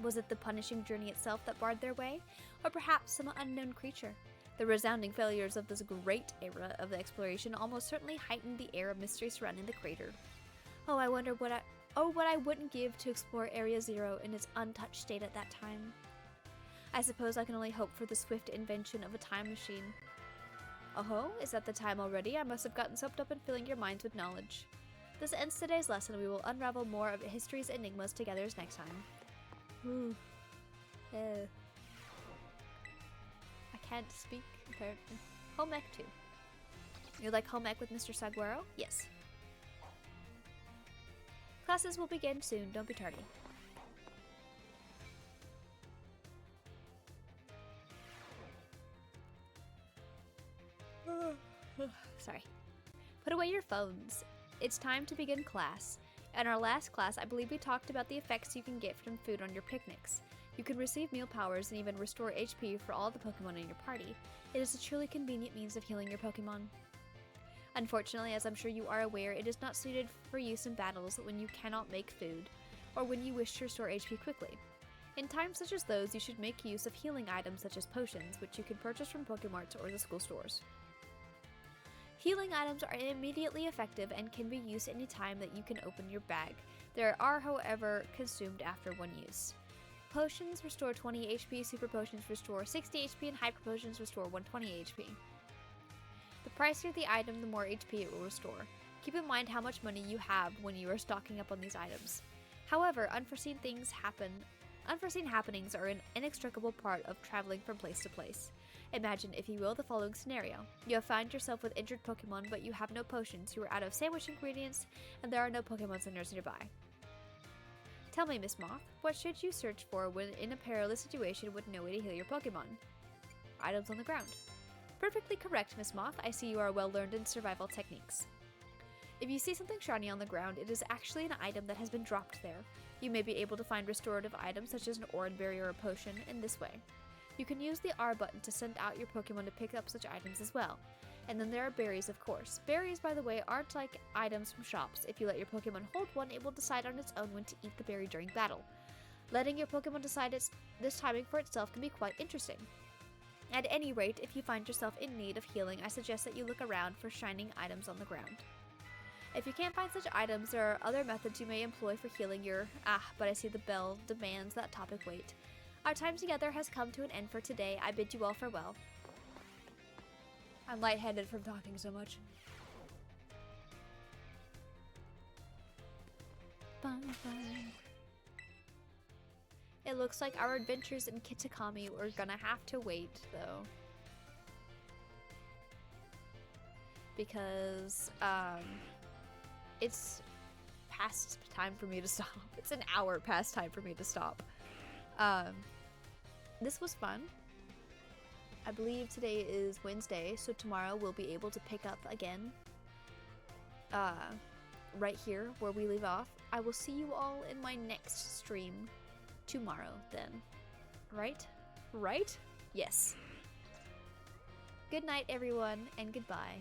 Was it the punishing journey itself that barred their way? Or perhaps some unknown creature? The resounding failures of this great era of exploration almost certainly heightened the air of mystery surrounding the crater. Oh, I wonder what I wouldn't give to explore Area Zero in its untouched state at that time. I suppose I can only hope for the swift invention of a time machine. Oh, is that the time already? I must have gotten swept up in filling your minds with knowledge. This ends today's lesson. We will unravel more of history's enigmas together next time. I can't speak, apparently. Home ec 2. You like home ec with Mr. Saguaro? Yes. Classes will begin soon. Don't be tardy. Sorry. Put away your phones. It's time to begin class. In our last class, I believe we talked about the effects you can get from food on your picnics. You can receive meal powers and even restore HP for all the Pokemon in your party. It is a truly convenient means of healing your Pokemon. Unfortunately, as I'm sure you are aware, it is not suited for use in battles when you cannot make food, or when you wish to restore HP quickly. In times such as those, you should make use of healing items such as potions, which you can purchase from Pokemarts or the school stores. Healing items are immediately effective and can be used any time that you can open your bag. They are, however, consumed after one use. Potions restore 20 HP, Super Potions restore 60 HP, and Hyper Potions restore 120 HP. The pricier the item, the more HP it will restore. Keep in mind how much money you have when you are stocking up on these items. However, unforeseen happenings are an inextricable part of traveling from place to place. Imagine, if you will, the following scenario. You have found yourself with injured Pokemon, but you have no potions, you are out of sandwich ingredients, and there are no Pokemon centers nearby. Tell me, Miss Moth, what should you search for when in a perilous situation with no way to heal your Pokemon? Items on the ground. Perfectly correct, Miss Moth. I see you are well learned in survival techniques. If you see something shiny on the ground, it is actually an item that has been dropped there. You may be able to find restorative items such as an Oran Berry or a potion in this way. You can use the R button to send out your Pokemon to pick up such items as well. And then there are berries, of course. Berries, by the way, aren't like items from shops. If you let your Pokemon hold one, it will decide on its own when to eat the berry during battle. Letting your Pokemon decide this timing for itself can be quite interesting. At any rate, if you find yourself in need of healing, I suggest that you look around for shining items on the ground. If you can't find such items, there are other methods you may employ for healing your... but I see the bell demands that topic wait. Our time together has come to an end for today. I bid you all farewell. I'm lightheaded from talking so much. Bye bye. It looks like our adventures in Kitakami are gonna have to wait, though. Because, it's past time for me to stop. It's an hour past time for me to stop. This was fun. I believe today is Wednesday, so tomorrow we'll be able to pick up again. Right here where we leave off. I will see you all in my next stream tomorrow then. Right? Right? Yes. Good night, everyone, and goodbye.